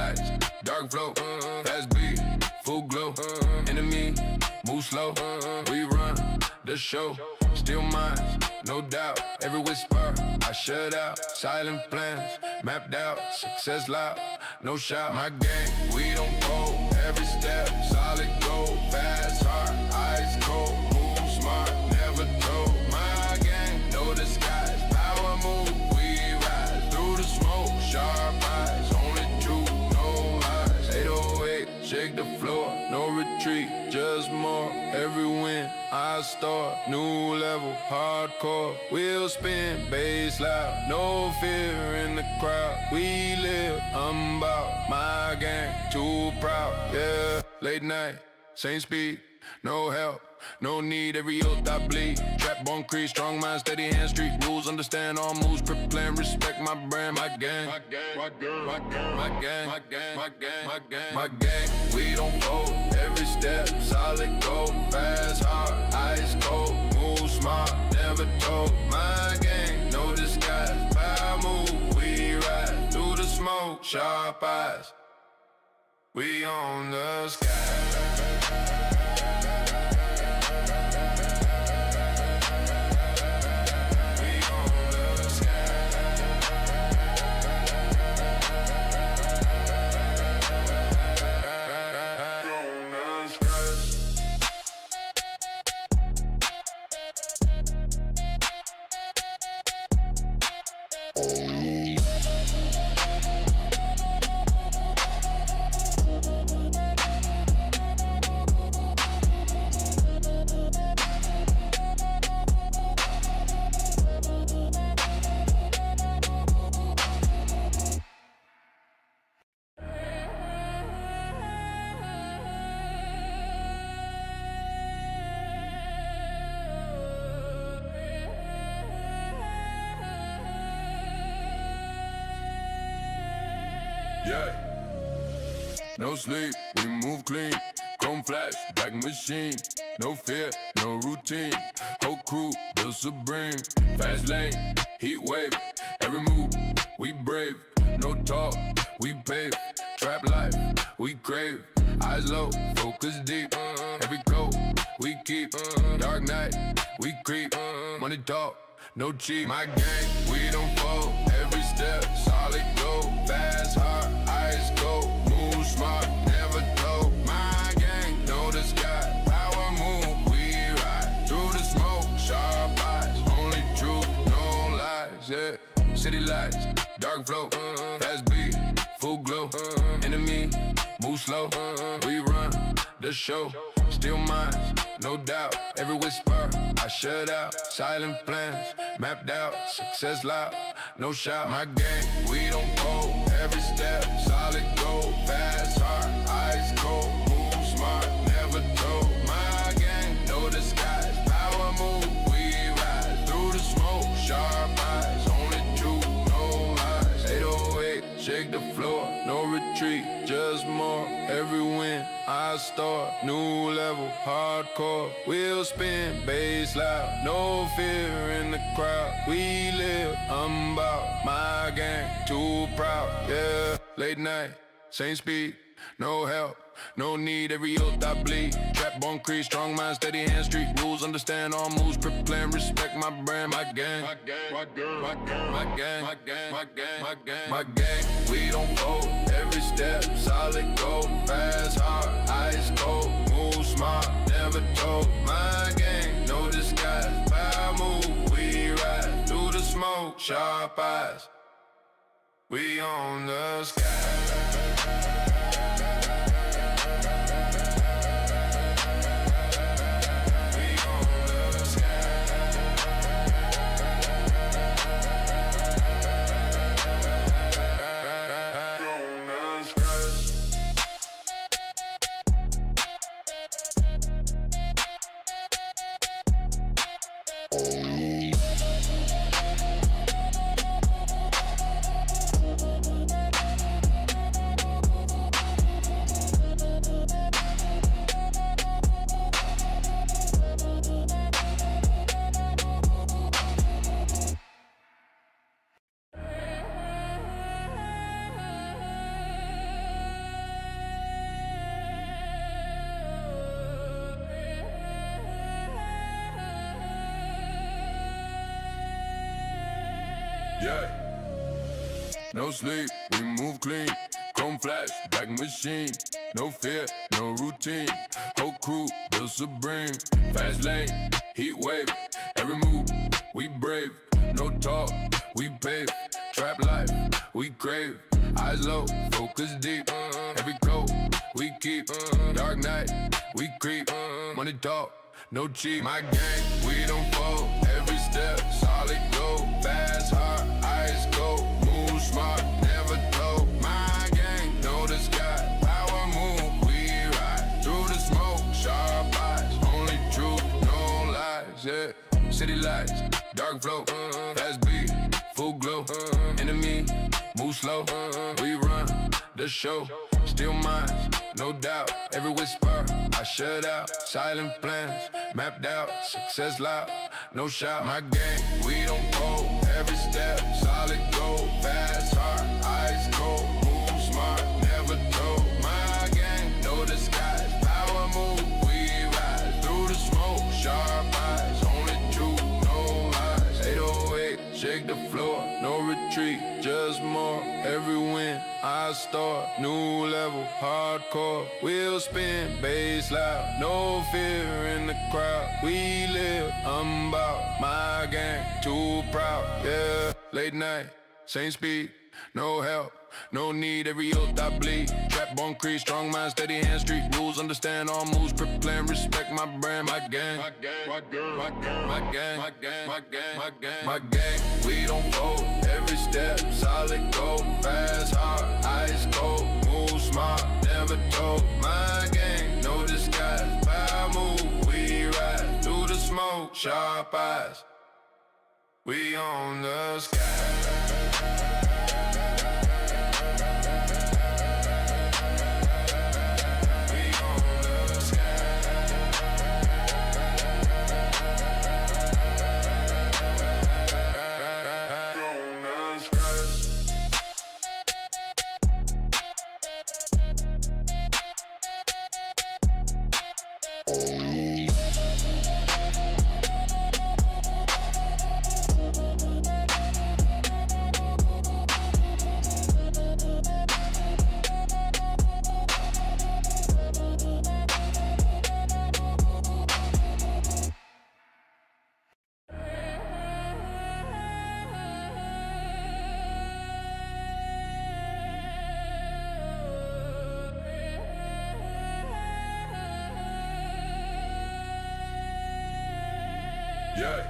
lights, dark flow, fast beat, full glow. Enemy, move slow. We run the show, still minds, no doubt. Every whisper I shut out. Silent plans, mapped out. Success loud, no shout. My gang, we don't fold. Every step, solid gold. Fast heart, ice cold. Move smart, never told. My gang, know the skies. Power move, we rise through the smoke. Sharp eyes, only truth, no lies. 808, shake the floor, no retreat, just more. Every win, I start, new level, hardcore. Wheel spin, bass loud, no fear in the crowd. We live, I'm about my gang, too proud, yeah. Late night, same speed, no help, no need, every oath I bleed. Trap bone crease, strong mind, steady hand, street rules. Understand all moves, prep plan, respect my brand, my gang. My gang, my gang, my gang, my gang, my gang, my gang, my gang, my gang. We don't fold, every step, solid gold. Fast, hard, ice cold, move smart, never told. My gang, know the skies, power move, we ride through the smoke. Sharp eyes, we on the sky. Yeah, no sleep, we move clean. Chrome flash, black machine. No fear, no routine. Whole crew, built supreme. Fast lane, heat wave. Every move, we brave. No talk, we pave. Trap life, we crave. Eyes low, focus deep. Every coat, we keep. Dark night, we creep. Money talk, no cheap. My gang, we don't fold. Every step, solid gold. Fast, hard, ice cold. Move smart, never told. My gang, know the sky. Power move, we ride through the smoke. Sharp eyes, only truth, no lies. Yeah, city lights, dark flow. Fast beat, full glow. Enemy, move slow. We run the show, still minds, no doubt. Every whisper I shut out. Silent plans, mapped out. Success loud, no shout. My gang, we don't fold. Every step, solid gold. Fast heart, ice cold. Move smart, never told. My gang, know the skies. Power move, we rise through the smoke. Sharp eyes, only truth, no lies. 808, shake the floor, no retreat, just more. Every win, I start, new level, hardcore. Wheel spin, bass loud, no fear in the crowd. We live, I'm about my gang, too proud, yeah. Late night, same speed, no help, no need, every oath I bleed. Trap bone crease, strong mind, steady hand, street rules. Understand all moves, prep plan, respect my brand, my gang. My gang, my gang, my gang, my gang, my gang, my gang, my gang, my gang. We don't fold, every step, solid gold. Fast, hard, ice cold, move smart, never told. My gang, know the skies, power move, we ride through the smoke. Sharp eyes, we on the sky. Yeah. No sleep, we move clean. Chrome flash, back machine. No fear, no routine. Whole crew, the supreme. Fast lane, heat wave. Every move, we brave. No talk, we pave. Trap life, we crave. Eyes low, focus deep. Every code, we keep. Dark night, we creep. Money talk, no cheap. My gang, we don't fold. Every step, solid gold. Fast, hard, eyes cold. Move smart, never told. My gang, know the sky. Power move, we ride. Through the smoke, sharp eyes. Only truth, no lies, yeah. City lights, dark flow. Fast beat, full glow. Enemy, move slow. We run the show. Still minds, no doubt. Every whisper, I shut out. Silent plans, mapped out. Success loud, no shout. My gang, we don't fold. Every step, solid gold. Fast, hard, eyes cold. Move smart, never told. My gang, know the skies. Power move, we rise. Through the smoke, sharp eyes. Only truth, no lies. 808, shake the floor. No retreat, just more. Every win, I start. New level, hardcore. Wheel spin, bass loud. No fear in the crowd. We live, I'm bout. My gang, too proud. Yeah, late night, same speed. No help, no need, every oath I bleed. Trap on crease, strong mind, steady hand, street rules. Understand all moves, prep plan, respect my brand. My gang, my gang, my gang, my gang, my gang, my gang, my gang, my gang, my gang. We don't fold, every step, solid gold. Fast, hard, ice cold. Move smart, never told. My gang, know the skies. Power move, we ride. Through the smoke, sharp eyes. We on the sky. Yeah.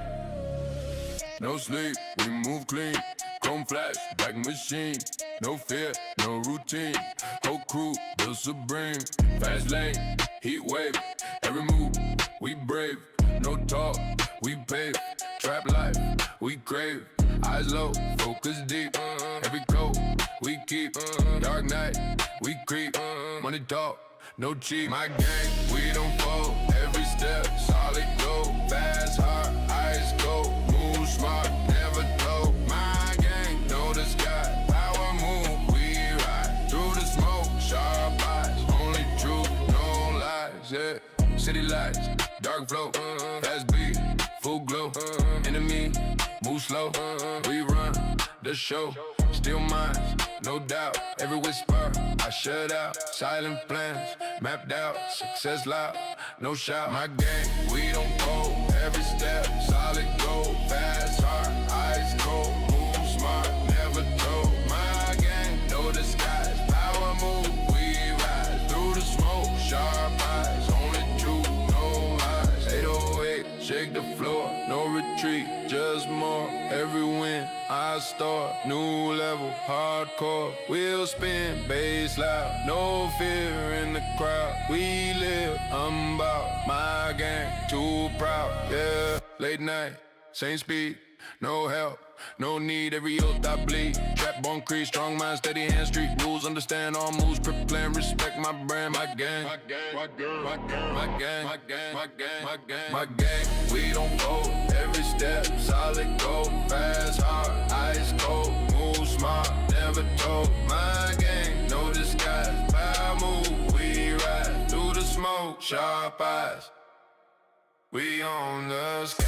No sleep, we move clean. Chrome flash, back machine. No fear, no routine. Whole crew, the supreme. Fast lane, heat wave. Every move, we brave. No talk, we pave. Trap life, we crave. Eyes low, focus deep. Every code, we keep. Dark night, we creep. Money talk, no cheap. My gang, we don't fold. Every step, solid gold. Fast, hard, eyes cold. Move smart, never told. My gang, know the sky. Power move, we ride. Through the smoke, sharp eyes. Only truth, no lies, yeah. City lights, dark flow. Fast beat, full glow. Enemy, move slow. We run the show. Still minds, no doubt. Every whisper, I shut out. Silent plans, mapped out. Success loud, no shout. My gang, we don't fold. Every step, solid gold. Fast, hard, eyes cold. Move smart, never told. My gang, know the skies. Power move, we rise. Through the smoke, sharp eyes. Only truth, no lies. 808, shake the floor. No retreat, just more. Every win, I start. New level, hardcore. Wheel spin, bass loud. No fear in the crowd. We live, I'm bout. My gang, too proud. Yeah, late night, same speed. No help, no need, every oath I bleed. Trap on crease, strong mind, steady hand, street rules. Understand all moves, prep plan, respect my brand. My gang, my gang, my gang, my gang, my gang, my gang, my gang, my gang, my gang. We don't fold, every step, solid gold. Fast, hard, ice cold. Move smart, never told. My gang, know the skies. Power move, we ride. Through the smoke, sharp eyes. We on the sky.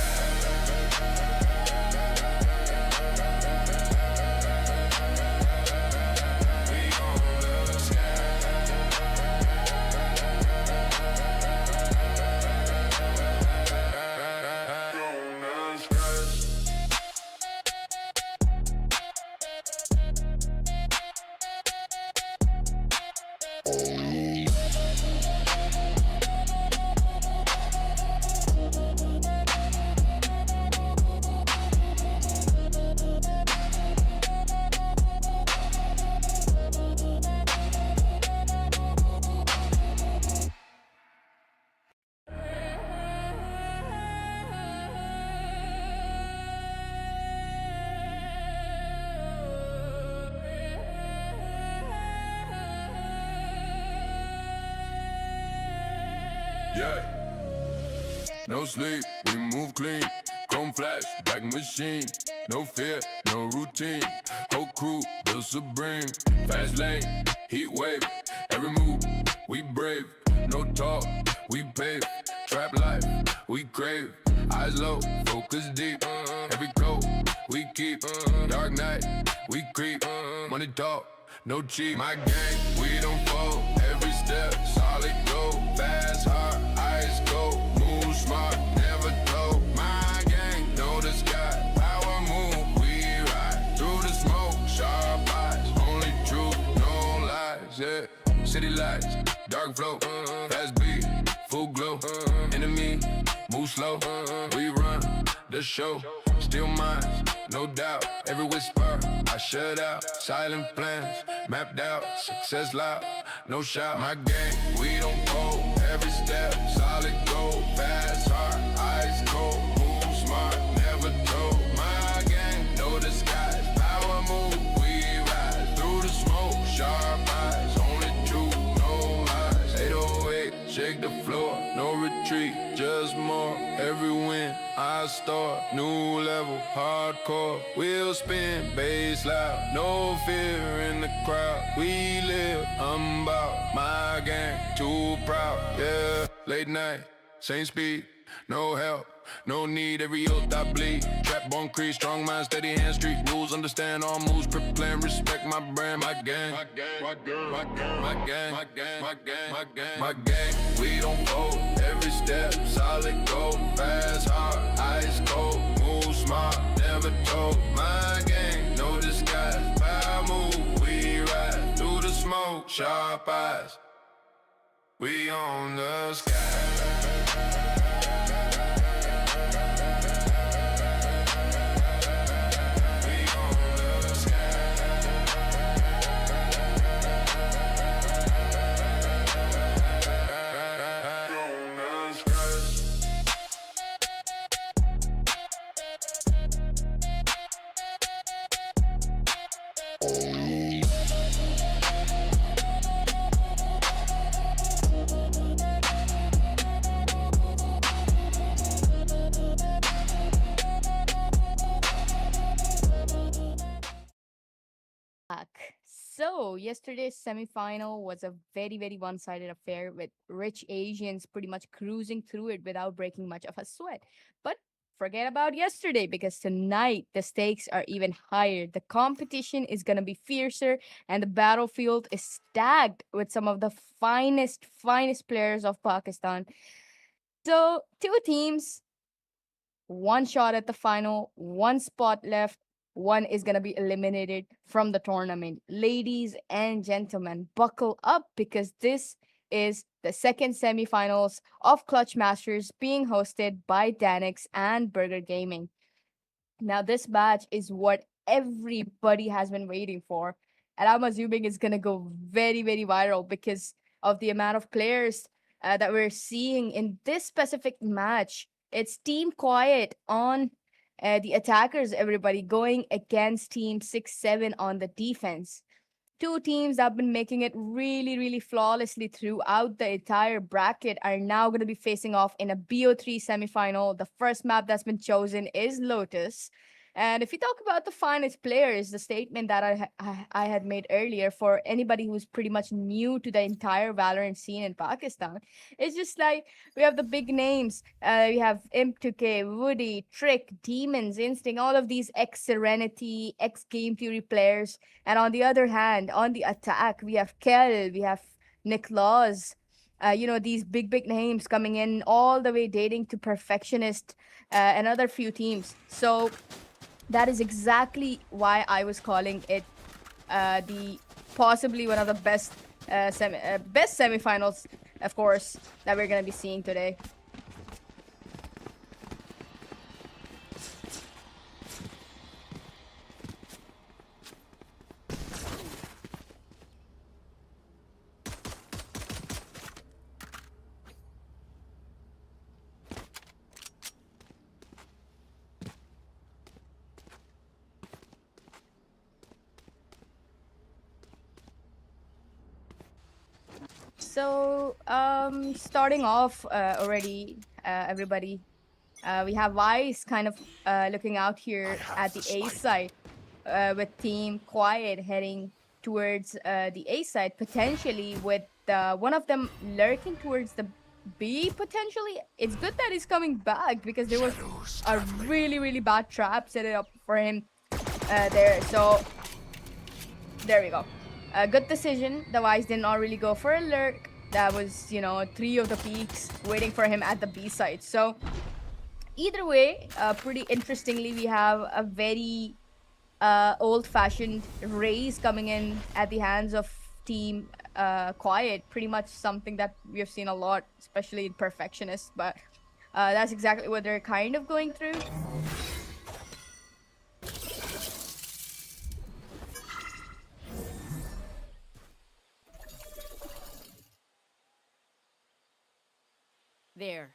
Yeah. No sleep, we move clean. Chrome flash, back machine. No fear, no routine. Whole crew, the supreme. Fast lane, heat wave. Every move, we brave. No talk, we pave. Trap life, we crave. Eyes low, focus deep. Every code, we keep. Dark night, we creep. Money talk, no cheap. My gang, we don't fold. Every step, solid gold. Fast, hard, eyes cold. Move smart, never told. My gang, know the sky. Power move, we ride. Through the smoke, sharp eyes. Only truth, no lies, yeah. City lights, dark flow. Fast beat, full glow. Enemy, move slow. We run the show. Still minds, no doubt. Every whisper, I shut out. Silent plans, mapped out. Success loud, no shout. My gang, we don't fold. Every step, solid gold. Fast, hard, eyes cold. Move smart, never told. My gang, know the skies. Power move, we rise. Through the smoke, sharp eyes. Only truth, no lies. 808, shake the floor. No retreat, just more. Every win, I start. New level, hardcore. Wheel spin, bass loud. No fear in the crowd. We live, I'm bout. My gang, too proud. Yeah, late night, same speed. No help, no need, every oath I bleed. Trap on crease, strong mind, steady hand, street rules. Understand all moves, prep plan, respect my brand. My gang, my gang, my gang, my gang, my gang, my gang, my gang, my gang, my gang. We don't fold, every step, solid gold. Fast, hard, ice cold. Move smart, never told. My gang, no disguise. Power move, we ride. Through the smoke, sharp eyes. We on the sky. Back. So, yesterday's semi-final was a very one-sided affair with rich Asians pretty much cruising through it without breaking much of a sweat. But forget about yesterday because tonight the stakes are even higher. The competition is going to be fiercer and the battlefield is stacked with some of the finest players of Pakistan. So, two teams, one shot at the final, one spot left. One is going to be eliminated from the tournament. Ladies and gentlemen, buckle up because this is the second semifinals of Clutch Masters being hosted by DANAX and Burger Gaming. Now, this match is what everybody has been waiting for. And I'm assuming it's going to go very viral because of the amount of players that we're seeing in this specific match. It's Team Quiet on the attackers, everybody, going against Team 6-7 on the defense. Two teams that have been making it really flawlessly throughout the entire bracket are now going to be facing off in a BO3 semifinal. The first map that's been chosen is Lotus. And if you talk about the finest players, the statement that I had made earlier for anybody who's pretty much new to the entire Valorant scene in Pakistan, it's just like we have the big names. We have Imp2K, Woody, Trick, Demons, Instinct, all of these ex-Serenity, ex-Game Theory players. And on the other hand, on the attack, we have Kel, we have Nick Laws. These big names coming in all the way dating to Perfectionist and other few teams. So that is exactly why I was calling it the possibly one of the best semifinals, of course, that we're gonna be seeing today. So, starting off already, everybody, we have Vice kind of looking out here at the A side, with Team Quiet heading towards the A side, potentially with one of them lurking towards the B. Potentially, it's good that he's coming back because there was a really bad trap set it up for him there. So there we go. A good decision. The Vice did not really go for a lurk. That was, 3 of the peaks waiting for him at the B side. So either way, pretty interestingly, we have a very old-fashioned raise coming in at the hands of Team Quiet. Pretty much something that we have seen a lot, especially in Perfectionists. But that's exactly what they're kind of going through. There.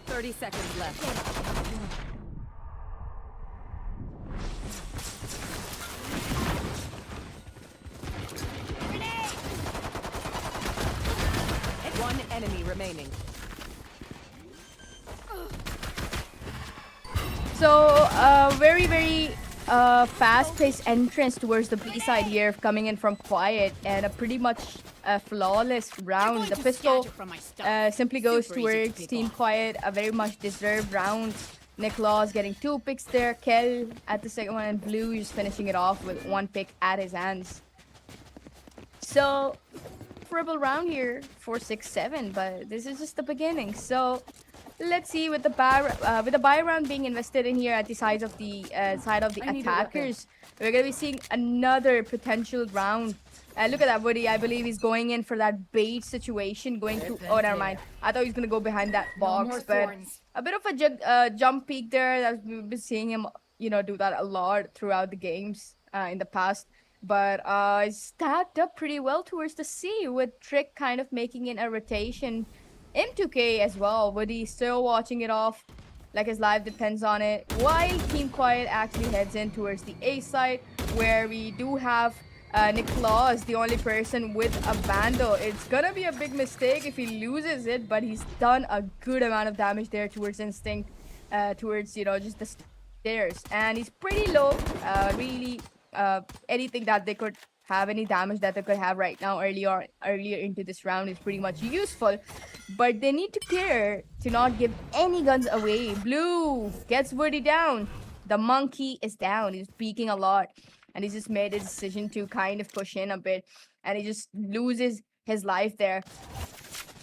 "30 seconds left. One enemy remaining. So, very fast-paced entrance towards the B side here, coming in from Quiet, and a pretty much flawless round. The pistol simply goes towards Team Quiet, a very much deserved round. Niklaus getting 2 picks there, Kel at the second one, and Blue just finishing it off with 1 pick at his hands. So, triple round here for 6-7, but this is just the beginning. So let's see, with the buy round being invested in here at the side of the attackers, we're gonna be seeing another potential round. Look at that, Woody. I believe he's going in for that bait situation, going to. Oh, never mind. I thought he was gonna go behind that box, but a bit of a jump peek there. That we've been seeing him, do that a lot throughout the games in the past. But stacked up pretty well towards the C, with Trick kind of making in a rotation. M2K as well, Woody still watching it off like his life depends on it, while Team Quiet actually heads in towards the A side, where we do have Niklaus, the only person with a Vandal. It's gonna be a big mistake if he loses it, but he's done a good amount of damage there towards Instinct, towards, just the stairs. And he's pretty low, really, anything that they could have, any damage that they could have right now earlier into this round is pretty much useful, but they need to care to not give any guns away. Blue gets Woody down. The monkey is down. He's peeking a lot, and he just made a decision to kind of push in a bit, and he just loses his life there.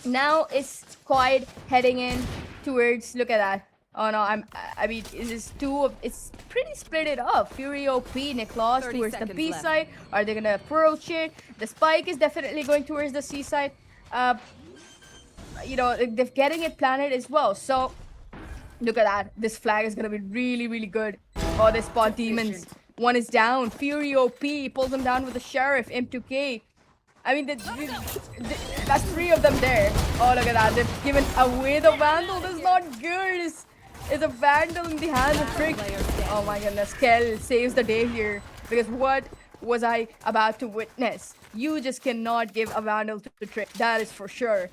Now it's Quiet heading in towards, look at that. Oh no, I mean, it's pretty split it up. Fury OP, Niklaus towards the B side. Are they gonna approach it? The spike is definitely going towards the C side. They're getting it planted as well. So look at that. This flag is gonna be really good. Oh, they spot demons. One is down. Fury OP pulls them down with the Sheriff. M2K. I mean, that's 3 of them there. Oh, look at that. They've given away the Vandal. That's not good. It's a Vandal in the hands of Trick. Oh my goodness. Kel saves the day here, because what was I about to witness? You just cannot give a Vandal to Trick. That is for sure.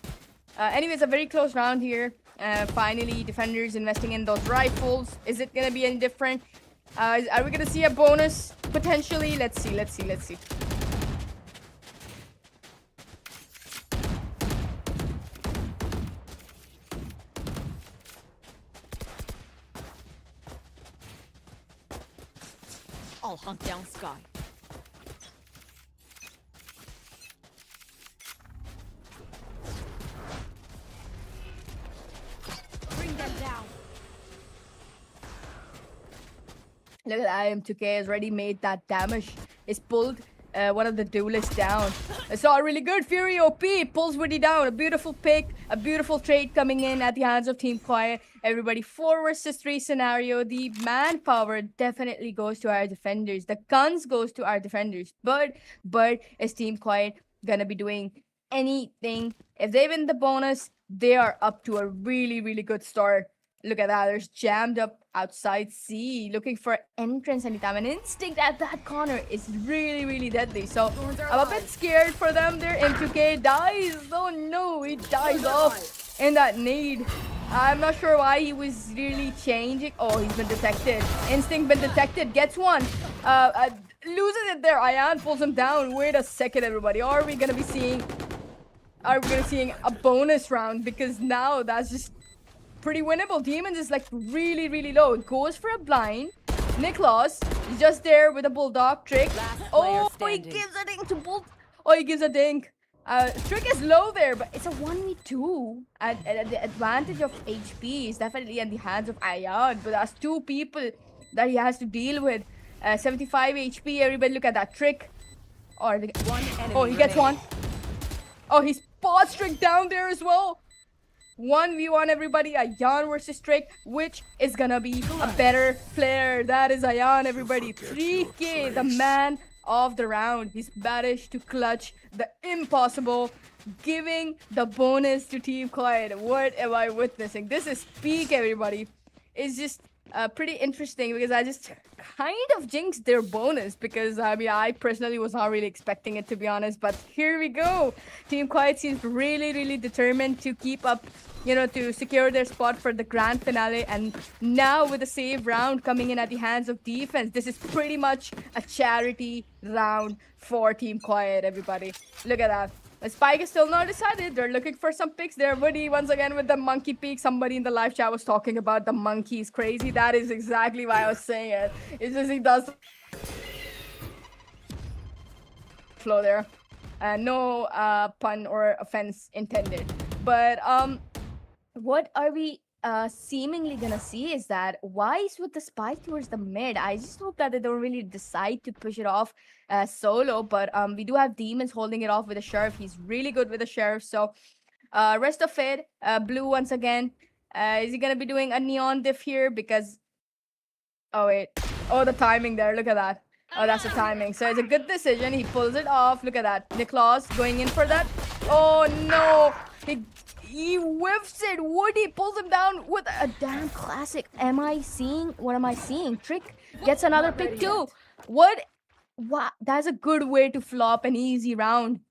Anyways, a very close round here. Finally, defenders investing in those rifles. Is it going to be any different? Are we going to see a bonus? Potentially. Let's see. I'll hunt down Sky. Bring them down. Look at that. M2K has already made that damage. It's pulled one of the duelists down. I saw a really good Fury OP. Pulls Woody down. A beautiful pick. A beautiful trade coming in at the hands of Team Quiet. Everybody 4 versus 3 scenario. The manpower definitely goes to our defenders. The guns goes to our defenders. But is Team Quiet gonna be doing anything? If they win the bonus, they are up to a really good start. Look at that. There's jammed up outside C, looking for entrance anytime. And instinct at that corner is really, really deadly. So I'm a bit scared for them there. M2K dies. Oh no, he dies off in that nade. I'm not sure why he was really changing. Oh, he's been detected. Instinct been detected. Gets one. Loses it there. Ayan pulls him down. Wait a second, everybody. Are we gonna be seeing a bonus round? Because now that's just pretty winnable. Demons is like really, really low. It goes for a blind. Nicholas is just there with a bulldog trick. Oh, he gives a dink to Bull. Oh, he gives a dink. Trick is low there, but it's a 1v2. And the advantage of HP is definitely in the hands of Ayan. But that's two people that he has to deal with. 75 HP. Everybody look at that trick. Oh, he gets one. Oh, he spots Trick down there as well. 1v1 everybody. Ayan versus Trick. Which is gonna be a better player? That is Ayan, everybody. 3K, the man of the round. He's managed to clutch the impossible, giving the bonus to Team Quiet. What am I witnessing? This is peak, everybody. It's just pretty interesting because I just kind of jinxed their bonus because I mean I personally was not really expecting it, to be honest, but here we go. Team Quiet seems really, really determined to keep up, you know, to secure their spot for the grand finale. And now with the save round coming in at the hands of defense, this is pretty much a charity round for Team Quiet, everybody. Look at that. The Spike is still not decided. They're looking for some picks there. Woody once again with the monkey peak. Somebody in the live chat was talking about the monkeys. Crazy. That is exactly why I was saying it. It's just he does flow there. No pun or offense intended. But what are we seemingly gonna see is that Wise with the spike towards the mid. I just hope that they don't really decide to push it off solo, but we do have Demons holding it off with the Sheriff. He's really good with the Sheriff. So rest of it, Blue once again. Is he gonna be doing a neon diff here? Because oh wait, oh the timing there, look at that. Oh, that's the timing. So it's a good decision. He pulls it off. Look at that. Nicholas going in for that. Oh no, he whiffs it. Woody pulls him down with a damn classic. Am I seeing? What am I seeing? Trick gets another pick too. What? Wow, that's a good way to flop an easy round.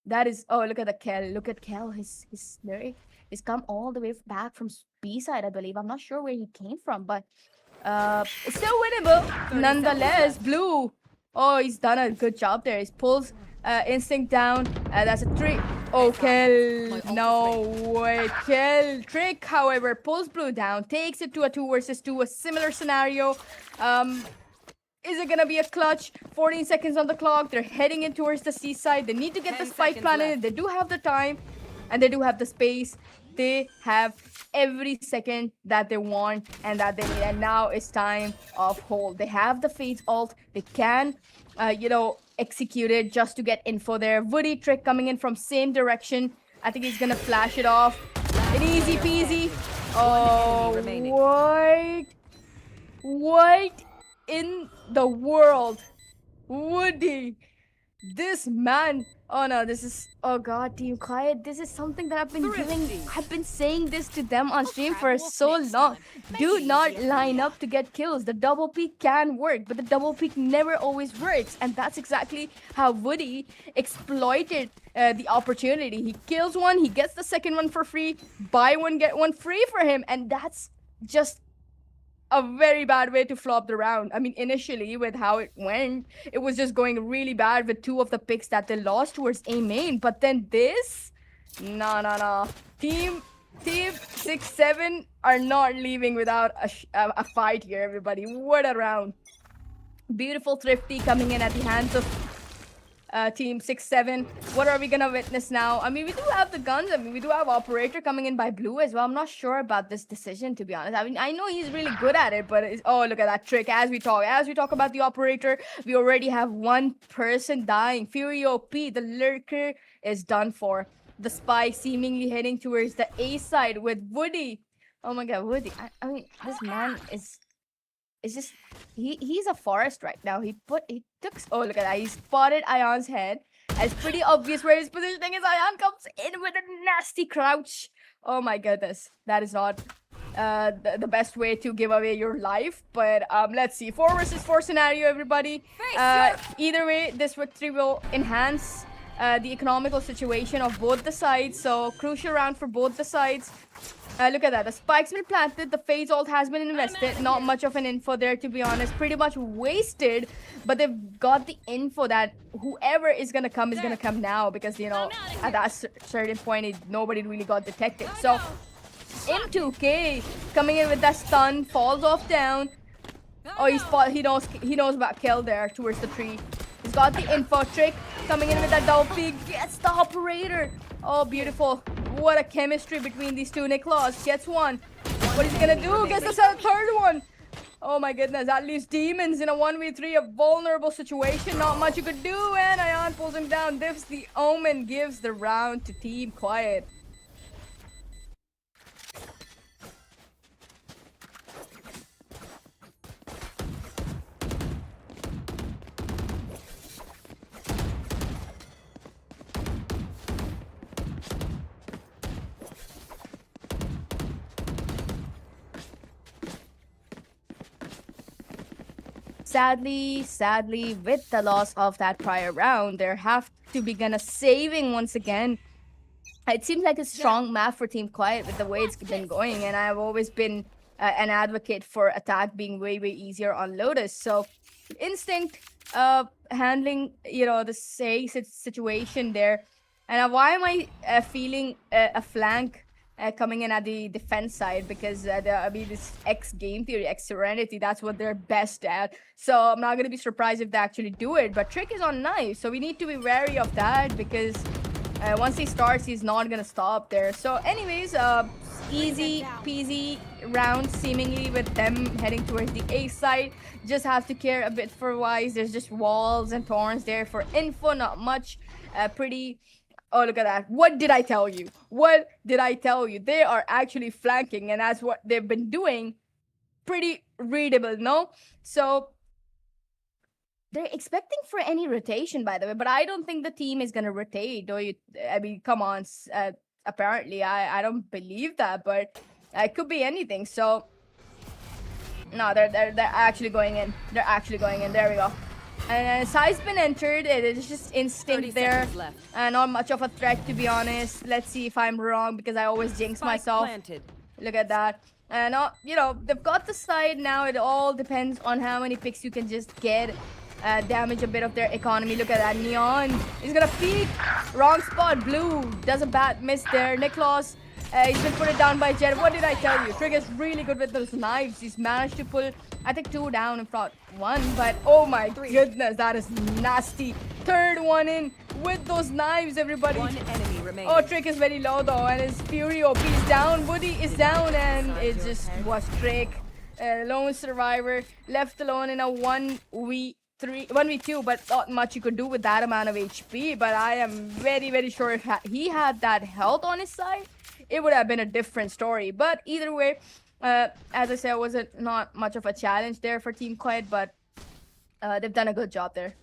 That is. Oh, look at the Kel. Look at Kel. His lyric. He's come all the way back from B side, I believe. I'm not sure where he came from, but it's still winnable nonetheless. Blue. Oh, he's done a good job there. He pulls Instinct down. That's a 3. Oh, Kel. No way. Kel. Trick, however, pulls Blue down. Takes it to a 2 versus 2. A similar scenario. Is it gonna be a clutch? 14 seconds on the clock. They're heading in towards the seaside. They need to get the spike planted. They do have the time. And they do have the space. They have every second that they want and that they need. And now it's time of hold. They have the Fate's ult. They can, execute it just to get info there. Woody Trick coming in from same direction. I think he's gonna flash it off. An easy peasy. Oh, what in the world? Woody. This man. Oh no, this is, oh god, Team Quiet, this is something that I've been doing. I've been saying this to them on stream for so long. Do not line up to get kills. The double peek can work, but the double peek never always works. And that's exactly how Woody exploited the opportunity. He kills one, he gets the second one for free, buy one, get one free for him. And that's just a very bad way to flop the round. I mean, initially with how it went, it was just going really bad with 2 of the picks that they lost towards A main. But then this, no. Team 6-7 are not leaving without a fight here, everybody. What a round. Beautiful Thrifty coming in at the hands of Team 6-7. What are we gonna witness now? I mean, we do have the guns. I mean, we do have Operator coming in by Blue as well. I'm not sure about this decision, to be honest. I mean, I know he's really good at it, but oh, look at that Trick. As we talk about the Operator, we already have one person dying. Fury OP, the Lurker, is done for. The Spy seemingly heading towards the A side with Woody. Oh my god, Woody. I mean, this man is... It's just he's a forest right now. He took, oh look at that, he spotted Ayan's head. And it's pretty obvious where his positioning is. Ayan comes in with a nasty crouch. Oh my goodness, that is not the best way to give away your life. But let's see. 4 versus 4 scenario, everybody. Either way, this victory will enhance the economical situation of both the sides. So crucial round for both the sides. Look at that. The spike's been planted. The phase ult has been invested. Not much of an info there, to be honest. Pretty much wasted. But they've got the info that whoever is going to come now. Because, you know, at that certain point, nobody really got detected. So, M2K coming in with that stun. Falls off down. Oh, he knows about kill there towards the tree. He's got the info. Trick coming in with that double peek. Gets the operator. Oh, beautiful. What a chemistry between these two. Niklaus gets one. What is he gonna do? Gets the third one. Oh my goodness. At least Demons in a 1v3, a vulnerable situation. Not much you could do. And Ion pulls him down. Diffs the Omen, gives the round to Team Quiet. Sadly, with the loss of that prior round, there have to be gonna saving once again. It seems like a strong map for Team Quiet with the way it's been going, and I've always been an advocate for attack being way easier on Lotus. So Instinct handling, you know, the situation there. And why am I feeling a flank coming in at the defense side? Because I mean, this X game theory, X Serenity, that's what they're best at. So I'm not gonna be surprised if they actually do it. But Trick is on knife, so we need to be wary of that, because once he starts, he's not gonna stop there. So anyways, easy peasy round seemingly with them heading towards the A side. Just have to care a bit for Wise. There's just walls and thorns there for info, not much. Pretty. Oh, look at that. What did I tell you? What did I tell you? They are actually flanking, and that's what they've been doing. Pretty readable, no? So they're expecting for any rotation, by the way, but I don't think the team is gonna rotate. I mean, come on. Apparently, I don't believe that, but it could be anything. So no, they're actually going in. They're actually going in. There we go. And Sai's been entered. It is just instinct there. Not much of a threat, to be honest. Let's see if I'm wrong, because I always jinx myself. Look at that. And you know, they've got the side now. It all depends on how many picks you can just get. Damage a bit of their economy. Look at that. Neon. He's gonna peek. Wrong spot. Blue does a bad miss there. Niklaus. He's been put it down by Jet. What did I tell you? Trig is really good with those knives. He's managed to pull, I think, 2 down, if not 1. But oh my goodness, that is nasty. Third one in with those knives, everybody. 1 enemy remaining. Oh, Trick is very low though, and his Fury OP is down. Woody is down, and it just was Trick. Lone survivor, left alone in a 1v2, but not much you could do with that amount of HP. But I am very sure if he had that health on his side, it would have been a different story. But either way, as I said, it wasn't not much of a challenge there for Team Quiet, but they've done a good job there.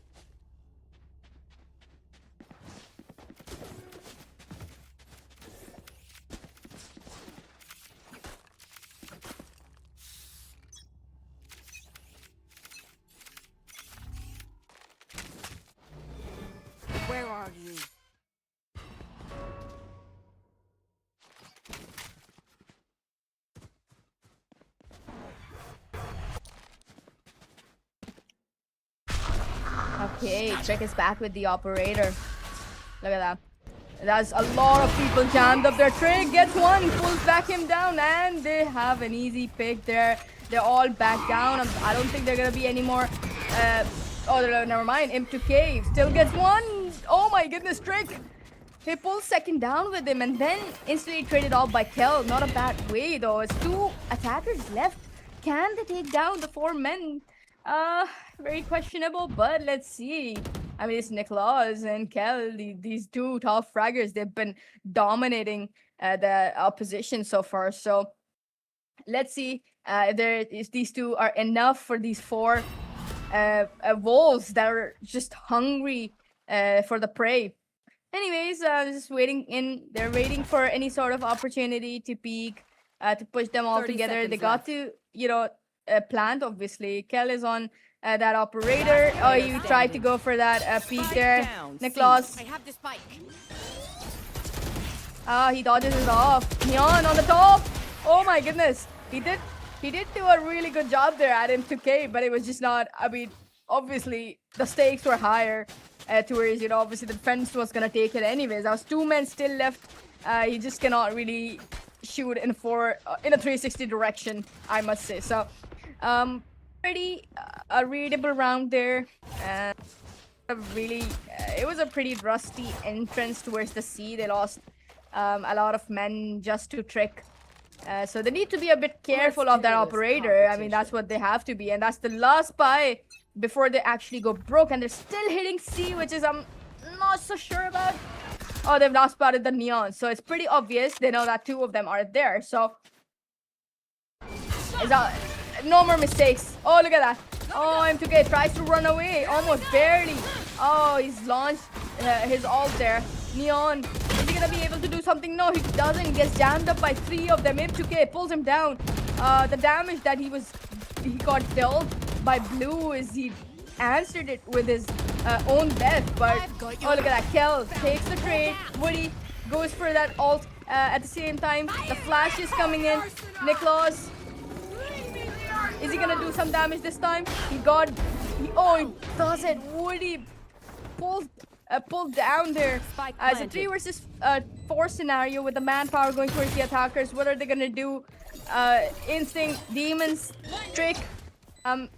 Where are you? Okay, Trick is back with the operator. Look at that. That's a lot of people jammed up their. Trick gets one, pulls back him down, and they have an easy pick there. They're all back down. I don't think they're gonna be any more. Oh, never mind. M2K still gets one. Oh my goodness, Trick. He pulls second down with him, and then instantly traded off by Kel. Not a bad way though. It's 2 attackers left. Can they take down the 4 men? Very questionable, but let's see. I mean, it's Niklaus and Kel, these 2 top fraggers. They've been dominating the opposition so far. So let's see if these 2 are enough for these 4 wolves that are just hungry for the prey. Anyways, just waiting in. They're waiting for any sort of opportunity to peek. to push them all 30 together. They seconds got left. to, plant, obviously. Kel is on that operator. Oh, player he tried to standing. go for that peek Spike there. down, C. Nicholas. I have the spike. He dodges it off. Neon on the top. Oh my goodness. He did do a really good job there at him 2K, but it was just not, I mean, obviously the stakes were higher towards, obviously the defense was gonna take it anyways. There was 2 men still left. He just cannot really shoot in a 360 direction, I must say. So, pretty a readable round there. It was a pretty rusty entrance towards the C. They lost a lot of men just to trick. So they need to be a bit careful of that operator. I mean, that's what they have to be. And that's the last buy before they actually go broke. And they're still hitting C, which is I'm not so sure about. Oh, they've last spotted the Neon. So it's pretty obvious. They know that 2 of them are there. So no more mistakes. Oh, look at that. Oh, M2K tries to run away. Almost barely. Oh, he's launched his ult there. Neon. Is he gonna be able to do something? No, he doesn't. He gets jammed up by 3 of them. M2K pulls him down. The damage that he got dealt by Blue is he answered it with his own death. But oh, look at that. Kel takes the trade. Woody goes for that ult at the same time. The flash is coming in. Nicholas. Is he gonna do some damage this time? He does it. Woody pulled down there. As a 3 versus 4 scenario with the manpower going towards the attackers. What are they gonna do? Instinct, demons, trick.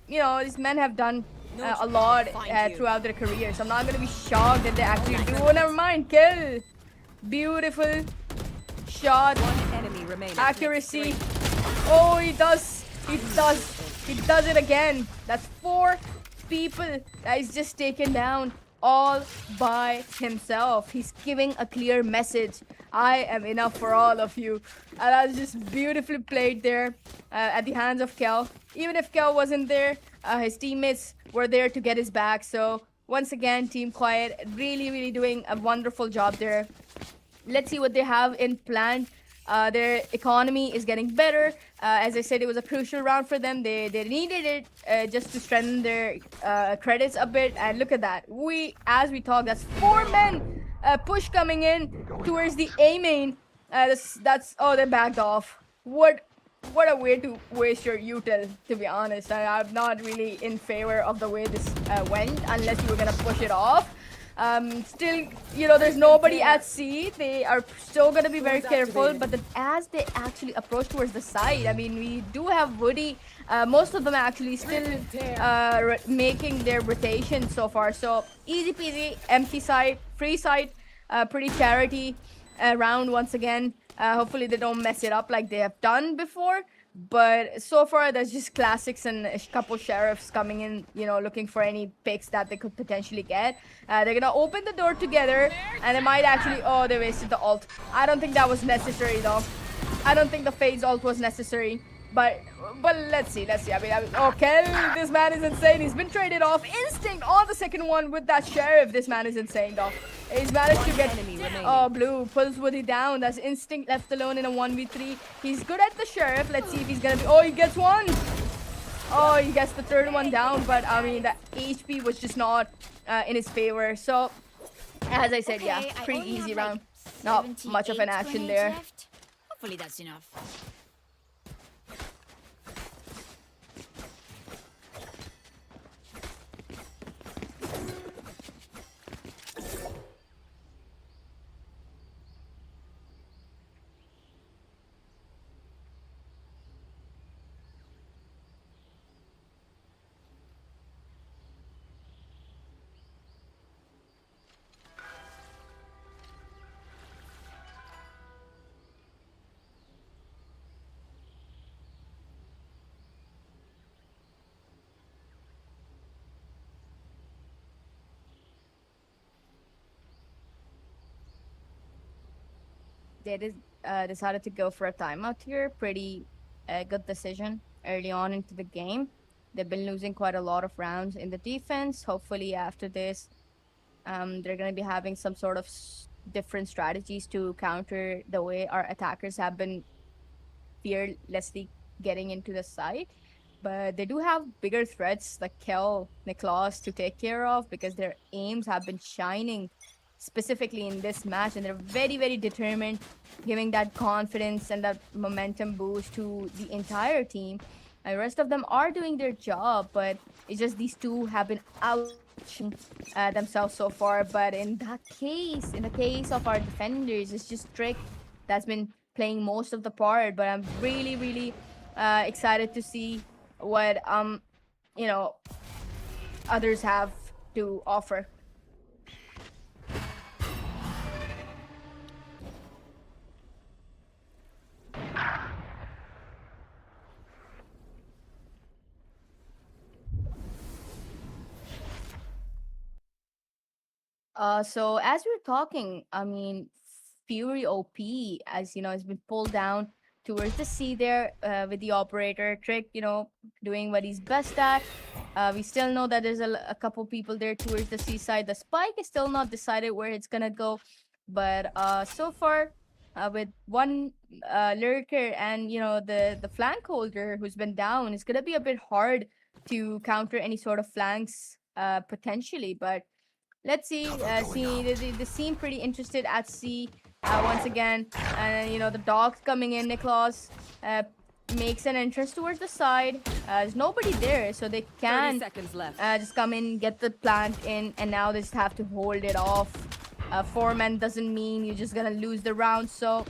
These men have done a lot throughout their careers. So I'm not gonna be shocked that they actually do. Oh, never mind. Kill. Beautiful shot. One enemy remaining. Accuracy. Oh, he does it again. That's 4 people that he's just taken down all by himself. He's giving a clear message. I am enough for all of you. And that's just beautifully played there at the hands of Kel. Even if Kel wasn't there, his teammates were there to get his back. So once again, Team Quiet really doing a wonderful job there. Let's see what they have in plan. Their economy is getting better. As I said, it was a crucial round for them. They needed it just to strengthen their credits a bit. And look at that. As we talk, that's 4 men push coming in towards the A main. Oh, they backed off. What a way to waste your util, to be honest. I'm not really in favor of the way this went, unless you were gonna push it off. Still, there's nobody at C. They are still gonna be very careful, but as they actually approach towards the side, I mean, we do have Woody. Most of them actually still making their rotation so far. So easy peasy, empty side, free side, pretty charity round once again. Hopefully they don't mess it up like they have done before. But so far, there's just classics and a couple sheriffs coming in, looking for any picks that they could potentially get. They're gonna open the door together, and they might actually... Oh, they wasted the ult. I don't think that was necessary, though. I don't think the Fade's ult was necessary. But let's see. I mean, okay, this man is insane. He's been traded off. Instinct on the second one with that sheriff. This man is insane, though. He's managed to get... Oh, Blue pulls Woody down. That's Instinct left alone in a 1v3. He's good at the sheriff. Let's see if he's gonna be... Oh, he gets one. Oh, he gets the third one down. But, I mean, the HP was just not in his favor. So, as I said, yeah, pretty easy round. Not much of an action there. Hopefully that's enough. They decided to go for a timeout here. Pretty good decision early on into the game. They've been losing quite a lot of rounds in the defense. Hopefully after this, they're going to be having some sort of different strategies to counter the way our attackers have been fearlessly getting into the site. But they do have bigger threats like Kel, Niklas to take care of because their aims have been shining specifically in this match, and they're very, very determined, giving that confidence and that momentum boost to the entire team. And the rest of them are doing their job, but it's just these two have been out themselves so far. But in the case of our defenders, it's just Trick that's been playing most of the part. But I'm really, really excited to see what you know others have to offer. So as we were talking, I mean, Fury OP, as you know, has been pulled down towards the sea there with the operator Trick, doing what he's best at. We still know that there's a couple people there towards the seaside. The spike is still not decided where it's gonna go, but so far, with one lurker and the flank holder who's been down, it's gonna be a bit hard to counter any sort of flanks potentially, but. Let's see. They seem pretty interested at sea once again. And, the dogs coming in. Niklas makes an entrance towards the side. There's nobody there, so they 30 can seconds left. just come in, get the plant in, and now they just have to hold it off. 4 men doesn't mean you're just gonna lose the round. So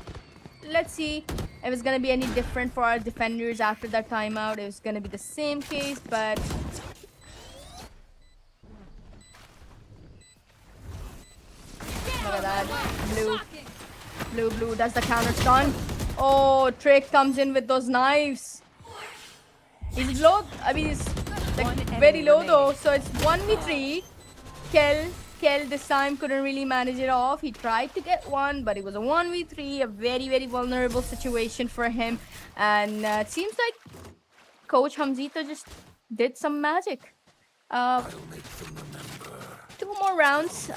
let's see if it's gonna be any different for our defenders after that timeout. It's gonna be the same case, but. Look at that. Blue does the counter stun. Oh, Trick comes in with those knives. He's low. I mean, he's like very low though. So it's 1v3. Kel this time couldn't really manage it off. He tried to get one, but it was a 1v3. A very, very vulnerable situation for him. And it seems like Coach Hamzita just did some magic. 2 more rounds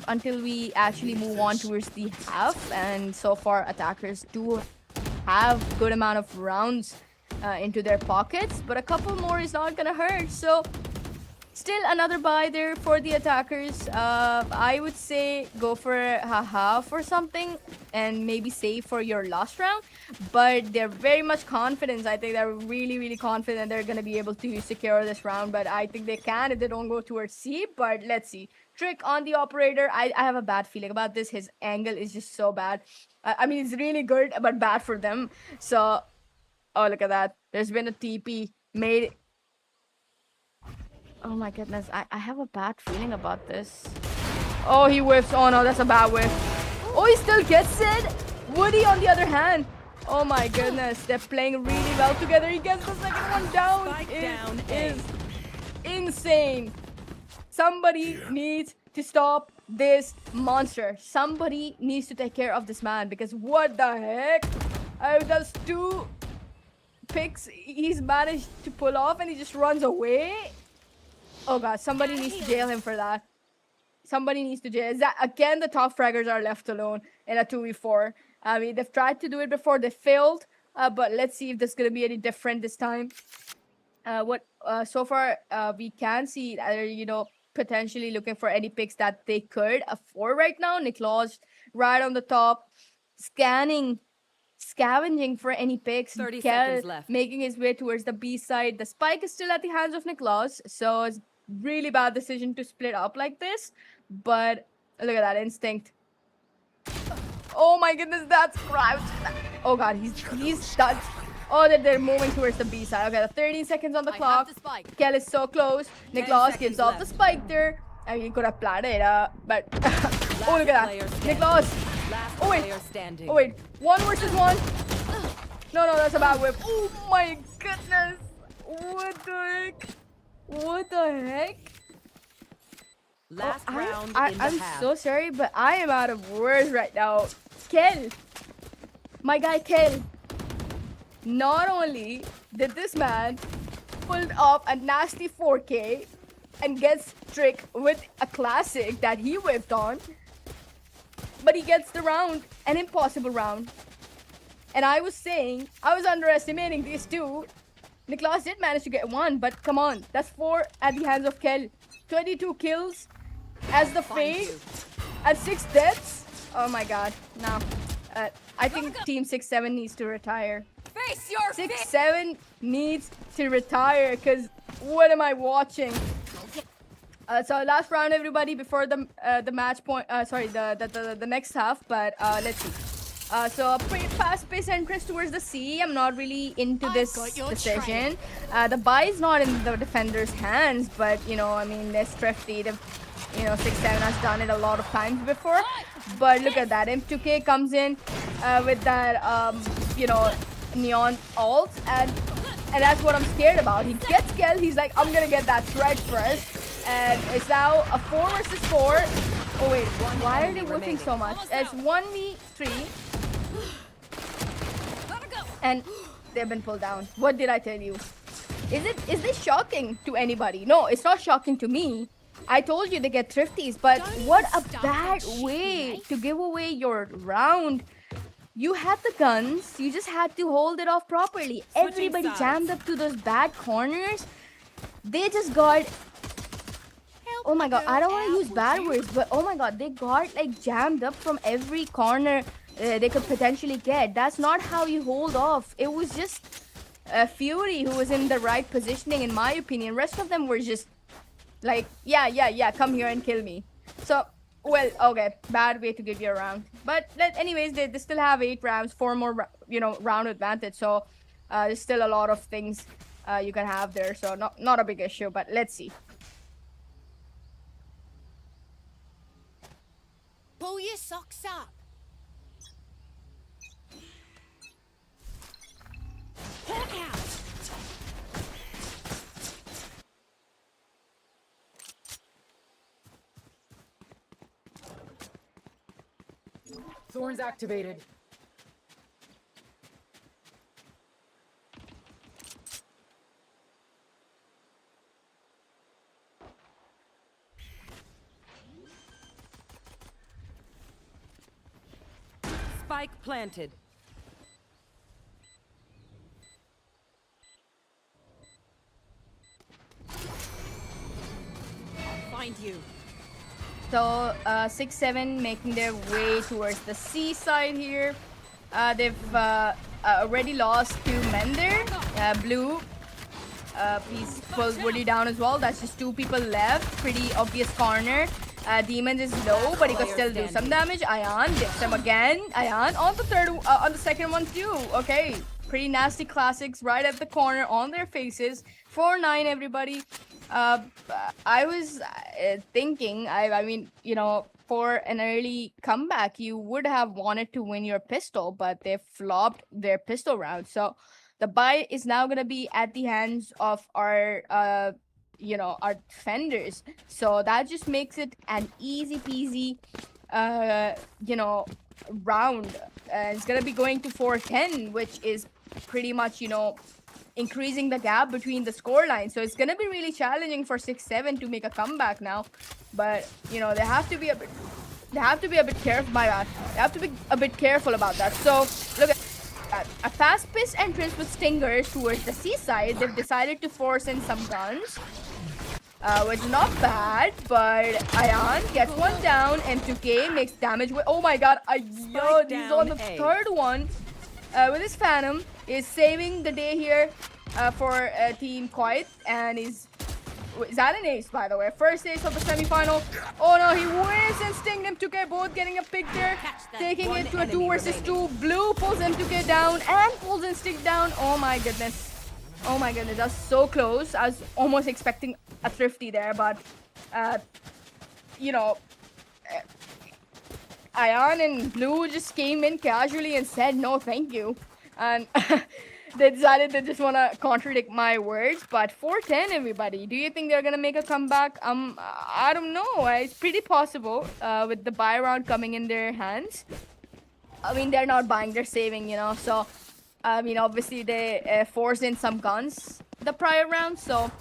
until we actually move on towards the half, and so far attackers do have good amount of rounds into their pockets, but a couple more is not gonna hurt. So still another buy there for the attackers. I would say go for a half or something and maybe save for your last round, but they're very much confident. I think they're really, really confident they're going to be able to secure this round, but I think they can if they don't go towards C. But let's see. Trick on the operator. I have a bad feeling about this. His angle is just so bad. I mean, it's really good, but bad for them. So, oh, look at that. There's been a TP made. Oh my goodness, I have a bad feeling about this. Oh, he whiffs. Oh no, that's a bad whiff. Oh, he still gets it. Woody on the other hand. Oh my goodness, they're playing really well together. He gets the second one down. It is insane. Somebody needs to stop this monster. Somebody needs to take care of this man, because what the heck? That's 2 picks he's managed to pull off and he just runs away. Oh god, somebody needs to jail him for that. Somebody needs to jail. Again, the top fraggers are left alone in a 2v4. I mean, they've tried to do it before, they failed. But let's see if this is going to be any different this time. So far, we can see that they're, potentially looking for any picks that they could afford right now. Niklas right on the top, scavenging for any picks. 30 seconds left. Making his way towards the B side. The spike is still at the hands of Niklas, so it's really bad decision to split up like this. But look at that instinct. Oh my goodness, that's crouch. Oh god, he's stuck. Oh, they're moving towards the B side. Okay, the 13 seconds on the clock. Kel is so close. Niklas gives off the spike there. I mean, he could have planted it, but oh, look at that. Niklas. Oh wait, 1 versus 1. No, that's a bad whip. Oh my goodness. What the heck? Last round I'm so sorry, but I am out of words right now. Kel. My guy Kel. Not only did this man pull off a nasty 4K and gets Trick with a classic that he whiffed on, but he gets the round, an impossible round. And I was saying, I was underestimating these two. Nicholas did manage to get one, but come on, that's 4 at the hands of Kel. 22 kills as the fade at 6 deaths. Oh my god, no. I think Team 6-7 needs to retire. Face your 6-7 needs to retire, because what am I watching? So last round, everybody, before the match point. Sorry, the next half. But let's see. So a pretty fast-paced entrance towards the C. I'm not really into this decision. The buy is not in the defender's hands, but you know, I mean, they're thrifty. You know, 6-7 has done it a lot of times before. But look at that. M2K comes in with that, you know, neon ult, and that's what I'm scared about. He gets killed. He's like, I'm gonna get that thread first. And it's now a 4 versus 4. Oh wait, why are they working so much? It's 1v3. And they've been pulled down. What did I tell you? Is this shocking to anybody? No, it's not shocking to me. I told you they get thrifties, but what a bad way to give away your round. You had the guns, you just had to hold it off properly. Everybody jammed up to those bad corners. They just got... Oh my god, I don't want to use bad words, but oh my god, they got like jammed up from every corner they could potentially get. That's not how you hold off. It was just Fury who was in the right positioning, in my opinion. Rest of them were just like, yeah, come here and kill me. So, well, okay, bad way to give you a round. But anyways, they still have 8 rounds, 4 more, you know, round advantage. So there's still a lot of things you can have there. So not a big issue, but let's see. Pull your socks up. Hawk out. Thorns activated. Spike planted. Find you. So 6-7 making their way towards the C side here. They've already lost 2 men there. Blue, please pull Woody down as well. That's just 2 people left. Pretty obvious corner. Demon is low, but he could still do some damage. Ion dips him again. Ion on the second one too. Okay, pretty nasty classics right at the corner on their faces. 4-9 everybody. I was thinking, I mean, you know, for an early comeback, you would have wanted to win your pistol, but they flopped their pistol round. So the buy is now gonna be at the hands of our you know, our defenders. So that just makes it an easy peasy you know, round. It's gonna be going to 4-10, which is pretty much, you know, increasing the gap between the score lines. So it's gonna be really challenging for 6-7 to make a comeback now. But you know, they have to be a bit careful by that. They have to be a bit careful about that. So look at a fast-paced entrance with stingers towards the seaside. They've decided to force in some guns, which is not bad, but Ion gets one down and 2K makes damage with... Oh my god, yo, he's on the third one with his Phantom. Is saving the day here for Team Quiet, and is that an ace, by the way? First ace of the semi-final. Oh no, he wins and stinged him. 2K both getting a pick there, taking it to a 2 versus 2. Blue pulls M2K down and pulls Instinct down. Oh my goodness. Oh my goodness, that's so close. I was almost expecting a thrifty there, but you know, Ion and Blue just came in casually and said no thank you. And they decided they just want to contradict my words. But 4-10 everybody, do you think they're gonna make a comeback? I don't know. It's pretty possible with the buy round coming in their hands. I mean, they're not buying, they're saving, you know. So I mean, obviously they forced in some guns the prior round, so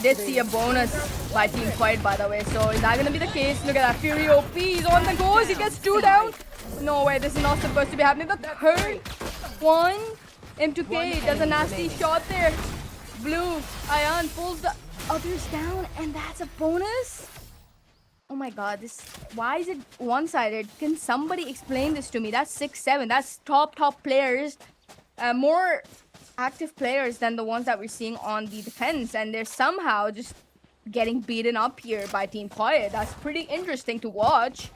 did see a bonus by Team Quiet, by the way. So is that gonna be the case? Look at that. Fury OP. He's on the goals. He gets 2 down. No way. This is not supposed to be happening. The third one. M2K does a nasty shot there. Blue. Ion pulls the others down. And that's a bonus. Oh my god. Why is it one-sided? Can somebody explain this to me? That's 6-7. That's top players. More active players than the ones that we're seeing on the defense, and they're somehow just getting beaten up here by Team Quiet. That's pretty interesting to watch.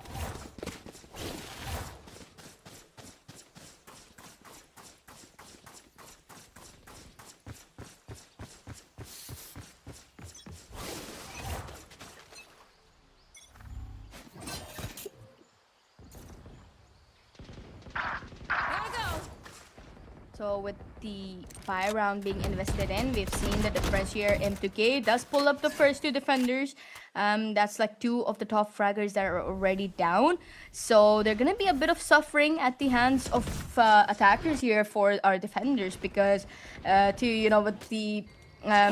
So with the buy round being invested in, we've seen the difference here. M2K does pull up the first 2 defenders. That's like 2 of the top fraggers that are already down. So they're going to be a bit of suffering at the hands of attackers here for our defenders, because with the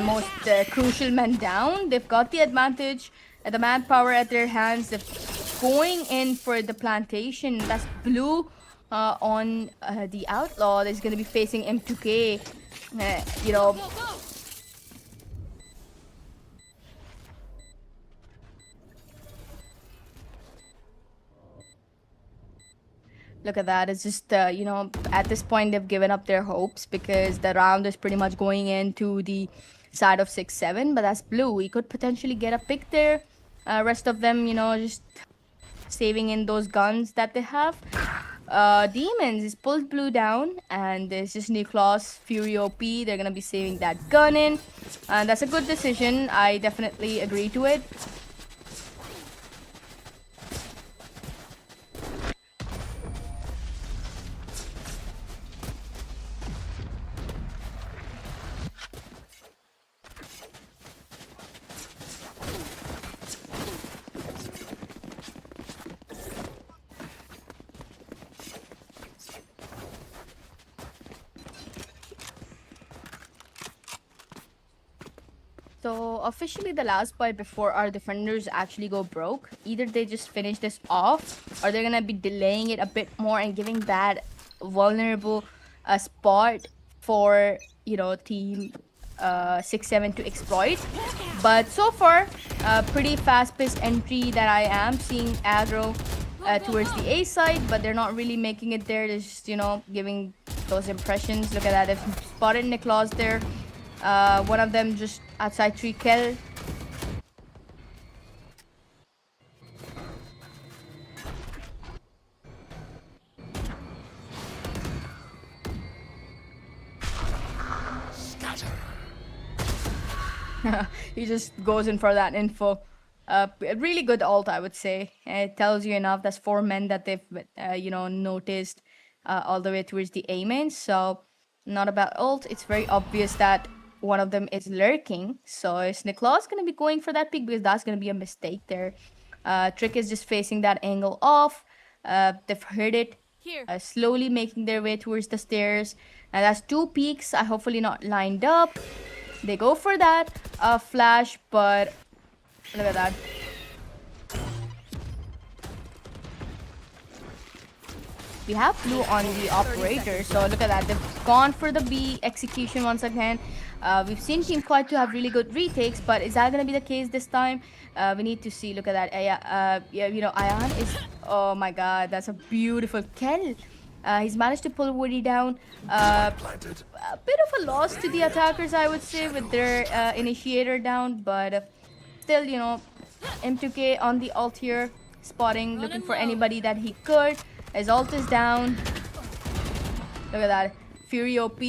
most crucial men down, they've got the advantage, the manpower at their hands. They're going in for the plantation. That's blue. On the Outlaw is going to be facing M2K. Look at that. It's just, at this point, they've given up their hopes because the round is pretty much going into the side of 6-7. But that's blue. We could potentially get a pick there. Rest of them, just saving in those guns that they have. Demons is pulled blue down, and there's just Niklaus, Fury OP. They're gonna be saving that gun in, and that's a good decision. I definitely agree to it. So officially the last point before our defenders actually go broke, either they just finish this off, or they're gonna be delaying it a bit more and giving that vulnerable spot for team 6-7 to exploit. But so far, pretty fast-paced entry that I am seeing aggro towards the A side, but they're not really making it there. They're just giving those impressions. Look at that. They've spotted Niklaus there. One of them just outside tree kill. He just goes in for that info. A really good ult, I would say. It tells you enough. That's 4 men that they've noticed all the way towards the A main. So not a bad ult. It's very obvious that one of them is lurking. So is Niklaus going to be going for that pick? Because that's going to be a mistake there. Trick is just facing that angle off. They've heard it. Slowly making their way towards the stairs. And that's 2 peaks. Hopefully not lined up. They go for that flash, but look at that. We have blue on the operator, so look at that. They've gone for the B execution once again. We've seen Team Quad to have really good retakes, but is that going to be the case this time? We need to see. Look at that. Ion is... Oh my god, that's a beautiful kill. He's managed to pull Woody down. A bit of a loss to the attackers, I would say, with their initiator down, but still, M2K on the ult here, spotting, looking for anybody that he could. His ult is down. Look at that. Fury OP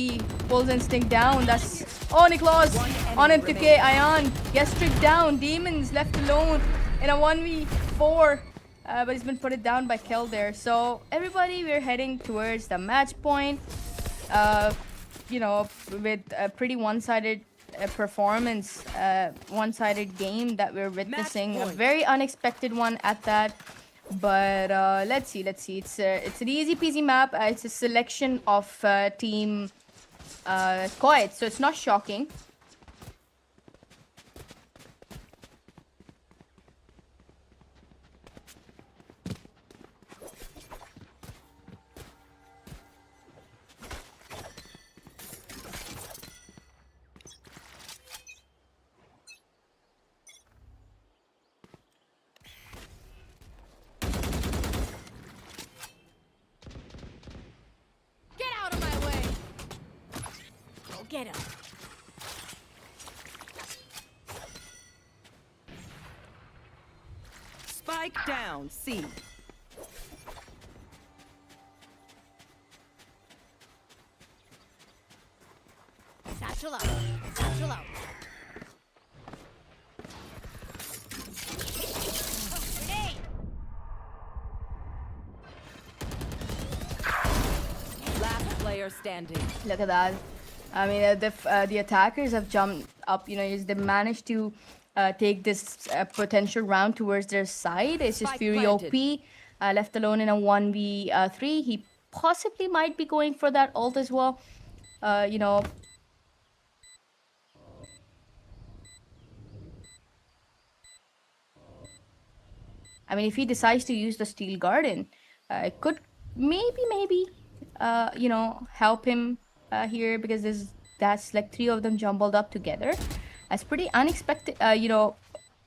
pulls Instinct down. That's... Oh, Niklaus on M2K. Ion gets stripped down. Demons left alone in a 1v4. But he's been put it down by Kel there. So everybody, we're heading towards the match point. With a pretty one-sided performance, one-sided game that we're witnessing. A very unexpected one at that. But let's see. It's an easy peasy map. It's a selection of team Coed, so it's not shocking. get him. Spike down, C. Satchel out. Satchel out. Grenade. Last player standing. Look at that. I mean, the attackers have jumped up. You know, they managed to take this potential round towards their side. It's just Spike Fury planted. OP, left alone in a 1v3. He possibly might be going for that ult as well. You know. I mean, if he decides to use the Steel Garden, it could maybe, you know, help him here because that's like 3 of them jumbled up together. That's pretty unexpected. You know,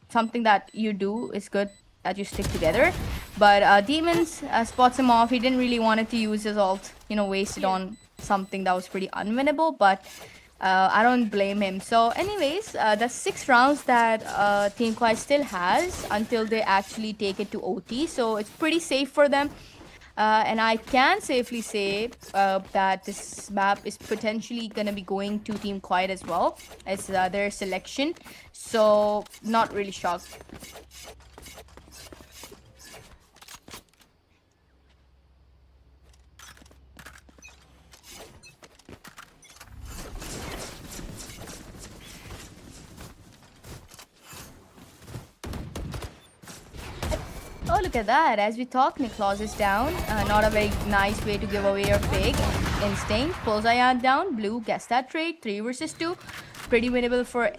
something that you do is good that you stick together. But Demons spots him off. He didn't really wanted to use his ult, you know, wasted on something that was pretty unwinnable. But I don't blame him. So anyways, that's 6 rounds that Team Quiet still has until they actually take it to OT. So it's pretty safe for them. And I can safely say that this map is potentially going to be going to Team Quiet as well. It's their selection. So not really shocked. Oh, look at that. As we talk, Niklaus is down. Not a very nice way to give away your pig. Instinct. Pulls Ayan down. Blue gets that trade. 3 versus 2. Pretty winnable for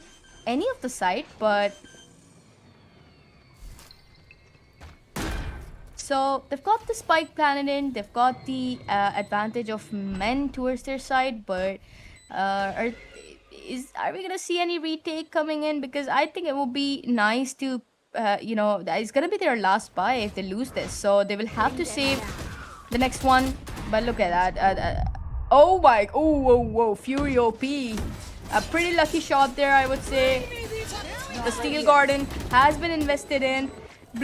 any of the side, but... So, they've got the spike planted in. They've got the advantage of men towards their side, but... are we going to see any retake coming in? Because I think it would be nice to... you know, it's gonna be their last buy if they lose this, so they will have to save the next one. But look at that. Oh my, whoa, Fury OP. A pretty lucky shot there, I would say. The Steel Garden has been invested in.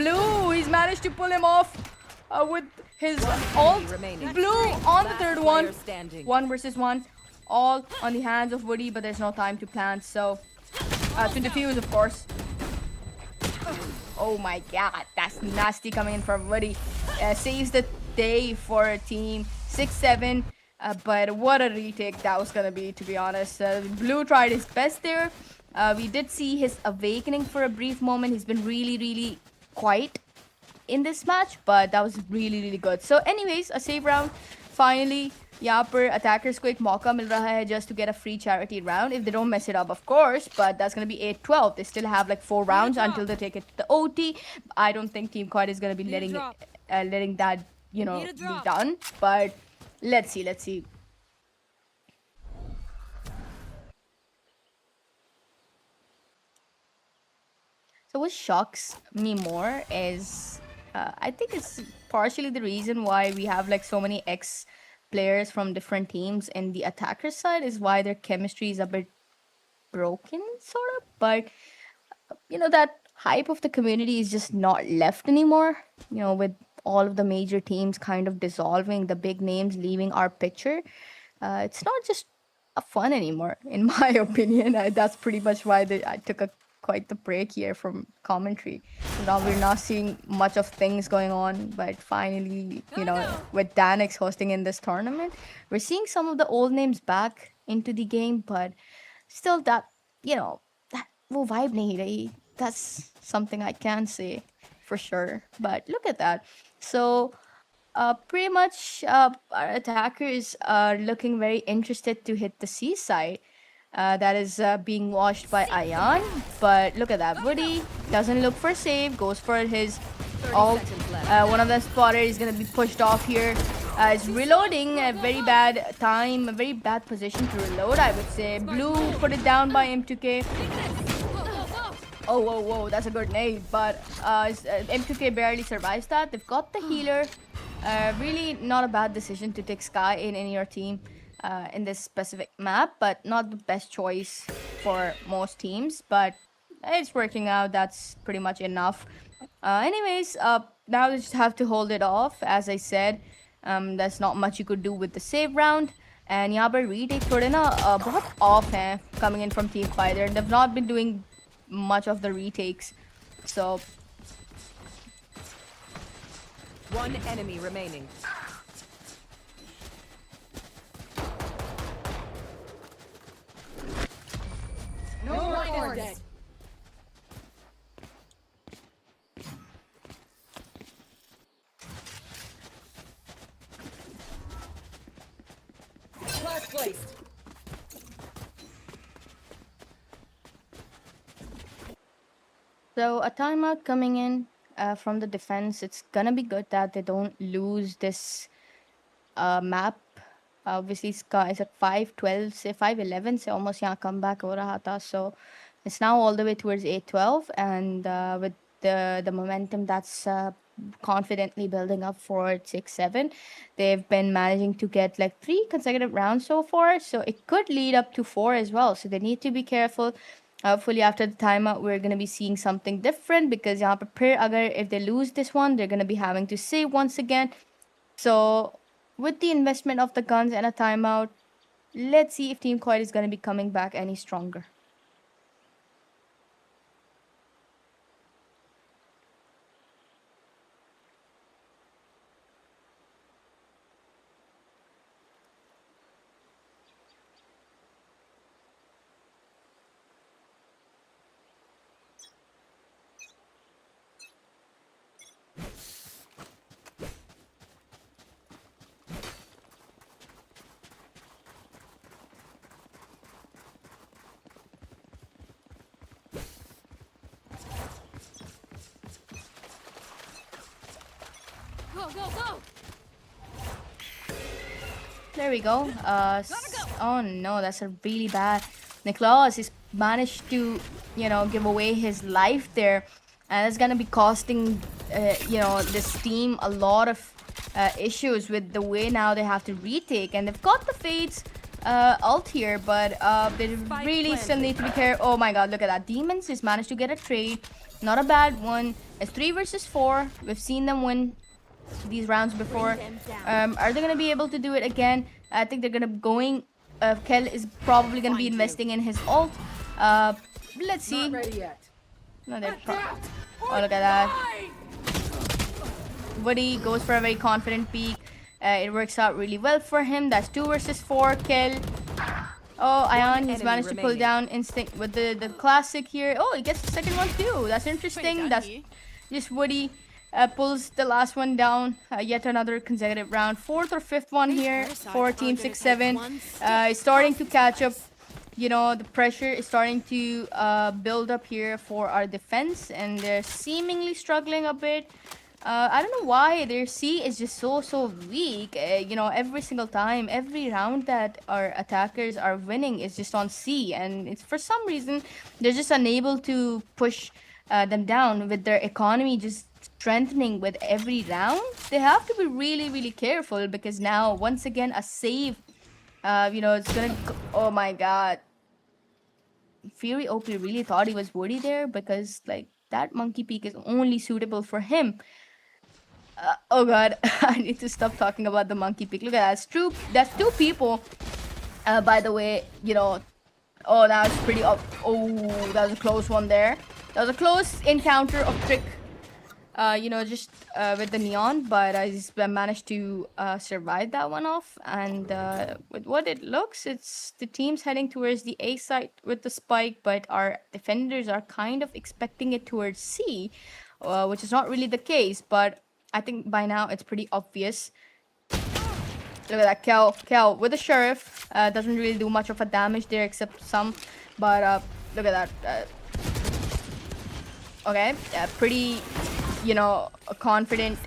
Blue, he's managed to pull him off with his ult. Blue on the third one. 1 versus 1. All on the hands of Woody, but there's no time to plant, so to defuse, of course. Oh my god, that's nasty coming in from Woody. Saves the day for team 6-7. But what a retake that was gonna be, to be honest. Blue tried his best there. We did see his awakening for a brief moment. He's been really quiet in this match, but that was really good. So anyways, a save round. Finally, यहाँ पर attackers को एक मौका मिल रहा है just to get a free charity round if they don't mess it up, of course. But that's gonna be 8-12. They still have like 4 rounds until they take it to the OT. I don't think Team Quiet is gonna be letting that, you know, be done. But let's see. So what shocks me more is I think it's partially the reason why we have like so many players from different teams in the attacker side is why their chemistry is a bit broken, sort of. But you know, that hype of the community is just not left anymore. You know, with all of the major teams kind of dissolving, the big names leaving our picture, it's not just a fun anymore, in my opinion. That's pretty much why I took quite the break here from commentary. Now we're not seeing much of things going on, but finally, you know, with DANAX hosting in this tournament, we're seeing some of the old names back into the game, but still that, you know, that wo vibe nahi rahi. That's something I can say for sure. But look at that. So pretty much our attackers are looking very interested to hit the C side. That is being watched by Ayan. But look at that. Woody doesn't look for save, goes for his ult. One of them spotted is going to be pushed off here. It's reloading a very bad time, a very bad position to reload, I would say. Blue put it down by M2K. Oh, whoa, that's a good nade. But M2K barely survives that. They've got the healer. Really not a bad decision to take Sky in your team. in this specific map, but not the best choice for most teams. But it's working out. That's pretty much enough. Anyways, now we just have to hold it off. As I said, there's not much you could do with the save round. And यहाँ पर retake थोड़े ना बहुत off हैं coming in from Team Fighter. They've not been doing much of the retakes. So One enemy remaining. No more dead. Last placed. So a timeout coming in from the defense. It's gonna be good that they don't lose this map. Obviously, Ska is at 5-12, say 5-11, से almost यहाँ comeback हो रहा था. So it's now all the way towards 8-12, and with the momentum that's confidently building up for 6-7, they've been managing to get like 3 consecutive rounds so far. So it could lead up to 4 as well. So they need to be careful. Hopefully after the timeout we're going to be seeing something different, because यहाँ पे फिर अगर if they lose this one, they're going to be having to save once again. So with the investment of the guns and a timeout, let's see if Team Coit is going to be coming back any stronger. Go, go, go! There we go. Oh no, that's a really bad. Niklaus has managed to, give away his life there, and it's gonna be costing, this team a lot of issues with the way now they have to retake, and they've got the Fates ult here, but they really still need to be careful. Oh my god, look at that. Demons just managed to get a trade. Not a bad one. It's 3 versus 4. We've seen them win these rounds before. Are they gonna be able to do it again? I think they're gonna going. Kel is probably gonna be investing in his ult. Let's see. Not ready yet. No, they're oh, look at that. Woody goes for a very confident peek. It works out really well for him. That's 2 versus 4. Kel. Oh, Ion, he's managed to pull down Instinct with the classic here. Oh, he gets the second one too. That's interesting. That's just Woody. Pulls the last one down. Yet another consecutive round. 4th or 5th one here for Team 6-7. It's starting to catch up. The pressure is starting to build up here for our defense, and they're seemingly struggling a bit. I don't know why their C is just so weak. Every single time, every round that our attackers are winning is just on C, and it's for some reason they're just unable to push them down with their economy just strengthening with every round. They have to be really careful, because now once again a save, it's gonna go. Oh my god, Fury OP really thought he was Woody there, because like that monkey peak is only suitable for him. Oh god, I need to stop talking about the monkey peak. Look at that. It's true. That's 2 people. By the way, oh, that was pretty up. Oh, that was a close one there. That was a close encounter of Trick. Just with the neon, but I just managed to survive that one off. And with what it looks, it's the team's heading towards the A site with the spike, but our defenders are kind of expecting it towards C, which is not really the case. But I think by now it's pretty obvious. Look at that, Kel with the Sheriff. Doesn't really do much of a damage there, except some. But look at that. Okay, pretty, a confident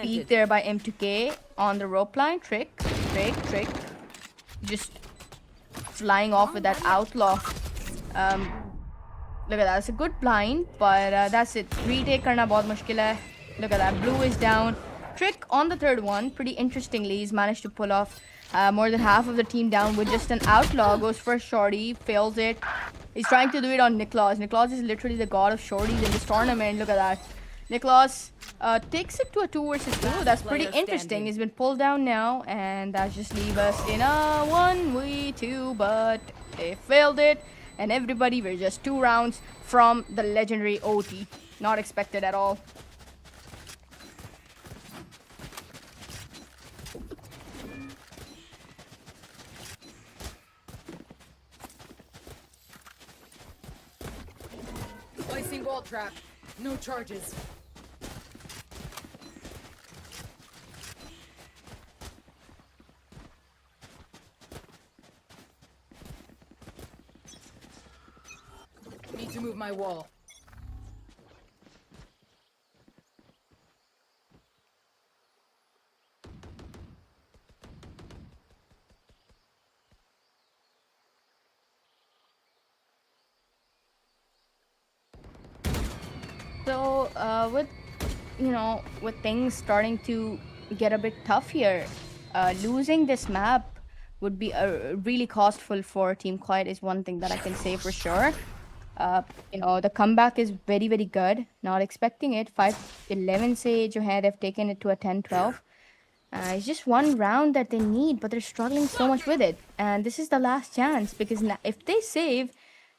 beat there by M2K on the rope line. Trick. Just flying off with that outlaw. Look at that. It's a good blind, but that's it. Retake karna bahut mushkil hai. Look at that. Blue is down. Trick on the 3rd one. Pretty interestingly, he's managed to pull off More than half of the team down with just an outlaw. Goes for shorty, fails it. He's trying to do it on Niklaus. Niklaus is literally the god of shorties in this tournament. Look at that. Niklaus takes it to a 2 versus 2. That's pretty interesting. He's been pulled down now, and that just leaves us in a 1v2, but they failed it. And everybody, we're just 2 rounds from the legendary OT. Not expected at all. Placing wall trap. No charges. Need to move my wall. So, with things starting to get a bit tough here, losing this map would be really costful for Team Quiet is one thing that I can say for sure. The comeback is very, very good. Not expecting it. 5-11 say jo hai, they've taken it to a 10-12. It's just one round that they need, but they're struggling so much with it. And this is the last chance because if they save,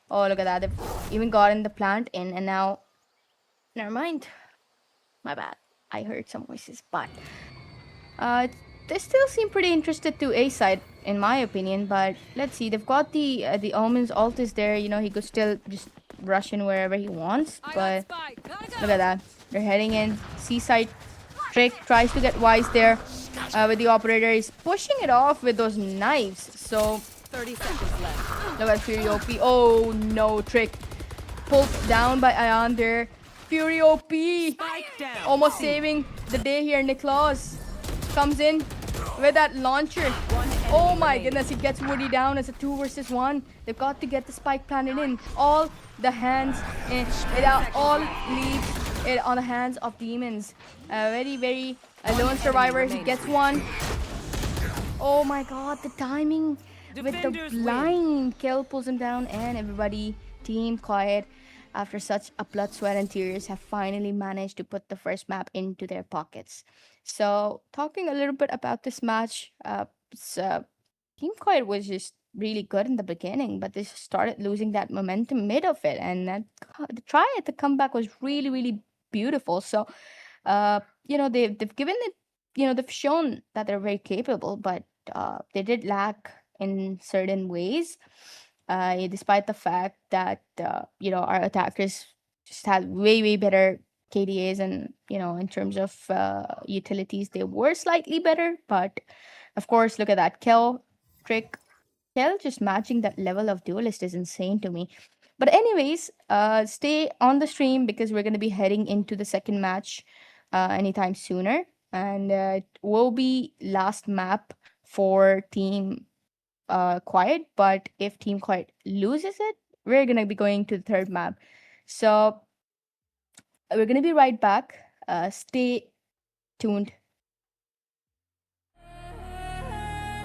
oh, look at that. They've even gotten the plant in, and now, never mind. My bad. I heard some voices, but they still seem pretty interested to A side, in my opinion. But let's see. They've got the Omen's ult is there. He could still just rush in wherever he wants. But look at that. They're heading in. C side. Trick tries to get Wise there with the operator. He's pushing it off with those knives. So 30 seconds left. look at Fury OP. Oh no, Trick pulled down by Ion there. Fury OP Down. almost saving the day here. Niklaus comes in with that launcher. Oh my goodness, he gets Woody down as a 2 versus 1. They've got to get the spike planted in. All the hands in. All leaves it on the hands of demons. Very, very lone survivor. He gets one. Oh my god, the timing with the blind kill pulls him down, and everybody, Team Quiet, after such a blood, sweat, and tears, have finally managed to put the first map into their pockets. So, talking a little bit about this match, Team Quiet was just really good in the beginning, but they started losing that momentum mid of it, and the try at the comeback was really, really beautiful. So, they've given it, they've shown that they're very capable, but they did lack in certain ways. Despite the fact that our attackers just had way, way better KDAs, and in terms of utilities they were slightly better, but of course look at that kill Trick. Kill just matching that level of duelist is insane to me. But anyways, stay on the stream because we're going to be heading into the second match anytime sooner, and it will be last map for Team Quiet. But if Team Quiet loses it, we're gonna be going to the third map. So we're gonna be right back. Stay tuned.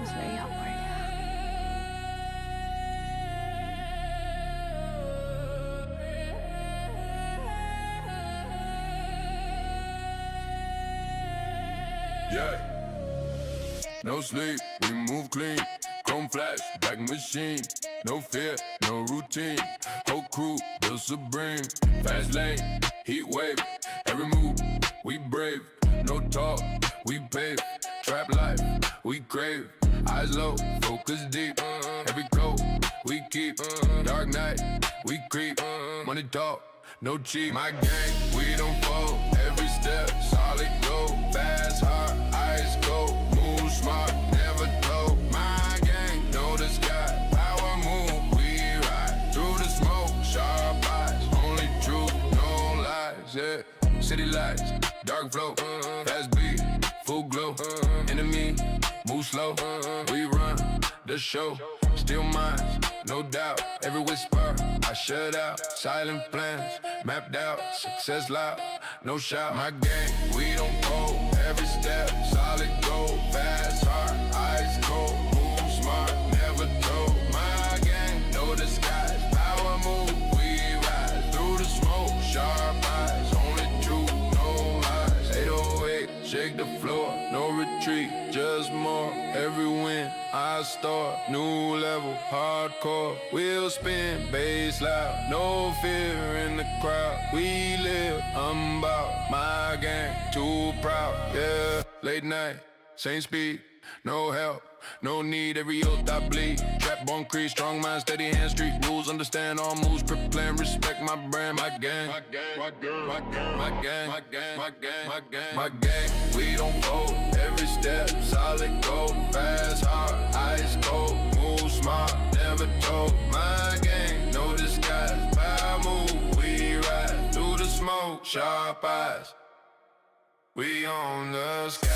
It's very awkward. Yeah. No sleep, we move clean. Chrome flash, back machine. No fear, no routine. Whole crew, built supreme. Fast lane, heat wave. Every move, we brave. No talk, we pave. Trap life, we crave. Eyes low, focus deep. Every coat, we keep. Dark night, we creep. Money talk, no cheap. My gang, we don't fold. Every step, solid gold. Fast, hard, ice cold. Move smart, never told. My gang, know the sky. Power move, we ride. Through the smoke, sharp eyes. Only truth, no lies, yeah. City lights, dark flow. Fast beat, full glow. Enemy, move slow. We run the show. Still minds, no doubt. Every whisper, I shut out. Silent plans, mapped out. Success loud, no shout. My gang, we don't fold. Every step, solid gold. Fast, hard, ice cold. sharp eyes, only truth, no lies. 808, shake the floor, no retreat, just more. Every win, I start, new level, hardcore. Wheel spin, bass loud, no fear in the crowd. We live, I'm about my game, too proud, yeah. Late night, same speed, no help. No need, every oath I bleed. Trap on crease, strong mind, steady hand, street rules. Understand all moves, prep plan, respect my brand, my gang. My gang, my gang, my gang, my gang, my gang, my gang, my gang, my gang. We don't fold, every step, solid gold. Fast, hard, ice cold, move smart, never told. My gang, no disguise, power move, we ride through the smoke, sharp eyes. We on the sky.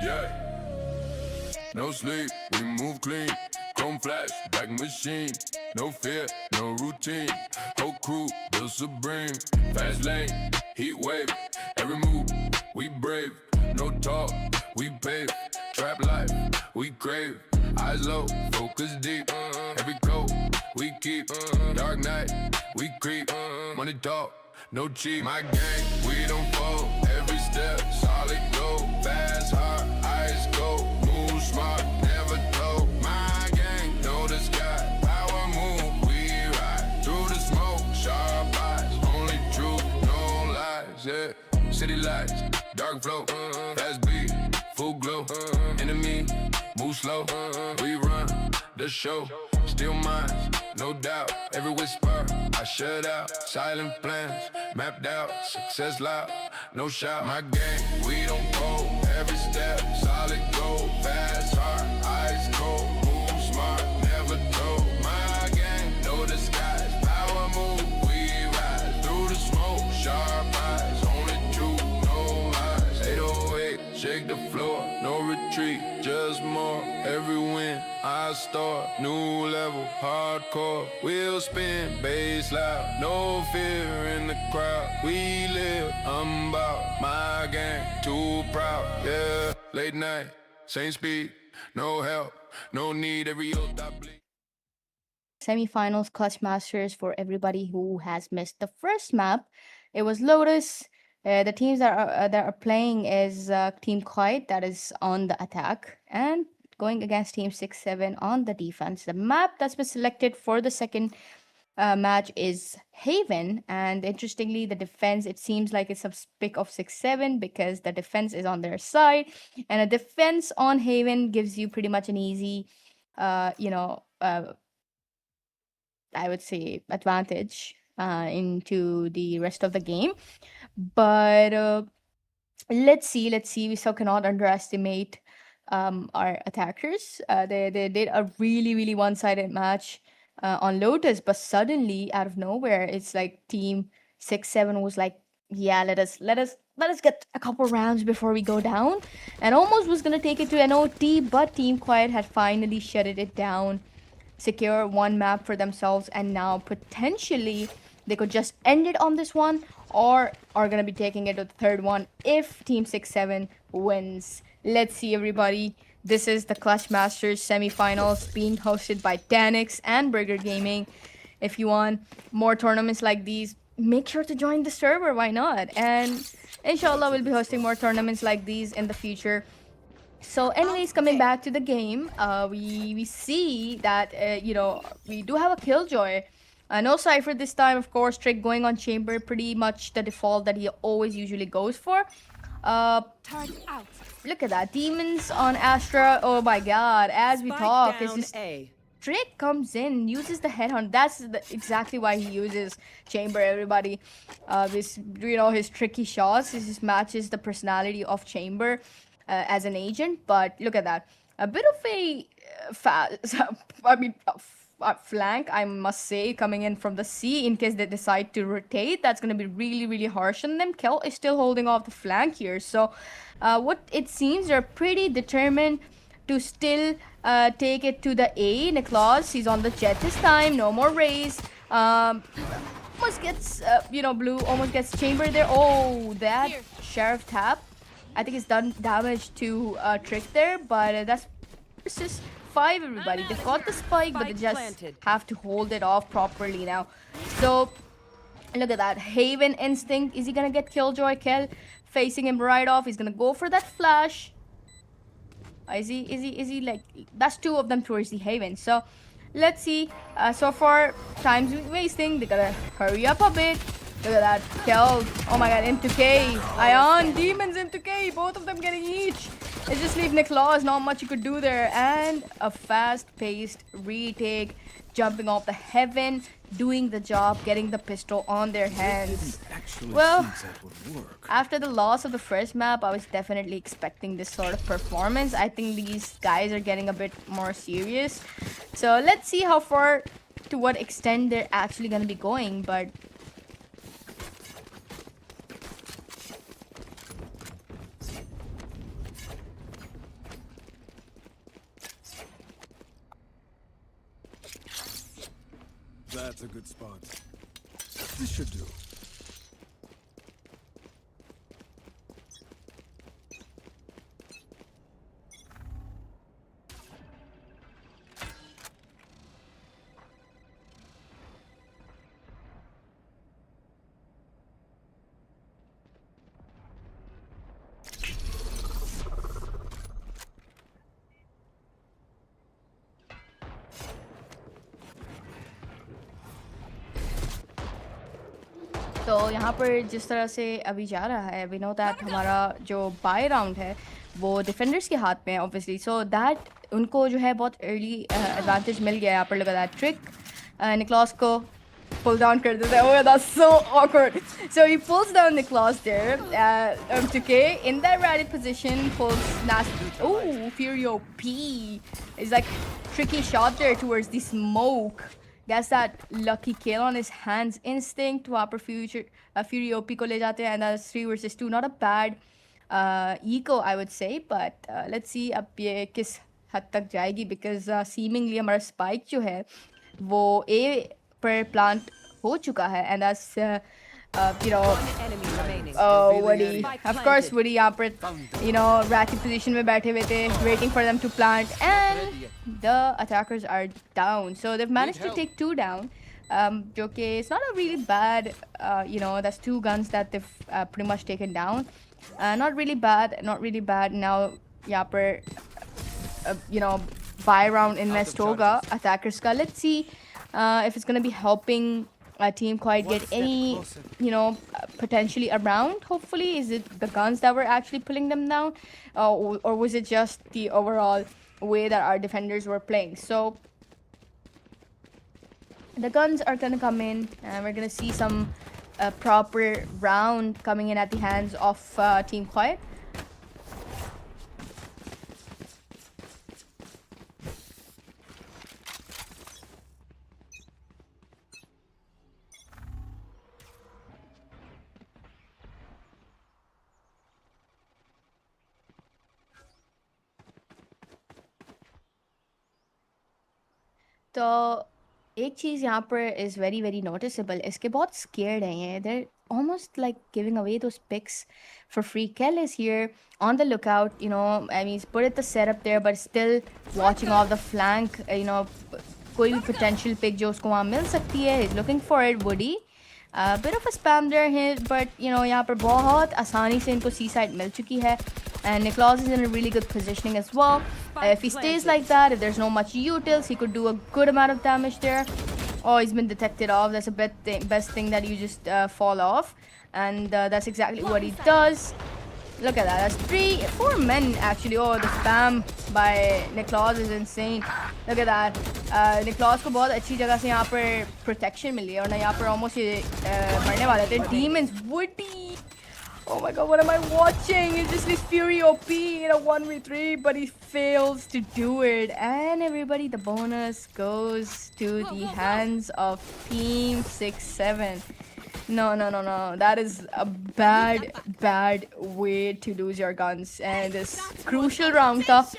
Yeah. No sleep, we move clean. Chrome flash, back machine. No fear, no routine. Whole crew, the supreme. Fast lane, heat wave. Every move, we brave. No talk, we pave. Trap life, we crave. Eyes low, focus deep. Every code, we keep. Dark night, we creep. Money talk, no cheap. My gang, we don't fall. Every step, solid gold. Fast, hard, ice cold. Move smart, never told. My gang, know the sky. Power move, we ride. Through the smoke, sharp eyes. Only truth, no lies, yeah. City lights, dark flow. Fast beat, full glow. Enemy, move slow. We run the show. Still minds, no doubt. Every whisper, I shut out. Silent plans, mapped out. Success loud, no shout. My gang, we don't fold. Every step, solid gold. Fast, hard, ice cold. Move smart, never told. My gang, know the skies. Power move, we rise. Through the smoke, sharp eyes. Only truth, no lies. 808, shake the floor. No retreat, just more. Every win, I start. New level, hardcore. Wheel spin, bass loud. No fear in the crowd. We live, I'm about my gang. Too proud, yeah. Late night, same speed. No help, no need. Every oath I bleed. Semifinals clutch masters for everybody who has missed the first map. It was Lotus. The teams that are playing is Team Quiet, that is on the attack, and going against Team 6-7 on the defense. The map that's been selected for the second match is Haven, and interestingly, the defense, it seems like it's a pick of 6-7 because the defense is on their side, and a defense on Haven gives you pretty much an easy, I would say, advantage into the rest of the game. But let's see. We still cannot underestimate our attackers. They did a really one-sided match on Lotus, but suddenly out of nowhere, it's like Team 6-7 was like, yeah, let us get a couple rounds before we go down, and almost was gonna take it to NOT, but Team Quiet had finally shutted it down, secure one map for themselves, and now potentially they could just end it on this one, or are gonna be taking it to the third one if Team 6-7 wins. Let's see, everybody. This is the Clutch Masters semifinals being hosted by DANAX and Burger Gaming. If you want more tournaments like these, make sure to join the server. Why not? And inshallah, we'll be hosting more tournaments like these in the future. So anyways, coming back to the game, we see that we do have a Killjoy. No Cypher this time, of course. Trick going on Chamber, pretty much the default that he always usually goes for. Turret out. Look at that. Demons on Astra. Oh my god. As we Spike talk, it's down just A. Drake comes in, uses the headhunt. That's exactly why he uses Chamber. Everybody, this his tricky shots. This just matches the personality of Chamber as an agent. But look at that, a bit of a flank, I must say, coming in from the C in case they decide to rotate. That's gonna be really really harsh on them. Kel is still holding off the flank here, so what it seems they're pretty determined to still take it to the A. Niklaus, he's on the jet this time. No more raise. Almost gets, Blue almost gets Chamber there. Oh, that Here. Sheriff tap, I think it's done damage to Trick there, but that's versus 5, everybody. They've got the spike, but they Spike just planted. have to hold it off properly now. So, look at that. Haven Instinct. Is he gonna get Killjoy? Kel facing him right off. He's gonna go for that flash. Is he like, that's 2 of them towards the Haven. So let's see. So far, time's wasting. They gotta hurry up a bit. Look at that. Kel. Oh my god, into K. Ion, Demons into K. Both of them getting each. Let's just leave Niklaus. Not much you could do there. And a fast-paced retake. Jumping off the Heaven. Doing the job. Getting the pistol on their hands. Well, after the loss of the first map, I was definitely expecting this sort of performance. I think these guys are getting a bit more serious. So let's see how far, to what extent they're actually going to be going. But that's a good spot. This should do. तो यहाँ पर जिस तरह से अभी जा रहा है, वी नो दैट हमारा जो बाय राउंड है वो डिफेंडर्स के हाथ में है ऑब्वियसली. सो दैट उनको जो है बहुत अर्ली एडवांटेज मिल गया यहाँ पर. लगा दैट ट्रिक निक्लॉस को pull down कर देता है. Oh, that's so awkward. So he pulls down Niklaus there. M2K in that ready position pulls nasty. Oh, Furio P. It's like tricky shot there towards the smoke. Gets that lucky kill on his hands. Instinct वहाँ पर Furio P को ले जाते हैं. And that's 3 versus 2. Not a bad eco, I would say. But let's see अब ये किस हद तक जाएगी. Because seemingly हमारा spike जो है वो A पर plant हो चुका है. And that's Enemy remaining. Oh, Woody. Spike Of course, planted. Woody यहाँ पर ratchet position में बैठे हुए थे, waiting for them to plant, and the attackers are down. So they've managed to take 2 down. जो कि it's not a really bad, that's 2 guns that they've pretty much taken down. Not really bad, not really bad. Now यहाँ पर buy round invest होगा attackers का. Let's see if it's gonna be helping Team Quiet get any, potentially around. Hopefully, is it the guns that were actually pulling them down, or was it just the overall way that our defenders were playing? So the guns are gonna come in, and we're gonna see some proper round coming in at the hands of Team Quiet. तो एक चीज़ यहाँ पर is very very noticeable. इसके बहुत scared हैं ये. They're almost like giving away those picks for free. Kel is here on the lookout. I mean, he's put it the setup there, but still watching off the flank. कोई भी potential pick जो उसको वहाँ मिल सकती है. He's looking for it. Woody. Bit of a spam there here, but यहाँ पर बहुत आसानी से इनको C side मिल चुकी है. And Niklaus is in a really good positioning as well. If he stays like that, if there's no much utils, he could do a good amount of damage there. Oh, he's been detected off. That's a best thing that you just fall off. And that's exactly what he does. Look at that. That's 4 men actually. Oh, the spam by Niklaus is insane. Look at that. Niklaus को बहुत अच्छी जगह से यहाँ पर protection मिली है और ना यहाँ पर almost ये मरने वाले थे. Demons Woody. Oh my god, what am I watching? It's just this Fury OP in a 1v3, but he fails to do it. And everybody, the bonus goes to the hands of Team 6-7. No. That is a bad way to lose your guns. And this crucial round tough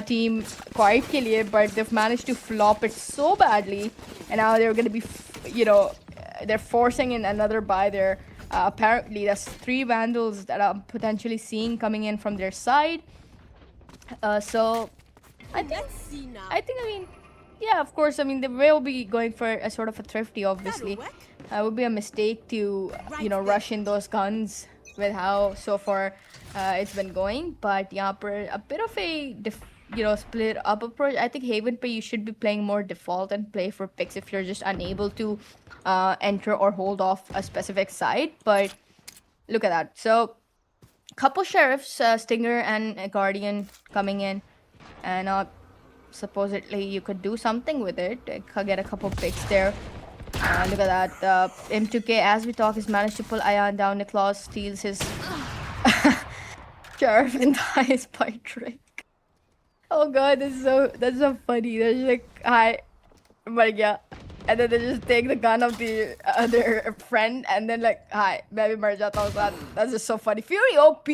team quiet ke liye, but they've managed to flop it so badly. And now they're going to be, they're forcing in another buy there. Apparently, there's 3 vandals that I'm potentially seeing coming in from their side. So, I mean, yeah, of course. I mean, they will be going for a sort of a thrifty, obviously. It would be a mistake to, rush in those guns with how so far it's been going. But yeah, a bit of a split up approach. I think Haven Pay, you should be playing more default and play for picks if you're just unable to enter or hold off a specific side. But look at that. So couple sheriffs, Stinger and a Guardian coming in, and supposedly you could do something with it. Get a couple picks there. Look at that. M2K, as we talk, has managed to pull Ayan down. Niklaus steals his sheriff and dies by trick. Oh god, that's so funny. They're just like, hi, Margya. And then they just take the gun of the other friend and then like, hi, maybe Marjata. That's just so funny. Fury OP!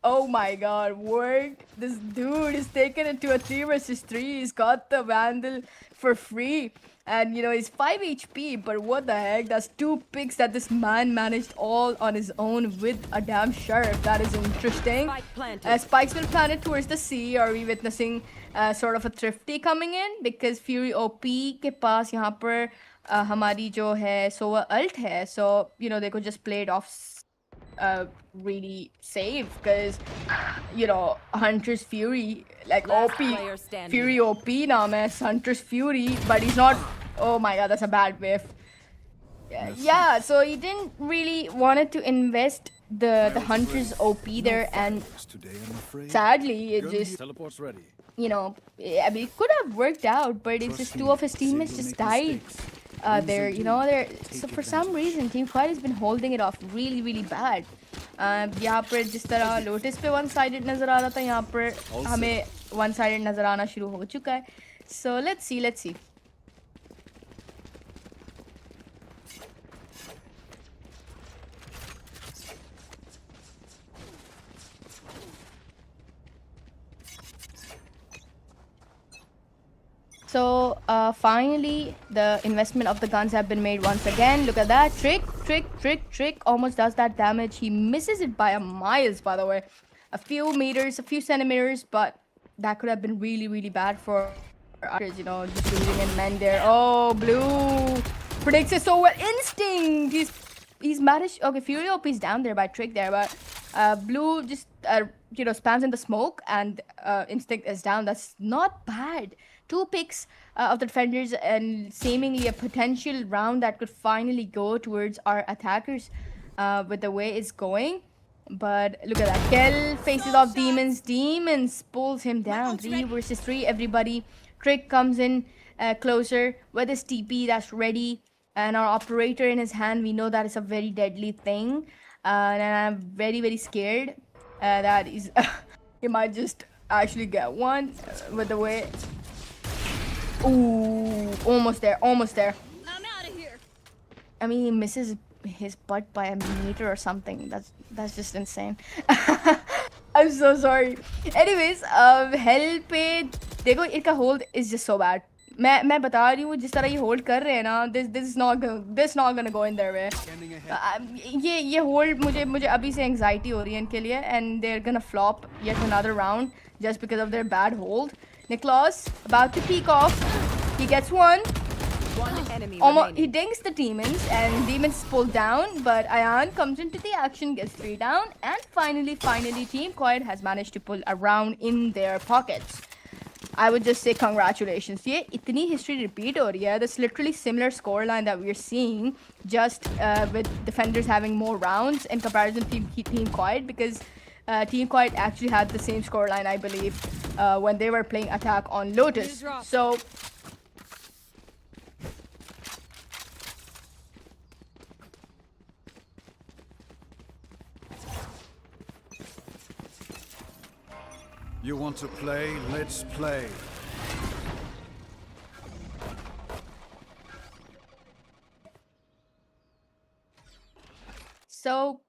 Oh my god, work. This dude is taking it to a 3 versus 3. He's got the Vandal for free. And he's 5 HP, but what the heck? That's 2 picks that this man managed all on his own with a damn sheriff. That is interesting. Spikes will planted towards the sea. Are we witnessing sort of a thrifty coming in? Because Fury OP के पास यहाँ पर हमारी जो है Sova ult है. So, they could just play it off really safe because Hunter's Fury, like OP Fury OP naam hai, Hunter's Fury, but he's not. Oh my god, that's a bad whiff. Yeah, so he didn't really wanted to invest the Hunter's OP there, and sadly it just teleport's ready. I mean, it could have worked out, but it's just 2 of his teammates just died there. So for some reason Team Quiet has been holding it off really bad. यहाँ पर जिस तरह Lotus पे one-sided नजर आ रहा था, यहाँ पर हमें one-sided नजर आना शुरू हो चुका है. So let's see. So finally, the investment of the guns have been made once again. Look at that. Trick. Almost does that damage. He misses it by a miles, by the way. A few meters, a few centimeters, but that could have been really bad for others, just losing in men there. Oh, Blue predicts it so well. Instinct! He's managed. Okay, Fury OP is down there by Trick there, but Blue just, spams in the smoke and Instinct is down. That's not bad. 2 picks of the defenders and seemingly a potential round that could finally go towards our attackers with the way it's going. But look at that. Kel faces off Demons. Demons pulls him down. 3 versus 3, everybody. Trick comes in closer with his TP that's ready. And our operator in his hand, we know that is a very deadly thing. And I'm very scared that he might just actually get one with the way. Ooh, almost there. I'm out of here. I mean, he misses his butt by a meter or something. That's just insane. I'm so sorry. Anyways, hell पे देखो इनका hold is just so bad. मैं बता रही हूँ जिस तरह ये hold कर रहे हैं ना, this not gonna go in their way. ये hold मुझे अभी से anxiety हो रही है इनके लिए, and they're gonna flop yet another round just because of their bad hold. Niklaus about to peek off. He gets one. Almost, he dings the Demons and Demons pull down, but Ayan comes into the action, gets 3 down, and finally Team Quiet has managed to pull a round in their pockets. I would just say congratulations. ये इतनी history repeat हो रही है. That's literally similar scoreline that we're seeing, just with defenders having more rounds in comparison to Team Quiet, because Team Quiet actually had the same scoreline, I believe, when they were playing Attack on Lotus. So You want to play? Let's play. So,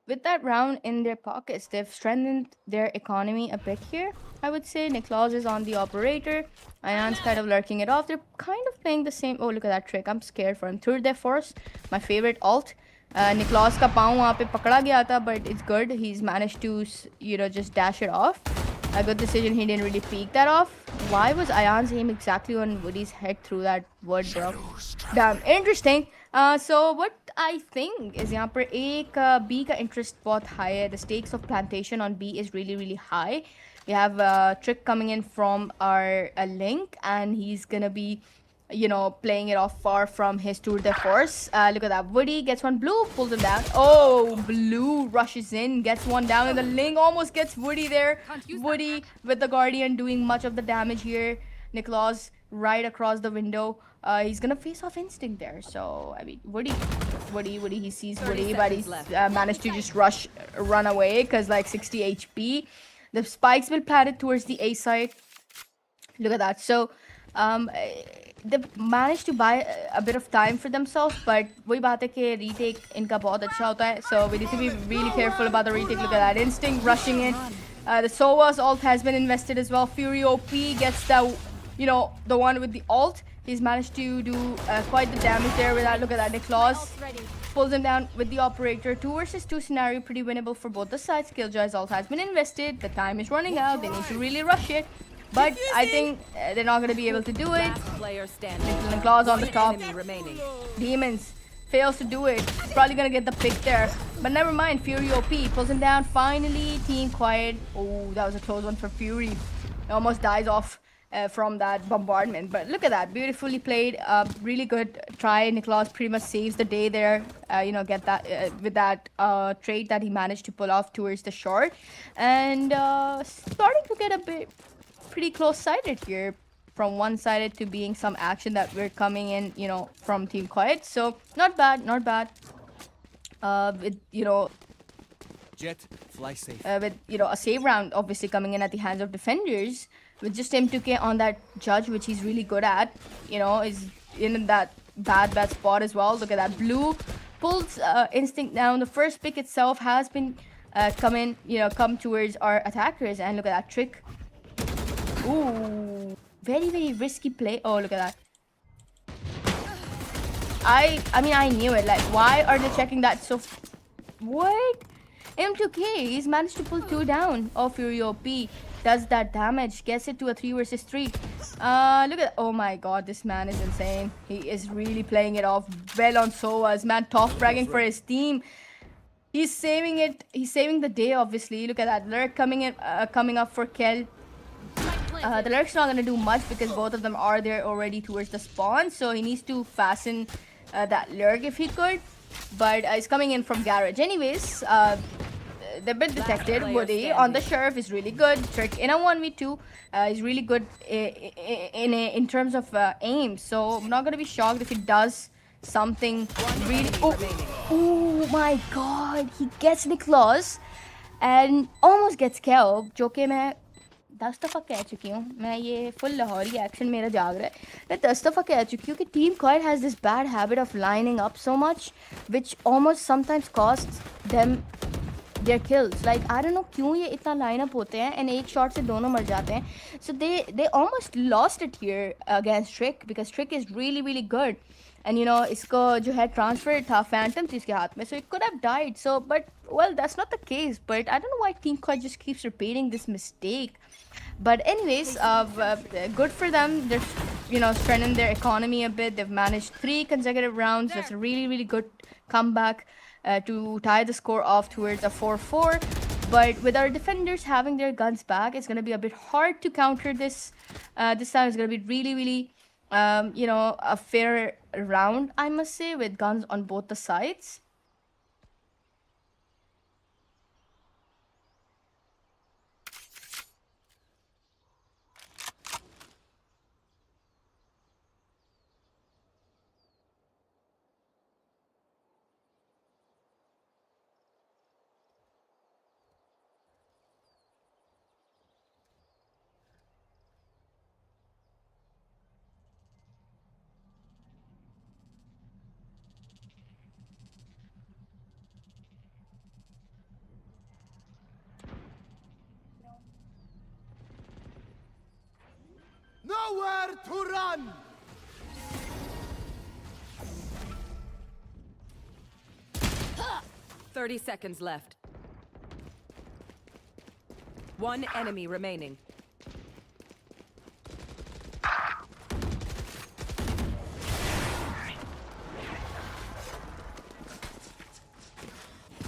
with that round in their pockets, they've strengthened their economy a bit here. I would say Niklaus is on the operator. Ayan's kind of lurking it off. They're kind of playing the same. Oh, look at that trick. I'm scared for him. Through their force, my favorite alt. Niklaus ka paon wahan pe pakda gaya tha, but it's good. He's managed to, just dash it off. A good decision. He didn't really peek that off. Why was Ayan's aim exactly on Woody's head through that wood, bro? Damn, interesting. So what I think is यहाँ पर एक B का interest बहुत high है. The stakes of plantation on B is really really high. We have a trick coming in from our Link, and he's gonna be, playing it off far from his tour de force. Look at that. Woody gets one. Blue pulls him down. Oh, Blue rushes in, gets one down, and the Link almost gets Woody there. Woody with the Guardian doing much of the damage here. Niklaus right across the window. He's gonna face off Instinct there. So I mean, Woody, he sees Woody, but he's managed to just run away because like 60 HP. The spikes will plant it towards the A side. Look at that. So they've managed to buy a bit of time for themselves, but वही बात है कि retake इनका बहुत अच्छा होता है. So we need to be really careful about the retake. Look at that. Instinct rushing in. The Sova's ult has been invested as well. Fury OP gets the, the one with the ult. He's managed to do quite the damage there with that. Look at that. Niklaus pulls him down with the operator. 2 versus 2 scenario, pretty winnable for both the sides. Killjoy's ult has been invested. The time is running out. They need to really rush it. But I think they're not going to be able to do it. Niklaus on the top. Demons fails to do it. He's probably going to get the pick there. But never mind. Fury OP pulls him down. Finally, Team Quiet. Oh, that was a close one for Fury. He almost dies off from that bombardment. But look at that. Beautifully played. Really good try. Niklaus pretty much saves the day there. Get that with that trade that he managed to pull off towards the short. And starting to get a bit pretty close-sided here, from one-sided to being some action that we're coming in, from Team Quiet. So not bad. With Jet, fly safe. With a save round obviously coming in at the hands of defenders, with just M2K on that judge, which he's really good at. Is in that bad spot as well. Look at that. Blue pulls Instinct down. The first pick itself has been come towards our attackers, and look at that trick. Ooh, very, very risky play. Oh, look at that. I mean, I knew it. Like, why are they checking that so... What? M2K, he's managed to pull 2 down. Oh, Fury OP does that damage. Gets it to a 3 versus 3. Look at... Oh my god, this man is insane. He is really playing it off well on Sova's. Man, top bragging for his team. He's saving it. He's saving the day, obviously. Look at that. Lurk coming up for Kel. The Lurk's not going to do much because both of them are there already towards the spawn. So he needs to fasten that Lurk if he could. But it's coming in from Garage. Anyways, they've been detected. Woody on the Sheriff is really good. Trick in a 1v2 is really good in terms of aim. So I'm not going to be shocked if he does something really... Oh my god. He gets Niklaus and almost gets killed. जो कि मैं 10 दफ़ा कह चुकी हूँ. मैं ये full Lahori action मेरा जाग रहा है. मैं 10 दफ़ा कह चुकी हूँ कि Team Quiet has this bad habit of lining up so much, which almost sometimes costs them their kills. Like, I don't know क्यों ये इतना line up होते हैं and एक shot से दोनों मर जाते हैं. So they almost lost it here against Trick, because Trick is really really good. And इसको जो है transfer था Phantom थी इसके हाथ में, so it could have died. So but well, that's not the case. But I don't know why Team Quiet just keeps repeating this mistake. But anyways, good for them. They're strengthening their economy a bit. They've managed 3 consecutive rounds. That's a really really good comeback to tie the score off towards a 4-4. But with our defenders having their guns back, it's gonna be a bit hard to counter this. This time it's gonna be really really a fair round, I must say, with guns on both the sides. Nowhere to run! 30 seconds left. One enemy remaining.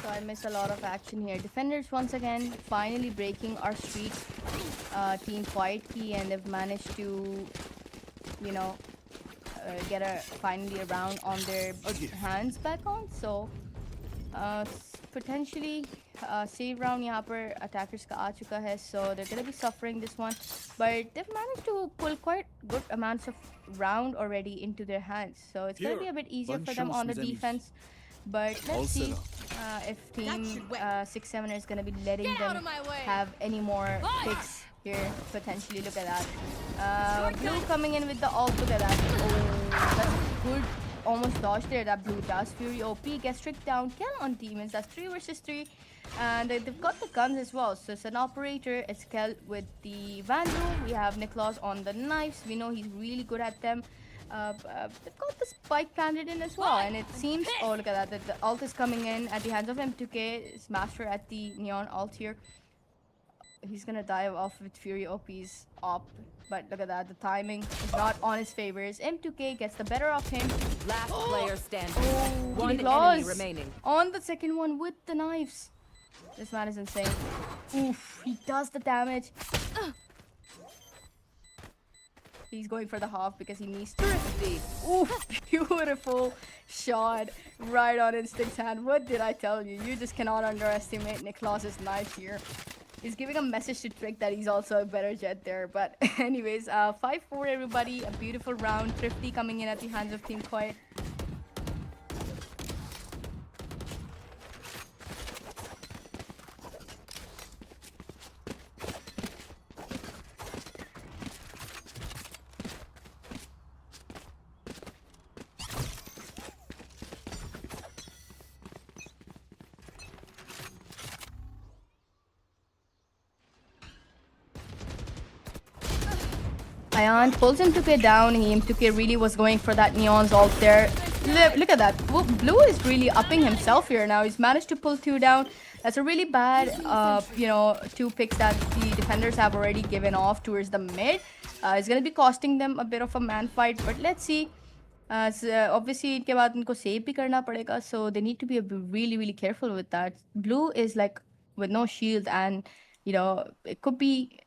So I miss a lot of action here. Defenders once again finally breaking our streak. Team Quiet Key, and they've managed to, you know, get finally a round on their hands back on. So potentially save round यहाँ पर attackers का आ चुका है. So they're gonna be suffering this one, but they've managed to pull quite good amounts of round already into their hands. So it's gonna be a bit easier for them on the defense. But let's see if Team 6-7 is going to be letting them have any more picks here, potentially. Look at that. Blue coming in with the ult. Look at that. Oh, that's a good almost dodge there that Blue does. Fury OP gets stripped down. Kill on demons. That's 3 versus 3. And they've got the guns as well. So it's an operator. It's Kel with the Vandal. We have Niklas on the knives. We know he's really good at them. They've got the spike planted in as well, and it seems, oh look at that, the ult is coming in at the hands of M2K. Smasher at the neon ult here. He's gonna dive off with Fury OP's op, but look at that, the timing is not on his favors. M2K gets the better of him. Last player standing. Oh, One Niklas enemy remaining. on the second one with the knives. This man is insane. Oof, he does the damage. He's going for the half because he needs to. Ooh, beautiful shot right on Instinct's hand. What did I tell you? You just cannot underestimate Niklas's knife here. He's giving a message to Trick that he's also a better jet there. But anyways, 5-4 everybody. A beautiful round. Thrifty coming in at the hands of Team Quiet. Ion pulls M2K down. M2K really was going for that Neon's ult there. Look at that. Blue is really upping himself here now. He's managed to pull 2 down. That's a really bad, you know, 2 picks that the defenders have already given off towards the mid. It's going to be costing them a bit of a man fight, but let's see. Obviously, इनके बाद उनको save भी करना पड़ेगा, so they need to be really careful with that. Blue is like with no shield, and you know it could be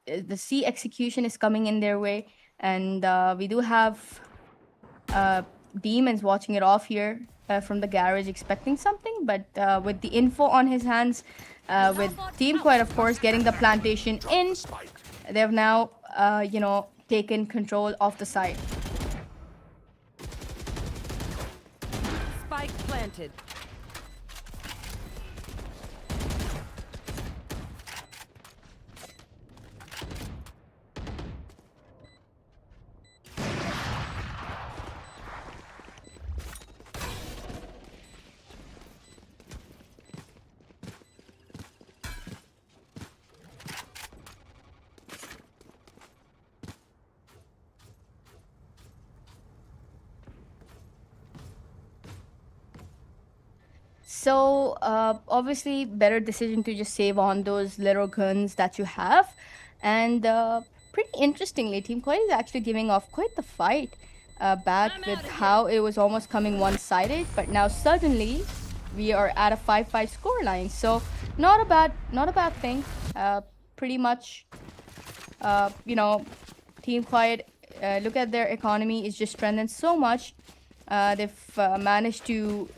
the C execution is coming in their way, and we do have demons watching it off here from the garage, expecting something, but with the info on his hands, with Team Quiet of course getting the plantation in, they've now you know, taken control of the site. Spike planted. So obviously better decision to just save on those little guns that you have, and pretty interestingly Team Quiet is actually giving off quite the fight back with how it was almost coming one-sided, but now suddenly we are at a 5-5 scoreline. So not a bad thing. Pretty much you know, Team Quiet, look at their economy is just strengthened so much. They've managed to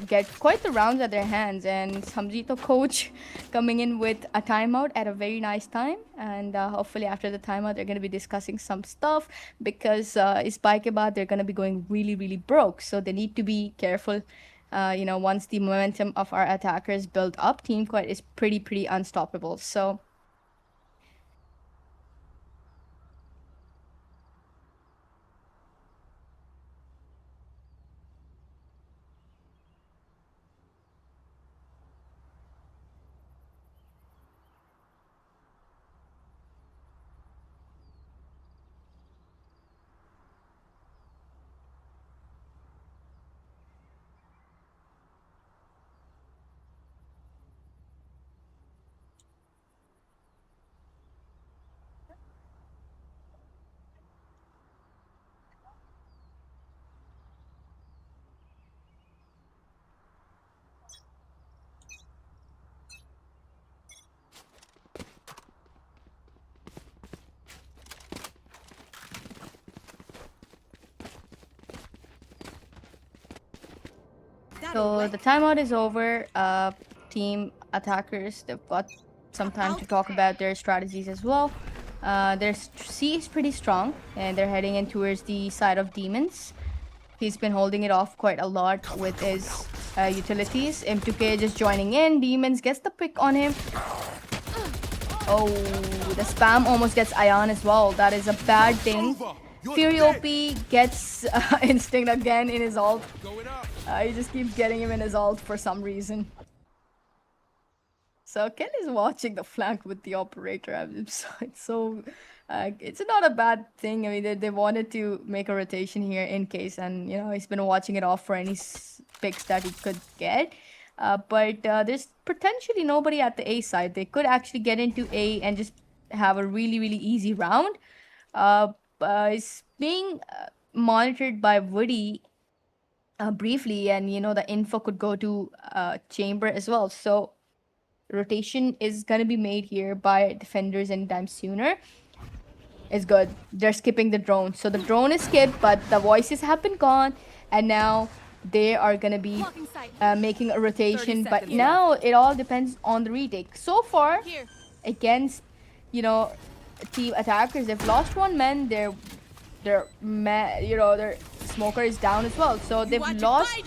get quite the rounds at their hands, and Samjito coach coming in with a timeout at a very nice time, and hopefully after the timeout they're going to be discussing some stuff, because is ke baad they're going to be going really broke, so they need to be careful. You know, once the momentum of our attackers build up, Team Quiet is pretty unstoppable. So So the timeout is over. Team attackers, they've got some time to talk about their strategies as well. Their C is pretty strong, and they're heading in towards the side of demons. He's been holding it off quite a lot with his utilities. M2K just joining in. Demons gets the pick on him. Oh, the spam almost gets Ion as well. That is a bad thing. Fury OP gets instinct again in his ult. He just keeps getting him in his ult for some reason. So Ken is watching the flank with the operator. It's not a bad thing. I mean, they wanted to make a rotation here in case, and you know he's been watching it off for any picks that he could get. But there's potentially nobody at the A side. They could actually get into A and just have a really easy round. It's being monitored by Woody briefly, and you know the info could go to Chamber as well. So rotation is gonna be made here by defenders anytime sooner. It's good. They're skipping the drone, so the drone is skipped, but the voices have been gone, and now they are gonna be making a rotation. But now it all depends on the retake. So far, against team attackers, they've lost one man. Their smoker is down as well, so they've lost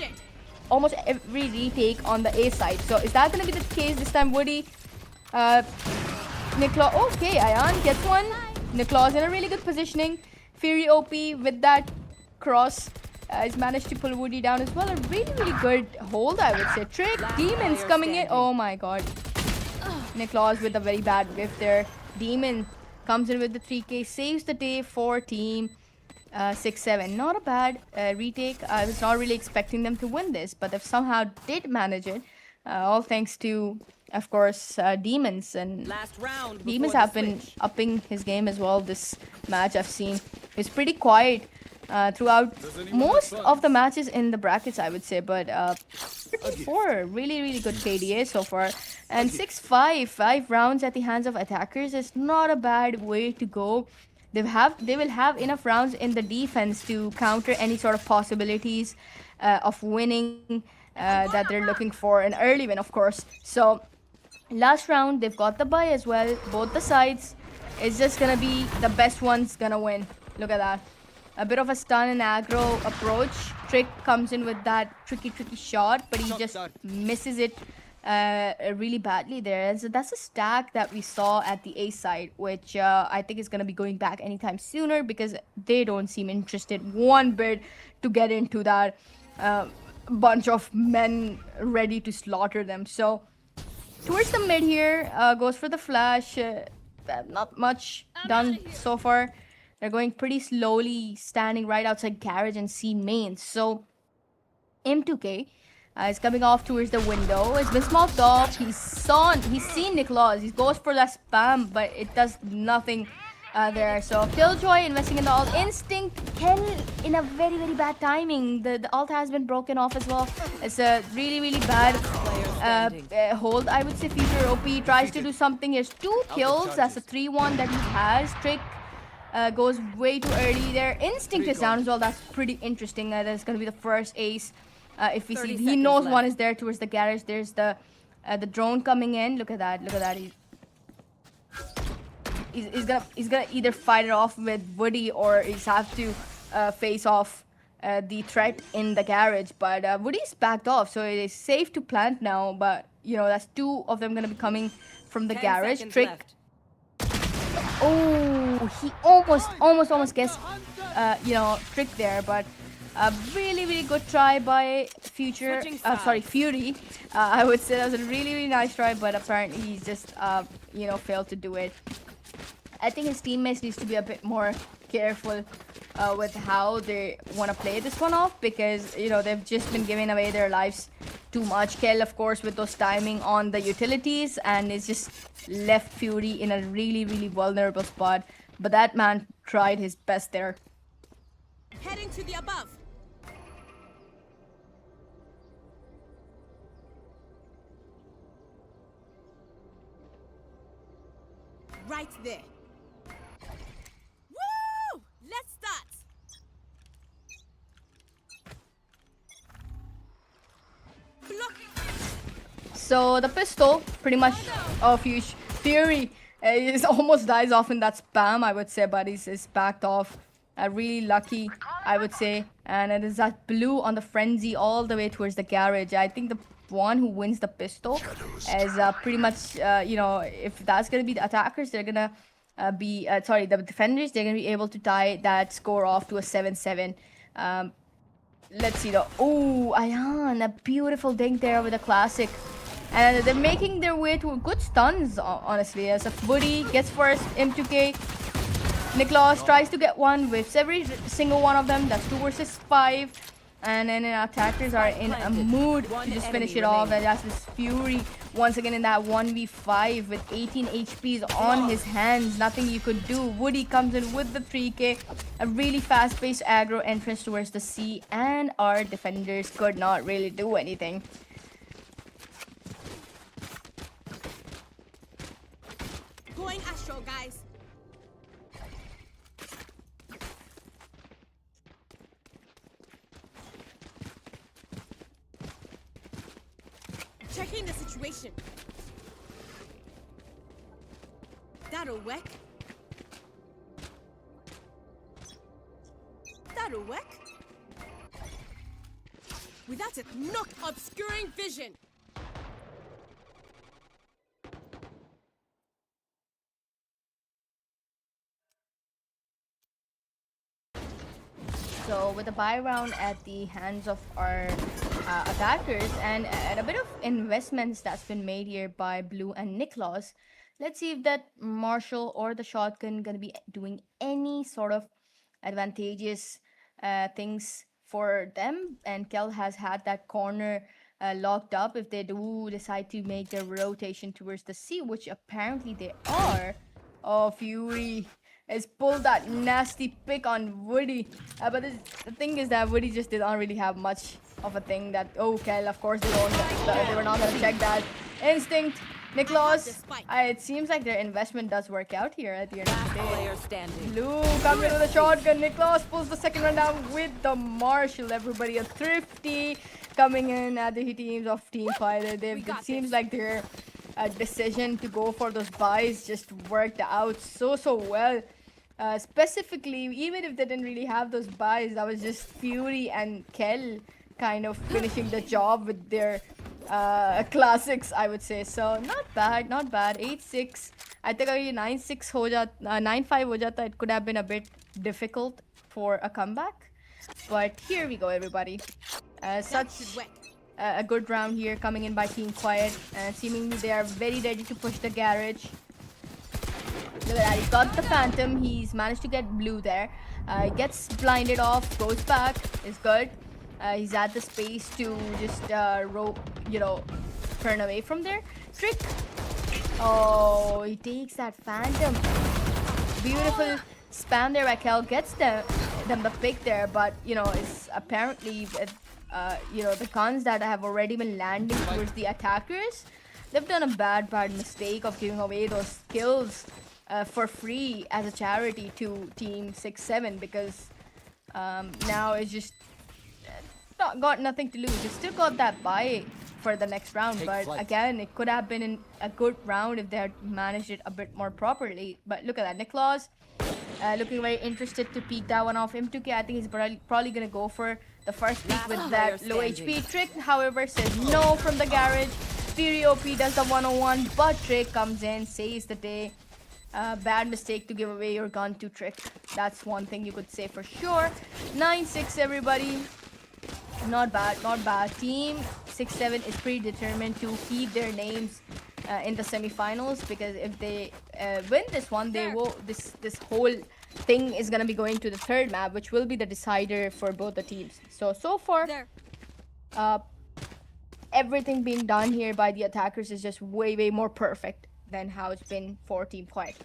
almost every retake on the A side. So is that gonna be the case this time, Woody? Niklaus, okay, Ion gets one. Niklaus in a really good positioning. Fury OP with that cross has managed to pull Woody down as well. A really good hold, I would say. Trick, Demons coming in. Oh my god. Niklaus with a very bad whiff there. Demon comes in with the 3K, saves the day for team 6-7. Not a bad retake. I was not really expecting them to win this, but they somehow did manage it. All thanks to, of course, Demons. And Demons have been upping his game as well this match. I've seen he's pretty quiet throughout most of the matches in the brackets, I would say. But 4 really good KDA so far. And 6-5, 5 rounds at the hands of attackers is not a bad way to go. They will have enough rounds in the defense to counter any sort of possibilities of winning that they're looking for, an early win, of course. So last round, they've got the bye as well. Both the sides. It's just gonna be the best one's gonna win. Look at that. A bit of a stun and aggro approach. Trick comes in with that tricky shot, but he just misses it really badly there. And so that's a stack that we saw at the A side, which I think is going to be going back anytime sooner, because they don't seem interested one bit to get into that bunch of men ready to slaughter them. So towards the mid here, goes for the flash. Not much done so far. They're going pretty slowly, standing right outside garage and C main. So M2K is coming off towards the window. It's been smoked off. He's seen Niklaus. He goes for that spam, but it does nothing there. So Killjoy investing in the ult. Instinct Ken in a very bad timing. The ult has been broken off as well. It's a really bad hold, I would say. Future OP tries to do something. He has 2 kills. That's a 3-1 that he has. Trick goes way too early there. Instinct is down as well. That's pretty interesting. That's going to be the first ace. If we see, he knows one is there towards the garage. There's the drone coming in. Look at that. Look at that. He's gonna either fight it off with Woody, or he's have to face off the threat in the garage. But Woody's backed off, so it is safe to plant now. But you know, that's 2 of them gonna be coming from the garage. Trick. Left. Oh, he almost gets Trick there, but a really good try by Fury. I would say that was a really nice try, but apparently he's just failed to do it. I think his teammates needs to be a bit more careful with how they want to play this one off, because they've just been giving away their lives too much. Kel, of course, with those timing on the utilities, and it's just left Fury in a really vulnerable spot. But that man tried his best there. Heading to the above. Right there. Woo! Let's start. So the pistol, pretty much, Fury is almost dies off in that spam, I would say, but he's backed off. Really lucky, I would say. And it is that blue on the frenzy all the way towards the garage. I think the one who wins the pistol is pretty much, you know, if that's gonna be the attackers, they're gonna the defenders, they're gonna be able to tie that score off to a 7-7. Let's see though. Oh, Ayan, a beautiful dink there with a classic. And they're making their way to good stuns, honestly. As a Woody gets first, M2K. Nicholas tries to get one, whips every single one of them. That's 2 versus 5. And then attackers are in a mood to just finish it off. And that's this Fury once again in that 1v5 with 18 HPs on his hands. Nothing you could do. Woody comes in with the 3K. A really fast-paced aggro entrance towards the C. And our defenders could not really do anything. Going Astro, guys. Checking the situation. That'll work. That'll work. Without it not obscuring vision. So with a buy round at the hands of our attackers and a bit of investments that's been made here by Blue and Nicholas, let's see if that Marshall or the shotgun gonna be doing any sort of advantageous things for them. And Kel has had that corner locked up if they do decide to make their rotation towards the C, which apparently they are. Oh, Fury has pulled that nasty pick on Woody. But the thing is that Woody just did not really have much of a thing that... Oh, Kel, of course, they were not going to check that. Instinct, Nicholas. It seems like their investment does work out here at the end of the day. Player standing. Blue comes in with a shotgun. Nicholas pulls the second one down with the Marshall. Everybody a thrifty coming in at the teams of Team Fighter. It seems like their decision to go for those buys just worked out so well. Specifically, even if they didn't really have those buys, that was just Fury and Kel kind of finishing the job with their classics, I would say. So not bad, not bad. 8-6. I think 9-6 ho jata, 9-5 ho jata, it could have been a bit difficult for a comeback. But here we go, everybody. Such a good round here coming in by Team Quiet. Seemingly they are very ready to push the garage. Look at that, he's got the Phantom. He's managed to get Blue there. Gets blinded off, goes back. Is good. He's at the space to just turn away from there. Trick. Oh, he takes that Phantom. Beautiful spam there by Kel. Gets them the pick there, but it's apparently the guns that have already been landing towards the attackers. They've done a bad mistake of giving away those kills for free as a charity to Team 6-7, because now it's just got nothing to lose. They still got that buy for the next round, but again, it could have been a good round if they had managed it a bit more properly. But look at that, Nicholas looking very interested to peek that one off. M2K, I think he's probably gonna go for the first peek with that low HP. Trick, however, says no from the garage. Fury OP does the 101, but Trick comes in, saves the day. Bad mistake to give away your gun to Trick. That's one thing you could say for sure. 9-6, everybody. Not bad, not bad. Team 6-7 is pretty determined to keep their names in the semifinals, because if they win this one, they will. This whole thing is gonna be going to the third map, which will be the decider for both the teams. So far, everything being done here by the attackers is just way more perfect than how it's been for Team Quiet.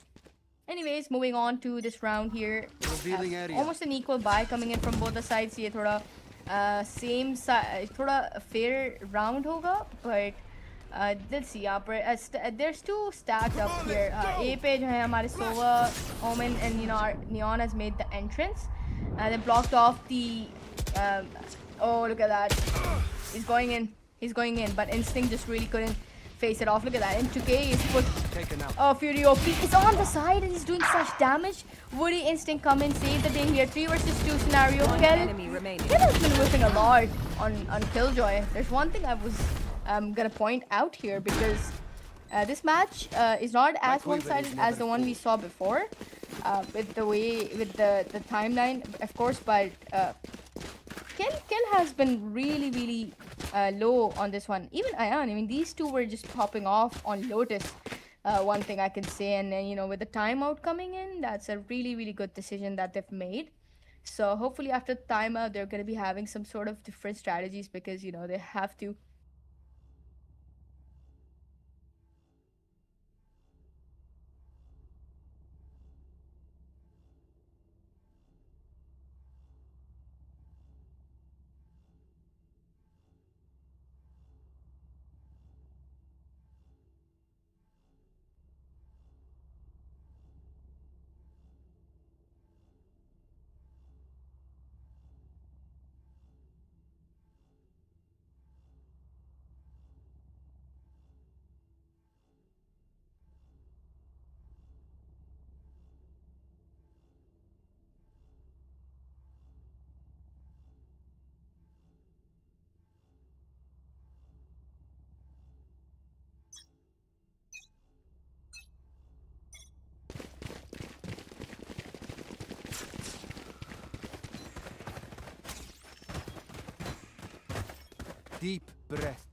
Anyways, moving on to this round here. Almost an equal buy coming in from both the sides. ये थोड़ा same side, थोड़ा fair round होगा, but let's see यहाँ पर there's two stacked up here. A पे जो है हमारे Sova, Omen, and our Neon has made the entrance. They blocked off the oh, look at that. He's going in, but Instinct just really couldn't face it off. Look at that. M2K is put. Taken out. Oh, Fury OP is on the side and he's doing such damage. Woody Instinct come in, save the day here. 3 versus 2 scenario. One Kel enemy remaining. has been whipping a lot on Killjoy. There's one thing I was gonna point out here because this match is not as one-sided as the one we saw before. With the timeline, of course, but Kill has been really low on this one. Even Ayan, I mean, these two were just popping off on Lotus. One thing I can say, and then, you know, with the timeout coming in, that's a really good decision that they've made. So hopefully after the timeout, they're gonna be having some sort of different strategies because, you know, they have to. Deep breath.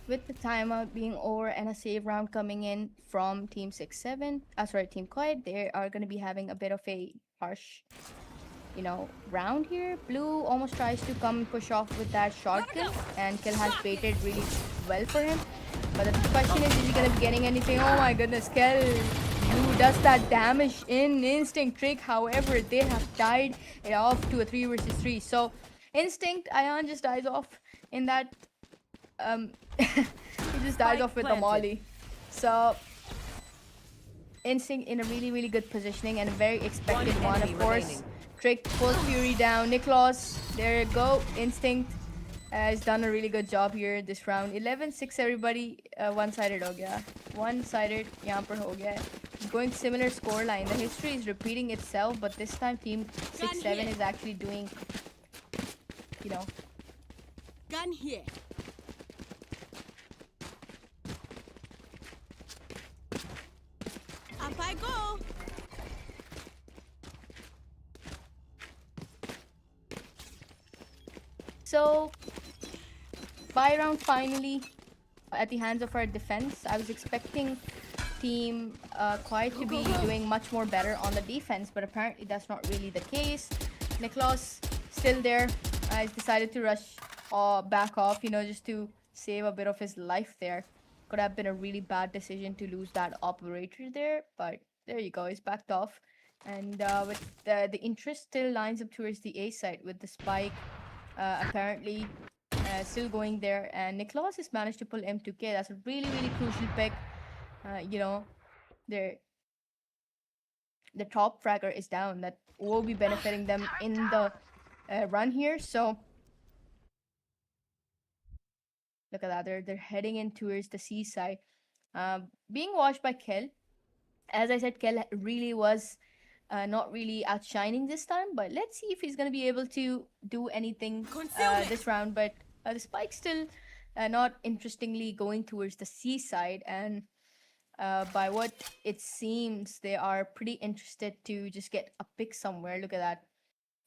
With the timeout being over and a save round coming in from Team 6-7, Team Quiet, they are going to be having a bit of a harsh, you know, round here. Blue almost tries to come push off with that shot kill, and Kill has baited really well for him. But the question is he going to be getting anything? Oh my goodness, Kill. Blue does that damage in Instinct trick. However, they have tied it off to a 3 versus 3. So, Instinct, Ayan just dies off in that. He just dies off with a molly. So Instinct in a really good positioning and a very expected one, of course. Remaining. Trick pulls Fury down. Nicholas, there you go. Instinct has done a really good job here this round. 11-6 everybody. One-sided ho gaya. One-sided yahan par ho gaya. Going similar scoreline. The history is repeating itself, but this time Team 6-7 is actually doing, you know. Gun here. Up I go. So, buy round finally at the hands of our defense. I was expecting Team Quiet to be doing much more better on the defense, but apparently that's not really the case. Nicholas still there. He's decided to rush back off, you know, just to save a bit of his life there. Could have been a really bad decision to lose that operator there, but there you go. He's backed off, and with the interest still lines up towards the A side with the spike. Apparently still going there, and Nicholas has managed to pull M2K. That's a really crucial pick. You know, the top fragger is down. That will be benefiting them in the run here. So look at that. They're heading in towards the seaside, being watched by Kel. As I said, Kel really was not really outshining this time, but let's see if he's going to be able to do anything this round. But the spike still not interestingly going towards the seaside, and by what it seems, they are pretty interested to just get a pick somewhere. Look at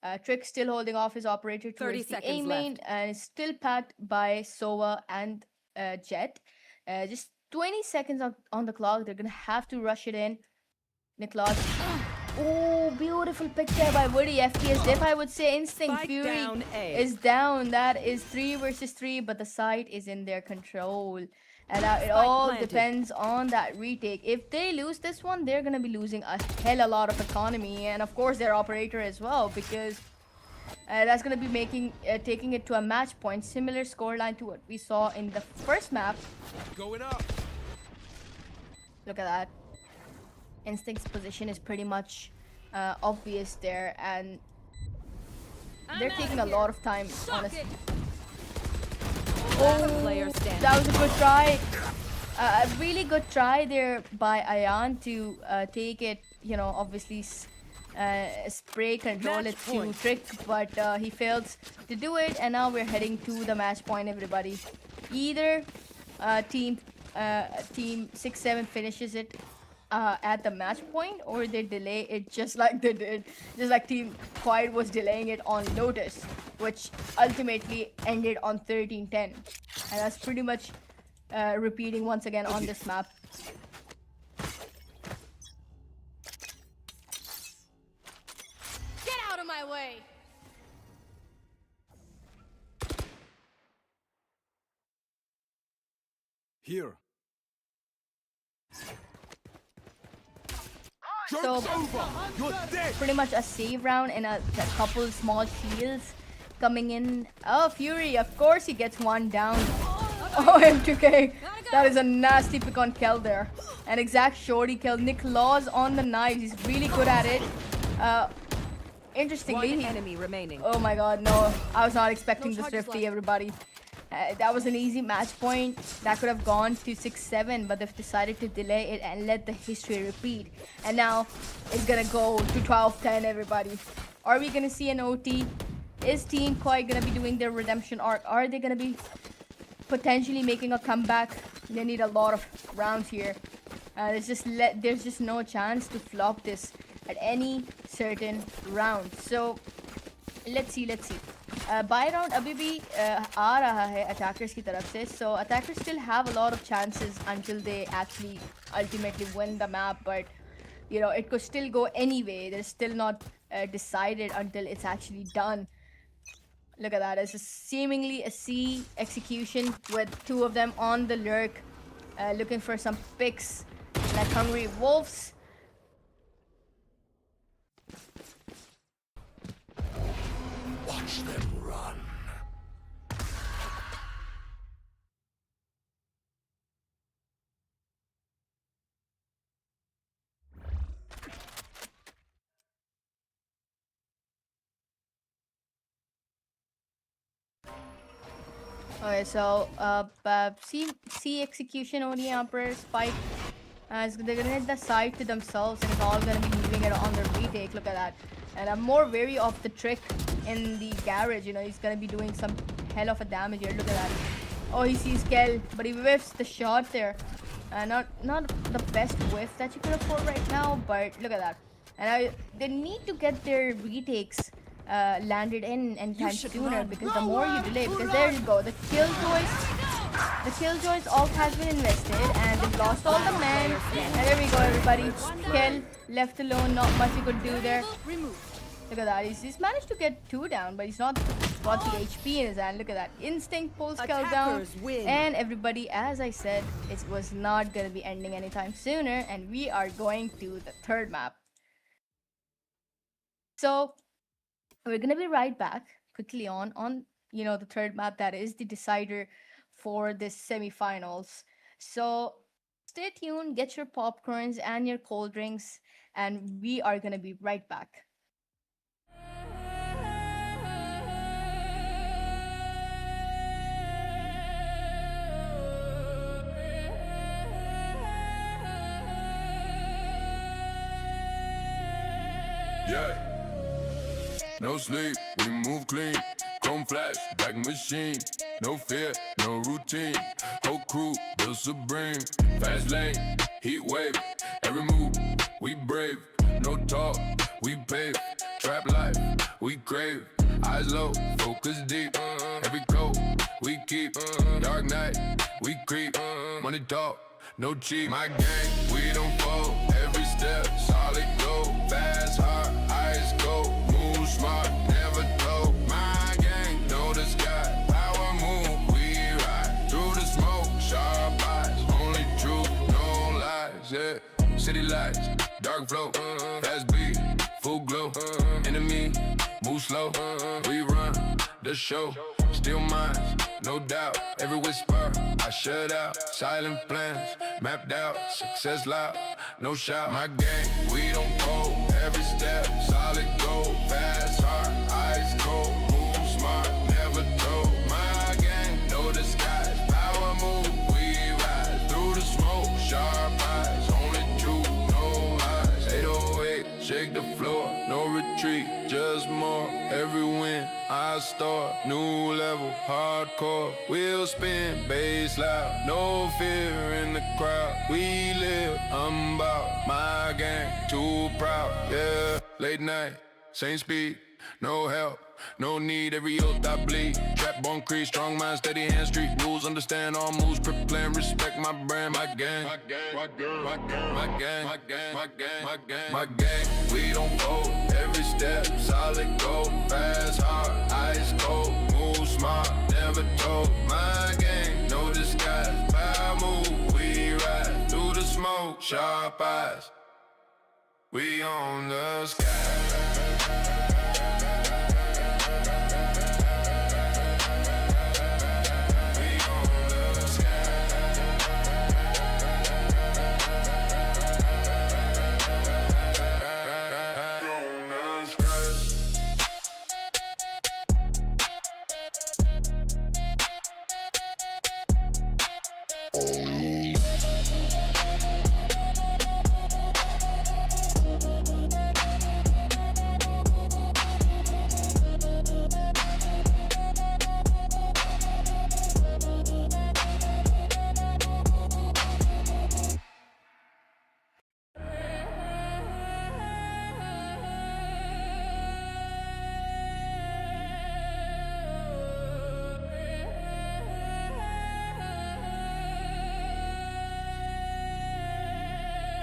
that. Trick still holding off his operator 30 towards the A seconds main, left. and it's still packed by Sova and Jet. Just 20 seconds on the clock. They're going to have to rush it in. Nicholas. Oh, beautiful pick there by Woody. FPS diff, I would say. Instinct Spike Fury down A. is down. That is 3 versus 3, but the site is in their control. And it all planted. depends on that retake. If they lose this one, they're going to be losing a hell a lot of economy. And of course, their operator as well, because that's going to be taking it to a match point. Similar scoreline to what we saw in the first map. Going up. Look at that. Instinct's position is pretty much obvious there, and they're taking a lot of time on a Player Oh, standing. that was a good try. A really good try there by Ayan to take it, obviously spray control Match it to point. trick, but he fails to do it, and now we're heading to the match point, everybody. Either team 6-7 finishes it at the match point, or they delay it just like they did, just like Team Quiet was delaying it on Lotus, which ultimately ended on 13-10, and that's pretty much repeating once again on this map. Get out of my way! Here. So Joke's over! You're dead! pretty much a save round and a couple small shields coming in. Oh, Fury, of course he gets one down. Oh, M2K. That is a nasty pick on Kel there. An exact shorty kill. Nick Laws on the knives. He's really good at it. Interestingly, One enemy remaining. oh my god, no. I was not expecting this Rifty, everybody. That was an easy match point. That could have gone to 6-7, but they've decided to delay it and let the history repeat. And now it's gonna go to 12-10, everybody. Are we gonna see an OT? Is Team Koi gonna be doing their redemption arc? Are they gonna be potentially making a comeback? They need a lot of rounds here. There's just no chance to flop this at any certain round. So let's see. Buy round अभी भी आ रहा है attackers की तरफ से. So attackers still have a lot of chances until they actually ultimately win the map. But it could still go anyway. They're still not decided until it's actually done. Look at that. It's seemingly a C execution with two of them on the lurk, looking for some picks like hungry wolves. Watch them run. Okay, so C execution only यहाँ पर spike. They're gonna hit the side to themselves, and it's all gonna be moving it on the retake. Look at that. And I'm more wary of the trick in the garage. He's gonna be doing some hell of a damage here. Look at that. Oh, he sees Kel, but he whiffs the shot there. Not the best whiff that you could afford right now, but look at that. And they need to get their retakes landed in and time sooner, because the more you delay, because there you go, the killjoys alt has been invested, and they've lost all the men. And there we go, everybody. Kel left alone, not much he could do there. Look at that. He's managed to get 2 down, but he's not got the HP in his hand. Look at that. Instinct pulls Kel down. Attackers win. And everybody, as I said, it was not going to be ending anytime sooner. And we are going to the third map. So we're going to be right back quickly on the third map that is the decider for this semifinals. So stay tuned, get your popcorns and your cold drinks, and we are going to be right back. Yeah. No sleep, we move clean. Chrome flash, back machine. No fear, no routine. Whole crew, built supreme. Fast lane, heat wave. Every move, we brave. No talk, we pave. Trap life, we crave. Eyes low, focus deep. Every coat, we keep. Dark night, we creep. Money talk, no cheap. My gang, we don't fold. Every step, solid gold. Fast, hard, eyes cold. Move smart, never told. My gang, know the sky. Power move, we ride. Through the smoke, sharp eyes. Only truth, no lies, yeah. City lights, dark flow. Fast beat, full glow. Enemy, move slow. We run the show. still mine, no doubt. Every whisper I shut out, silent plans mapped out, success loud, no shout. My gang, we don't fold. Every step, solid gold, fast heart, eyes cold, move smart, never told. My gang, no disguise, power move, we rise through the smoke, sharp eyes, only truth, no lies. 808, shake the floor, no retreat, just more. Every win, I start, new level, hardcore. Wheel spin, bass loud, no fear in the crowd. We live, I'm about my gang, too proud, yeah. Late night, same speed, no help, no need. Every oath I bleed. Trap on creed, strong mind, steady hand, street rules. Understand all moves, prep plan, respect my brand, my gang, my gang, my gang, my gang, my gang, my gang, my gang, my gang, my gang. We don't fold. Every step, solid gold, fast hard, ice cold, move smart, never told. My gang, no disguise, power move, we ride through the smoke, sharp eyes. We on the sky.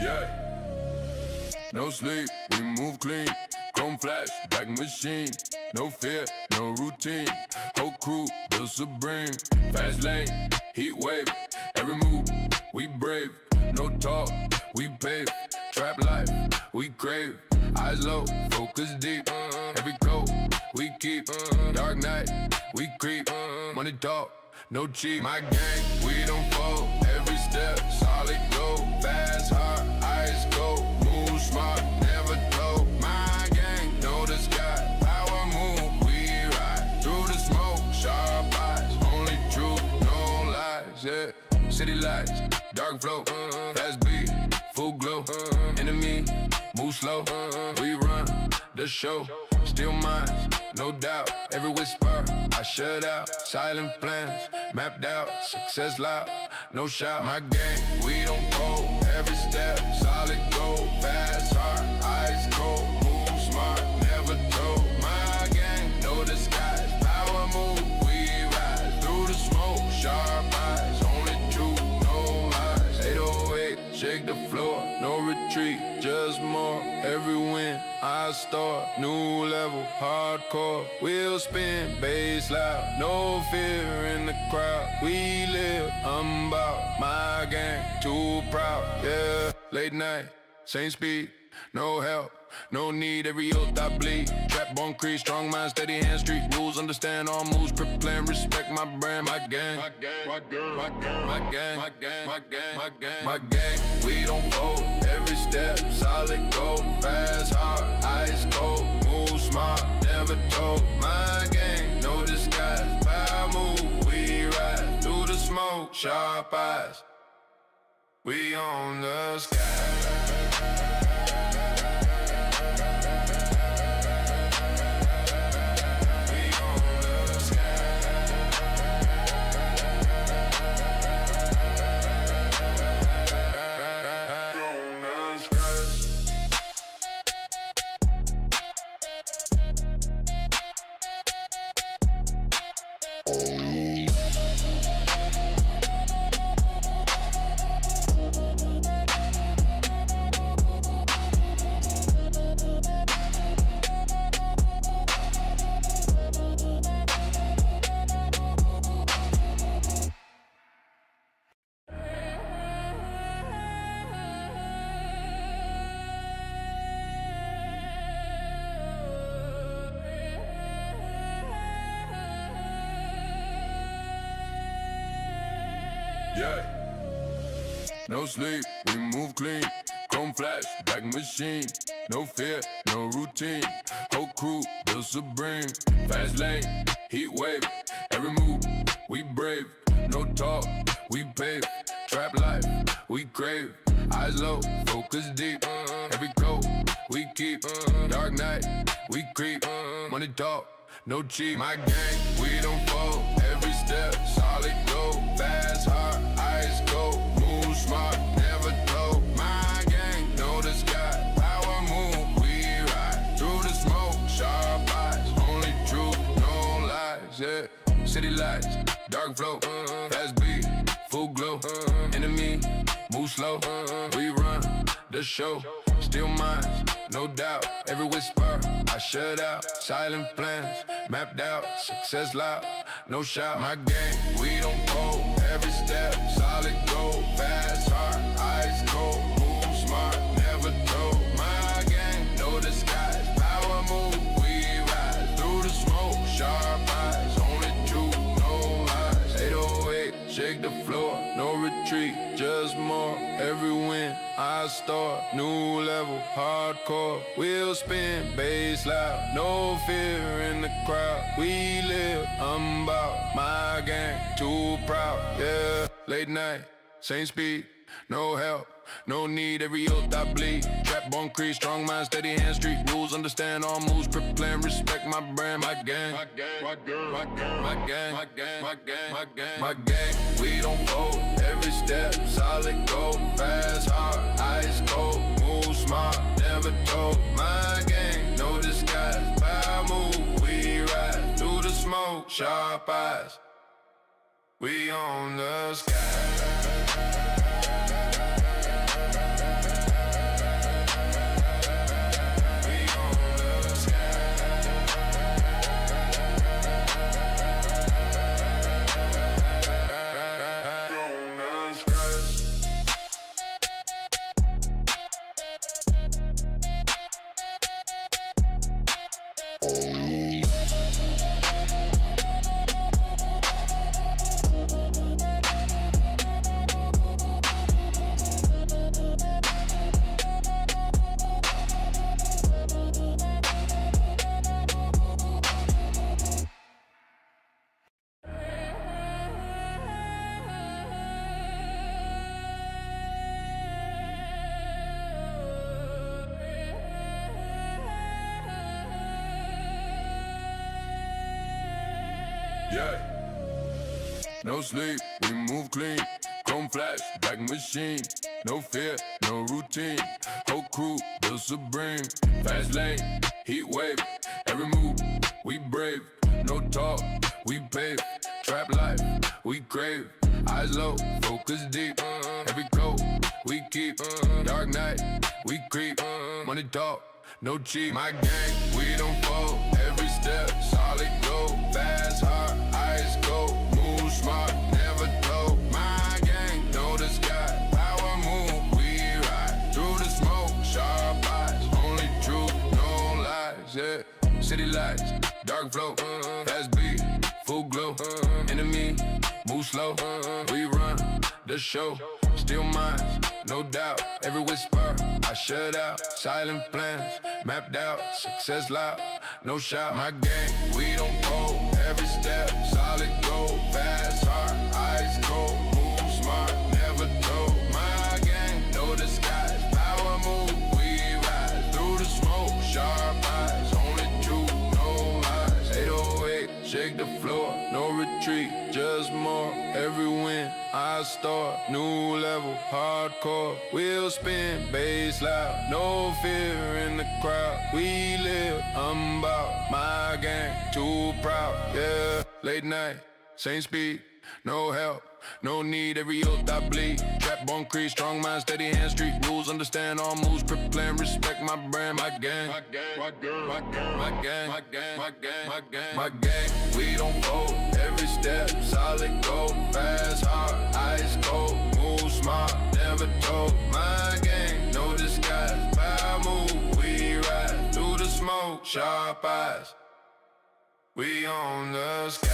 Yeah, no sleep, we move clean. Chrome flash, back machine. No fear, no routine. Whole crew, built supreme. Fast lane, heat wave. Every move, we brave. No talk, we pave. Trap life, we crave. Eyes low, focus deep. Every code, we keep. Dark night, we creep. Money talk, no cheap. My gang, we don't fold. Every step, solid gold. Fast heart, eyes cold. Move smart, never told. My gang, no disguise. Power move, we ride through the smoke. Sharp eyes, only truth, no lies. Yeah, city lights, dark flow. Fast beat, full glow. Enemy, move slow. We run the show. Still mine, no doubt. Every whisper I shut out. Silent plans mapped out. Success loud, no shout. My gang, we don't fold. Every step, solid gold. Fast heart, eyes cold. Move smart, never told. My gang, no disguise. Power move, we ride through the smoke. Sharp eyes, only truth, no lies. 808, shake the floor, no retreat, just more. Every win, I start, new level, hardcore. Wheel spin, bass loud, no fear in the crowd. We live, I'm about my gang, too proud, yeah. Late night, same speed, no help, no need. Every oath I bleed. Trap on creed, strong mind, steady hand, street rules. Understand all moves, prep plan, respect my brand, my gang, my gang, my gang, my gang, my gang, my gang, my gang, my gang, my gang. We don't fold. Every step, solid gold, fast heart, ice cold, move smart, never told. My gang, no disguise, power move, we ride through the smoke, sharp eyes. We on the sky. Yeah. No sleep, we move clean. Chrome flash, back machine. No fear, no routine. Whole crew, built supreme. Fast lane, heat wave. Every move, we brave. No talk, we pave. Trap life, we crave. Eyes low, focus deep. Every coat, we keep. Dark night, we creep. Money talk, no cheap. My gang, we don't fold. Every step, solid gold. Fast, hard, ice cold. Move smart, never told. My gang, know the sky. Power move, we ride. Through the smoke, sharp eyes. Only truth, no lies, yeah. City lights, dark flow. Fast beat, full glow. Enemy, move slow. We run the show. Still minds, no doubt. Every whisper, I shut out. Silent plans, mapped out. Success loud, no shout. My gang, we don't fold. Every step, solid gold. Fast, hard, ice cold. Move smart, never told. My gang, know the skies. Power move, we rise. Through the smoke, sharp eyes. Only truth, no lies. 808, shake the floor. No retreat, just more. Every win, I start. New level, hardcore. Wheel spin, bass loud. No fear in the crowd. We live, I'm about my gang. Too proud, yeah. Late night, same speed, no help. No need, every oath I bleed. Trap on crease, strong mind, steady hand, street rules. Understand all moves, prep plan, respect my brand, my gang. My gang, my gang, my gang, my gang, my gang, my gang, my gang, my gang. We don't fold, every step, solid gold. Fast, hard, ice cold. Move smart, never told. My gang, know the skies. Power move, we ride. Through the smoke, sharp eyes. We on the sky. Yeah. No sleep, we move clean. Chrome flash, back machine. No fear, no routine. Whole crew, built supreme. Fast lane, heat wave. Every move, we brave. No talk, we pave. Trap life, we crave. Eyes low, focus deep. Every coat, we keep. Dark night, we creep. Money talk, no cheap. My gang, we don't fold. Every step, solid gold. Fast, hard, ice cold. Move smart, never told. My gang, know the sky. Power move, we ride. Through the smoke, sharp eyes. Only truth, no lies, yeah. City lights, dark flow. Fast beat, full glow. Enemy, move slow. We run the show. Still minds, no doubt. Every whisper, I shut out. Silent plans, mapped out. Success loud, no shout. My gang, we don't fold. Every step, solid gold. Fast, hard, ice cold. Move smart, never told. My gang, know the skies. Power move, we rise. Through the smoke, sharp eyes. Only truth, no lies. 808, shake the floor. No retreat, just more. Every win, I start. New level, hardcore. Wheel spin, bass loud. No fear in the crowd. We live, I'm about my gang. Too proud, yeah. Late night, same speed, no help. No need, every oath I bleed. Trap on crease, strong mind, steady hand, street rules. Understand all moves, prep plan, respect my brand, my gang. My gang, my gang, my gang, my gang, my gang, my gang, my gang, my gang. We don't fold, every step, solid gold. Fast, hard, ice cold. Move smart, never told. My gang, know the skies. Power move, we ride. Through the smoke, sharp eyes. We on the sky.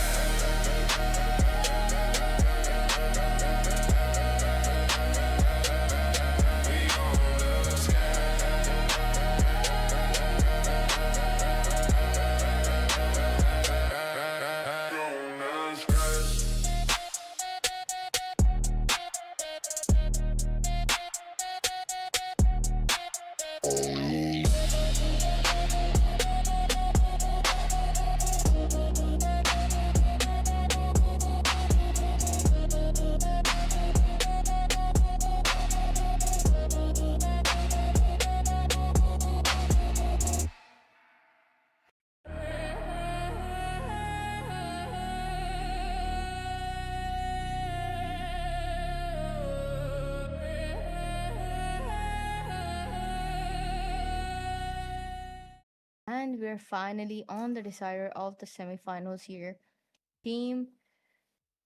we're finally on the decider of the semifinals here. Team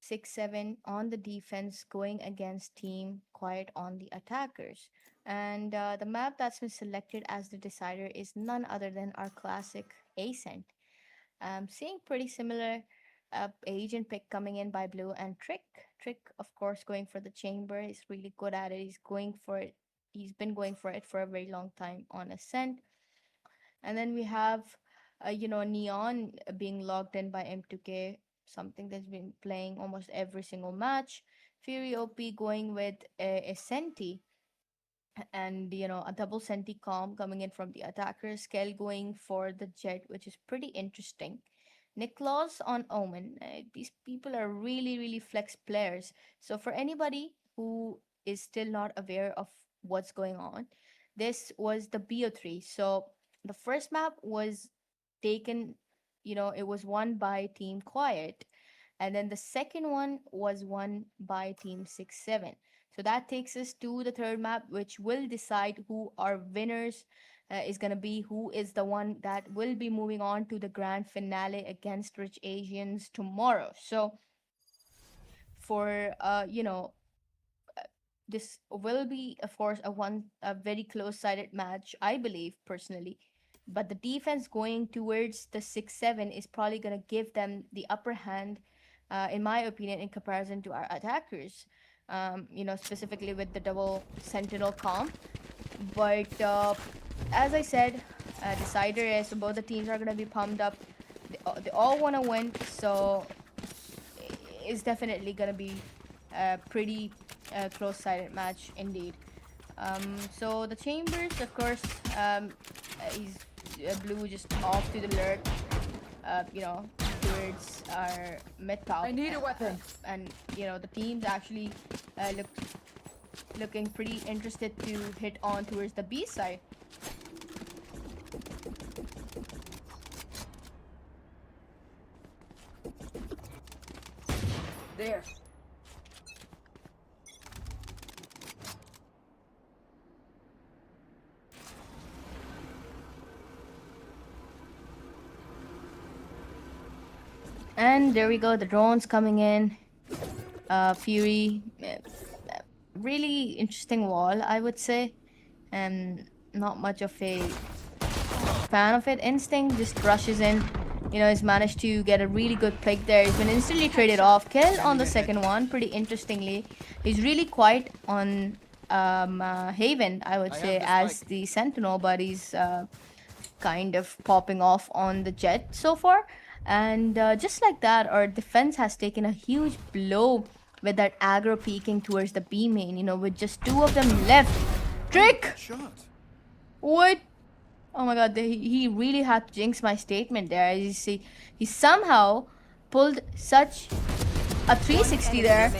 6-7 on the defense going against Team Quiet on the attackers. And the map that's been selected as the decider is none other than our classic Ascent. Seeing pretty similar agent pick coming in by Blue and Trick. Trick, of course, going for the chamber. He's really good at it. He's going for it. He's been going for it for a very long time on Ascent. And then we have, Neon being logged in by M2K, something that's been playing almost every single match. Fury OP going with a Senti, and a double Senti comp coming in from the attacker. Skell going for the Jet, which is pretty interesting. Niklaus on Omen. These people are really, really flex players. So for anybody who is still not aware of what's going on, this was the BO3. So the first map was taken, it was won by Team Quiet. And then the second one was won by Team 6-7. So that takes us to the third map, which will decide who our winners is going to be, who is the one that will be moving on to the grand finale against Rich Asians tomorrow. So for, this will be, of course, a very close-sided match, I believe, personally. But the defense going towards the 6-7 is probably going to give them the upper hand, in my opinion, in comparison to our attackers. Specifically with the double sentinel comp. But as I said, decider is, so both the teams are going to be pumped up. They all want to win, so it's definitely going to be a pretty close-sided match indeed. So the chambers, of course, he's Blue just off to the lurk, towards our mid top. I need a weapon. And the teams actually looking pretty interested to hit on towards the B side. There. And there we go, the drones coming in. Fury, really interesting wall, I would say. Not much of a fan of it. Instinct just rushes in. He's managed to get a really good pick there. He's been instantly traded off. Kill on the second one, pretty interestingly. He's really quiet on Haven, I would say, as the Sentinel, but he's kind of popping off on the Jet so far. And just like that, our defense has taken a huge blow with that aggro peeking towards the B main, with just two of them left. Trick! Shot. What? Oh my god, he really had to jinx my statement there. As you see, he somehow pulled such a 360 there.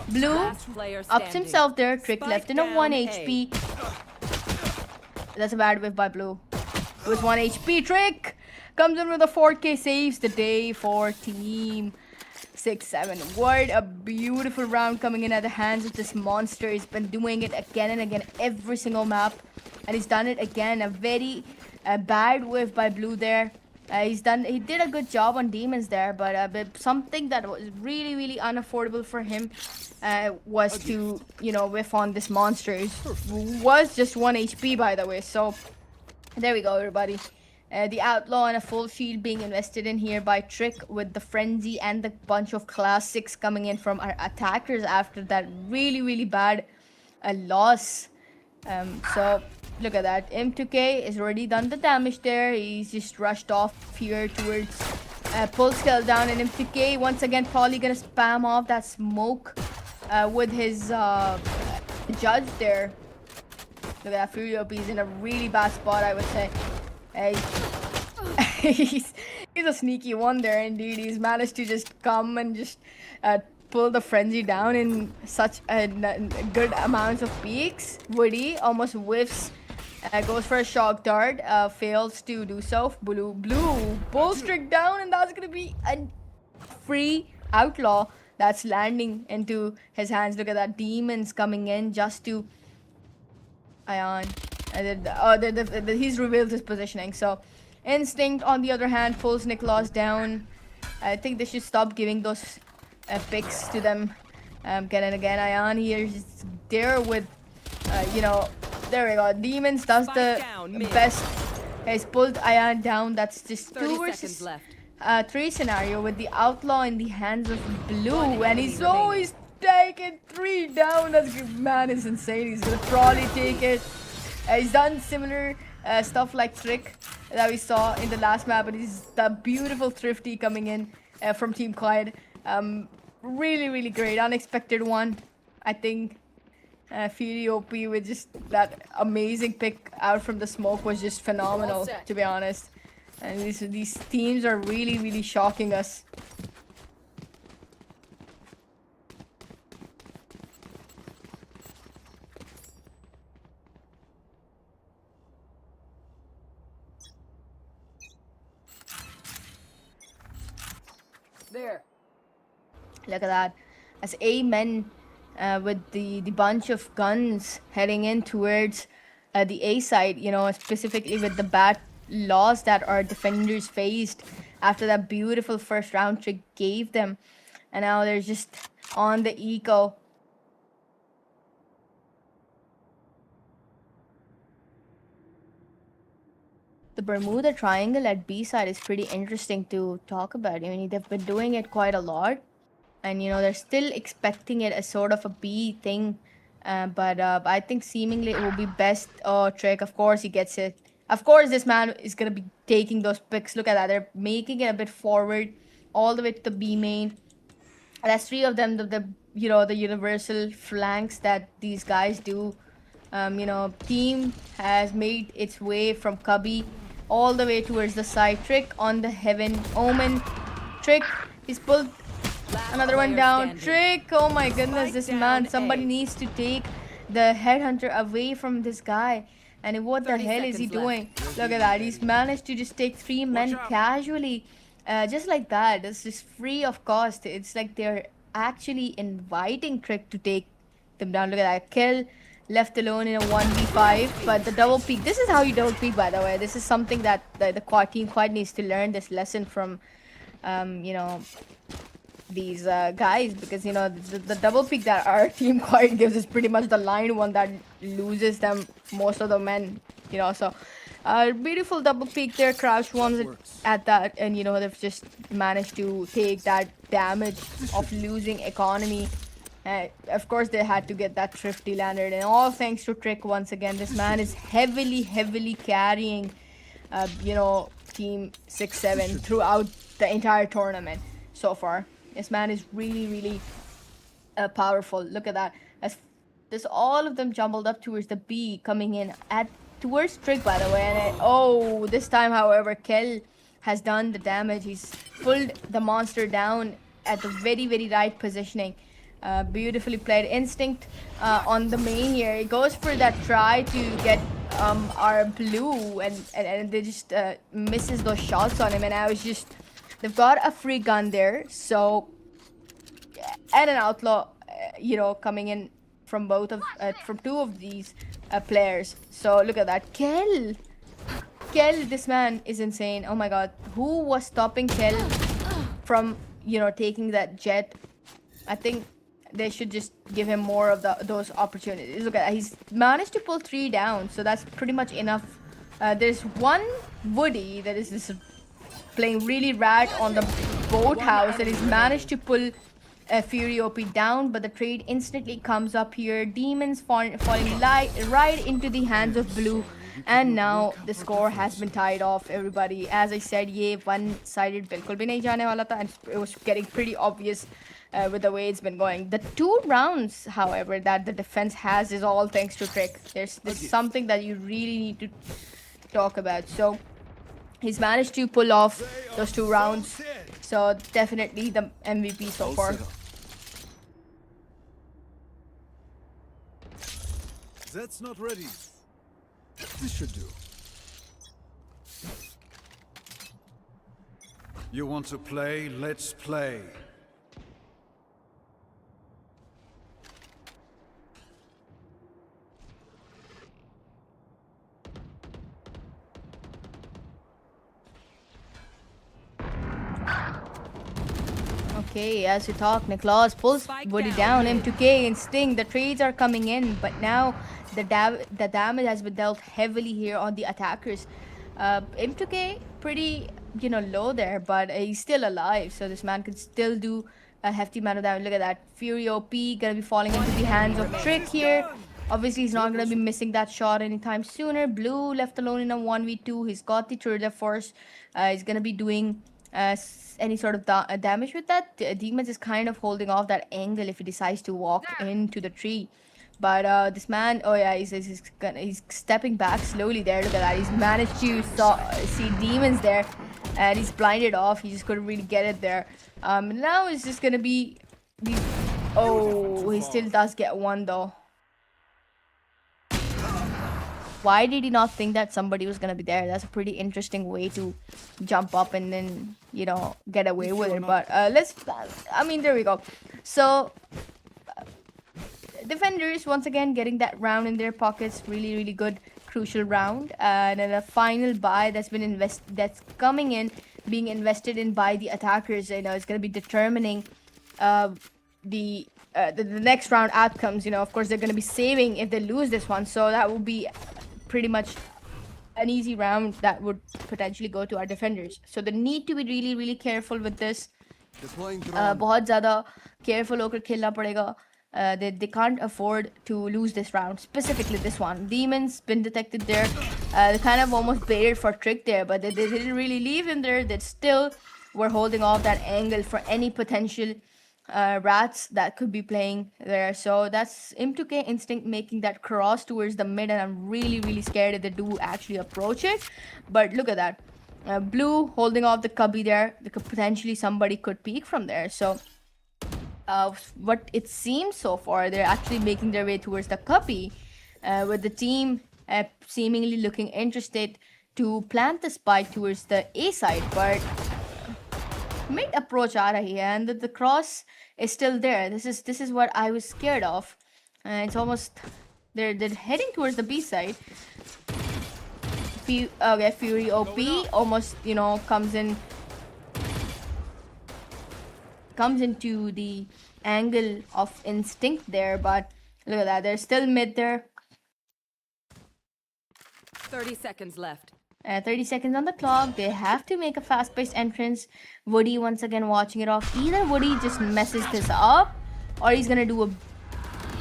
Blue Last player ups standing. himself there. Trick Spike left in a down 1 A. HP. That's a bad whiff by Blue. It was 1 HP. Trick comes in with a 4K, saves the day for Team 6-7. What a beautiful round coming in at the hands of this monster. He's been doing it again and again every single map. And he's done it again. A very bad whiff by Blue there. He did a good job on Demons there, but something that was really, really unaffordable for him was to, whiff on this monster. It was just 1 HP, by the way. So there we go, everybody. The Outlaw and a full shield being invested in here by Trick, with the Frenzy and the bunch of classics coming in from our attackers after that really, really bad loss. So look at that. M2K has already done the damage there. He's just rushed off here towards pull scale down, and M2K once again probably gonna spam off that smoke with his judge there. Look at that. Fury OP is in a really bad spot, I would say. He's a sneaky one there indeed. He's managed to just come and just pull the Frenzy down in such a good amounts of peaks. Woody almost whiffs, goes for a shock dart, fails to do so. Blue pulls Trick down, and that's gonna be a free Outlaw that's landing into his hands. Look at that. Demons coming in just to Ion. He's revealed his positioning. So Instinct, on the other hand, pulls Nicholas down. I think they should stop giving those picks to them. Again and again, Ion here is there with, there we go. Demons does the Spike down, mid. best. He's pulled Ion down. That's just 30 2 seconds versus left. 3 scenario with the outlaw in the hands of blue, One and enemy he's remaining. always taking 3 down. That man is insane. He's gonna probably take it. He's done similar stuff like Trick that we saw in the last map, and he's the beautiful Thrifty coming in from Team Clyde. Really, really great, unexpected one. I think Fury OP with just that amazing pick out from the smoke was just phenomenal, to be honest. And these teams are really, really shocking us. There. Look at that. As Amen with the bunch of guns heading in towards the A side, specifically with the bad loss that our defenders faced after that beautiful first round trick gave them. And now they're just on the eco. The Bermuda Triangle at B side is pretty interesting to talk about. I mean, they've been doing it quite a lot. And, they're still expecting it as sort of a B thing. But I think seemingly it will be best. Oh, Trick, of course he gets it. Of course this man is going to be taking those picks. Look at that. They're making it a bit forward. All the way to the B main. That's 3 of them. The universal flanks that these guys do. Team has made its way from Cubby all the way towards the side. Trick on the Heaven. Omen. Trick. He's pulled another one down. Trick. Oh my goodness, this man. Somebody needs to take the headhunter away from this guy. And what the hell is he doing? Look at that. He's managed to just take 3 men casually. Just like that. It's just free of cost. It's like they're actually inviting Trick to take them down. Look at that. Kill. Left alone in a 1v5. But the double peek. This is how you double peek, by the way. This is something that the quad team quite needs to learn this lesson from, these guys, because the double peek that our team quite gives is pretty much the line one that loses them most of the men, so beautiful double peek there. Crouch ones at that, and they've just managed to take that damage of losing economy. Of course they had to get that Thrifty landed, and all thanks to Trick once again. This man is heavily carrying team 6-7 throughout the entire tournament so far. This man is really powerful. Look at that. As there's all of them jumbled up towards the B, coming in towards Trick, by the way. And this time, however, Kel has done the damage. He's pulled the monster down at the very right positioning. Beautifully played. Instinct on the main here. He goes for that try to get our blue, and they just misses those shots on him. And I was just, they've got a free gun there, so, and an outlaw, coming in from from 2 of these players. So look at that. Kel, this man is insane. Oh my god, who was stopping Kel from taking that jet? I think they should just give him more of those opportunities. Look at that. He's managed to pull 3 down, so that's pretty much enough. There's one Woody that is just playing really rad on the boathouse, and he's managed to pull Fury OP down, but the trade instantly comes up here. Demons falling right into the hands of blue, and now the score has been tied off, everybody. As I said, ye one-sided bilkul bhi nahi jaane wala tha, and it was getting pretty obvious with the way it's been going. The 2 rounds, however, that the defense has is all thanks to Trick. There's something that you really need to talk about. So he's managed to pull off those 2 rounds. So definitely the MVP so far. That's not ready. This should do. You want to play? Let's play. Okay, as we talk, Nicholas pulls Spike Woody down. down. M2K and Sting, the trades are coming in, but now the damage has been dealt heavily here on the attackers. M2K pretty low there, but he's still alive, so this man could still do a hefty amount of damage. Look at that, Fury OP gonna be falling into the hands of Trick here. Obviously, he's not gonna be missing that shot anytime sooner. Blue left alone in a 1v2. He's got the turret of force. He's gonna be doing any sort of damage with that. Demons is kind of holding off that angle if he decides to walk into the tree. But this man, oh yeah, he's stepping back slowly there. Look at that. He's managed to see demons there, and he's blinded off. He just couldn't really get it there. Now it's just gonna be these. Oh, he still does get one though. Why did he not think that somebody was gonna be there? That's a pretty interesting way to jump up and then get away with it. But there we go. So defenders once again getting that round in their pockets. Really good, crucial round. And then a final buy that's coming in, being invested in by the attackers. It's gonna be determining the next round outcomes. Of course they're gonna be saving if they lose this one, so that will be pretty much an easy round that would potentially go to our defenders. So they need to be really careful with this. Deploying drone. बहुत ज़्यादा careful होकर खेलना पड़ेगा. They can't afford to lose this round, specifically this one. Demons been detected there. They kind of almost baited for Trick there, but they didn't really leave him there. They still were holding off that angle for any potential rats that could be playing there. So that's M2K Instinct making that cross towards the mid, and I'm really scared if they do actually approach it. But look at that. Blue holding off the cubby there. Potentially somebody could peek from there. So what it seems so far, they're actually making their way towards the cubby, with the team seemingly looking interested to plant the spike towards the A side, but mid approach aa rahi hai, and the cross is still there. This is what I was scared of. It's almost they're heading towards the B side. Fury OP almost comes into the angle of Instinct there, but look at that, they're still mid there. 30 seconds left. 30 seconds on the clock. They have to make a fast-paced entrance. Woody once again watching it off. Either Woody just messes this up, or he's gonna do a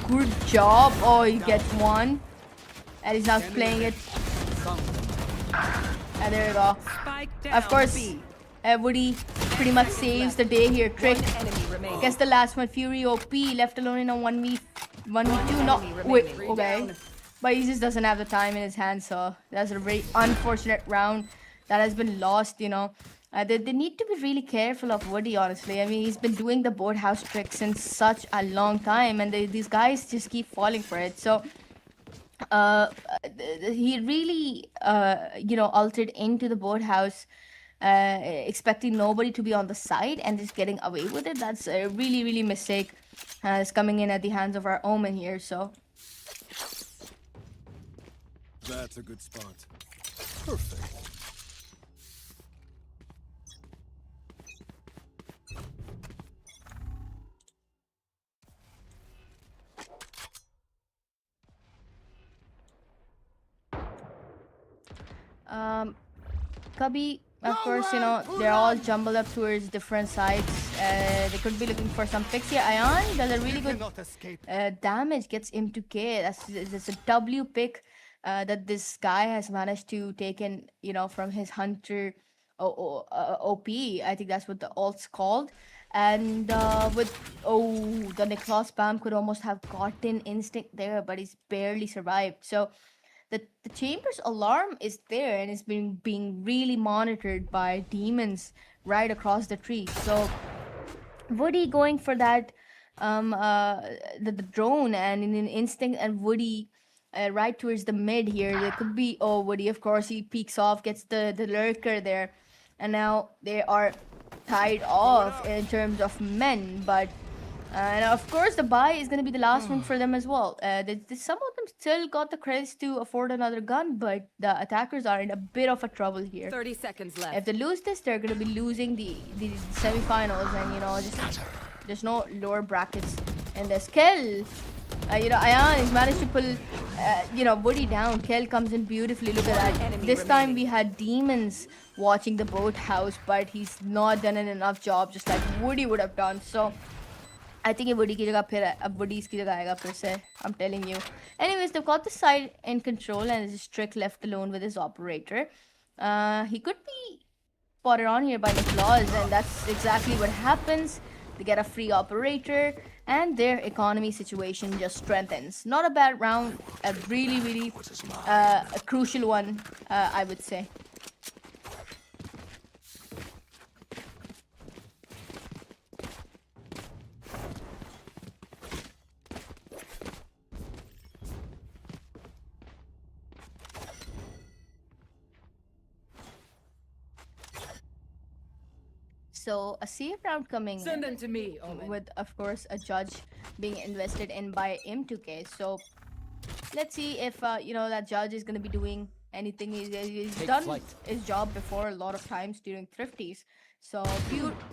good job. Oh, he gets one, and he's now playing it. And there we go. Spike down. Of course, B. Woody pretty much saves the day here. Trick One enemy remaining. gets the last one. Fury OP left alone in a 1v2. No, wait, okay. But he just doesn't have the time in his hands, so that's a very unfortunate round that has been lost. They need to be really careful of Woody, honestly. I mean, he's been doing the boathouse trick since such a long time, and these guys just keep falling for it. So he really altered into the boathouse, expecting nobody to be on the side and just getting away with it. That's a really mistake. It's coming in at the hands of our Omen here. So That's a good spot. Perfect. Cubby, of course, they're all jumbled up towards different sides. They could be looking for some picks here. Ion does a really good damage, gets him to K. That's a W pick that this guy has managed to take in, from his Hunter OP. I think that's what the alt's called. And the Nicholas spam could almost have gotten Instinct there, but he's barely survived. So the Chamber's alarm is there, and it's being really monitored by demons right across the tree. So Woody going for that the drone, and in an Instinct and Woody right towards the mid here. There could be Woody, of course, he peeks off, gets the lurker there, and now they are tied off in terms of men. But and of course the buy is going to be the last one for them as well. Some of them still got the credits to afford another gun, but the attackers are in a bit of a trouble here. 30 seconds left. If they lose this, they're gonna be losing the semifinals, and just there's no lower brackets in this. Kel, Ayan has managed to pull, Woody down. Kel comes in beautifully. Look at that. Enemy This time remaining. we had demons watching the boathouse, but he's not done an enough job, just like Woody would have done. So I think ये Woody की जगह फिर अब Woody's की जगह आएगा फिर से. I'm telling you. Anyways, they've got the side in control, and it's Strick left alone with his operator. He could be spotted on here by Niklaus, and that's exactly what happens. They get a free operator, and their economy situation just strengthens. Not a bad round, a really a crucial one, I would say. So a safe round coming Send them to me, Omen. with, of course, a judge being invested in by M2K. So let's see if that judge is gonna be doing anything. He's done his job before a lot of times during thrifties. So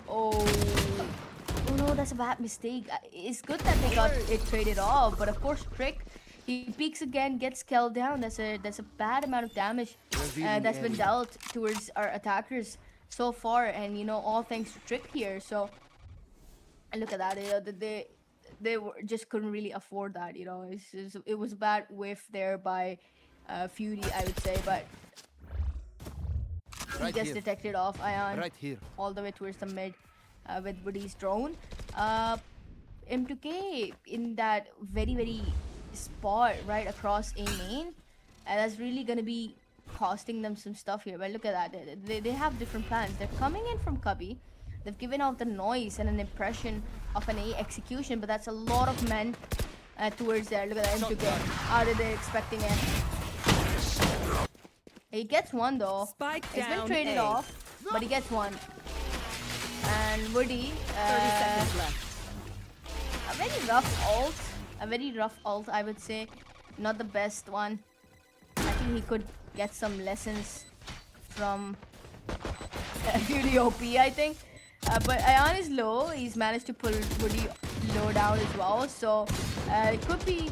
oh no, that's a bad mistake. It's good that they got it traded off, but of course Trick, he peeks again, gets scaled down. That's a bad amount of damage that's been dealt towards our attackers so far, and all thanks to Trick here. So look at that. They just couldn't really afford that. It was a bad whiff there by Fury, I would say, but he gets detected off. Ion Right here. all the way towards the mid with Woody's drone. M2K in that very spot right across A main, and that's really gonna be costing them some stuff here. But look at that, they have different plans. They're coming in from Cubby. They've given off the noise and an impression of an A execution, but that's a lot of men towards there. Look at that M2K. How did they expecting it? He gets one though. Spike It's been down traded A. off, but he gets one. And Woody, 30 seconds left. a very rough ult, I would say. Not the best one. I think he could get some lessons from Beauty OP, I think. But Ayan is low. He's managed to pull Woody low down as well. So it could be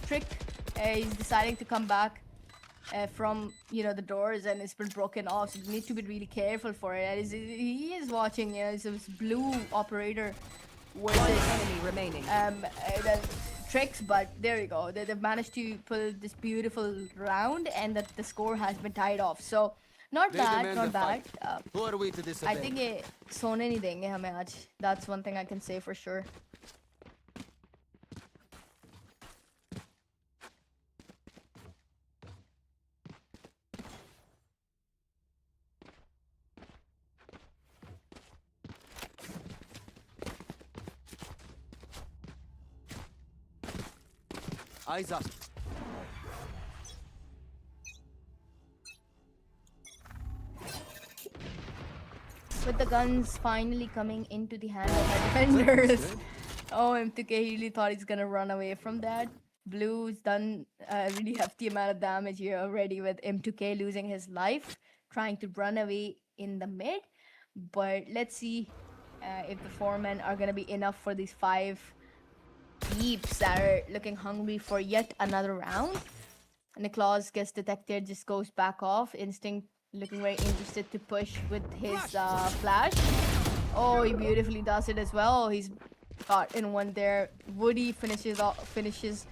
Trick. He's deciding to come back from the doors, and it's been broken off. So you need to be really careful for it. And he is watching. It's this blue operator One versus enemy remaining. the Tricks, but there you go. They've managed to pull this beautiful round, and the score has been tied off. So not They bad, demand not the bad. fight. Who are we to disobey? I think it सोने नहीं देंगे हमें आज. That's one thing I can say for sure. Eyes up. With the guns finally coming into the hand of our defenders. Oh, M2K really thought he's gonna run away from that. Blue's done a really hefty amount of damage here already, with M2K losing his life, trying to run away in the mid. But let's see if the 4 men are gonna be enough for these 5 peeps that are looking hungry for yet another round. Niklaus gets detected, just goes back off. Instinct looking very interested to push with his flash. Oh, he beautifully does it as well. He's got in one there. Woody finishes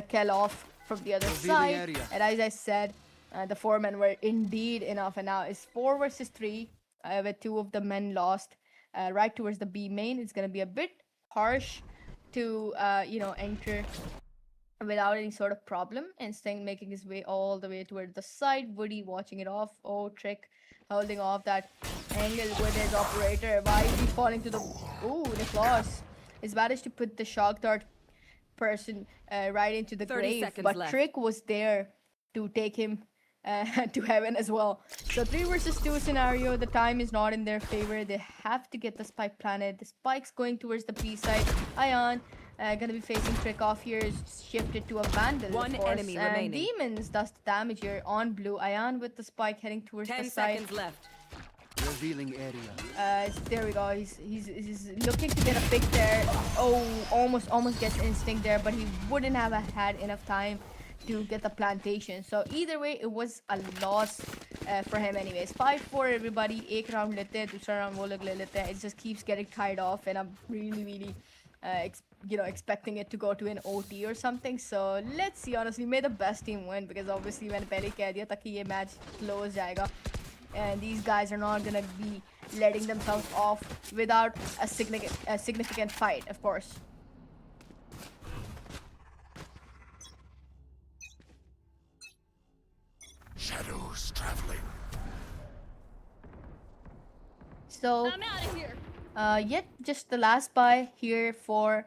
Kel off from the other side. area. And as I said, the 4 men were indeed enough. And now it's 4 versus 3 with 2 of the men lost right towards the B main. It's going to be a bit harsh to, enter without any sort of problem. Instinct making his way all the way toward the side. Woody watching it off. Oh, Trick holding off that angle with his operator. Why is he falling to the... Ooh, Niklaus. He's managed to put the shock dart person right into the 30 grave. seconds But left. Trick was there to take him to heaven as well. So 3 versus 2 scenario. The time is not in their favor. They have to get the spike planted. The spike's going towards the B side. Ion Gonna be facing Trick off here. Is shifted to a Vandal. One of course. enemy And remaining. Demons does the damage here on blue. Ion with the spike heading towards 10 the side. seconds left. Revealing area. There we go. He's looking to get a pick there. Oh, almost gets instinct there, but he wouldn't have had enough time to get the plantation. So either way, it was a loss for him anyways. 5-4 everybody. एक round लेते हैं, दूसरा round वो लोग ले लेते हैं. It just keeps getting tied off, and I'm really expecting it to go to an OT or something. So let's see. Honestly, may the best team win, because obviously मैंने पहले कह दिया था कि ये match close जाएगा. And these guys are not gonna be letting themselves off without a significant fight, of course. Shadows traveling. So, I'm out of here. yet just the last buy here for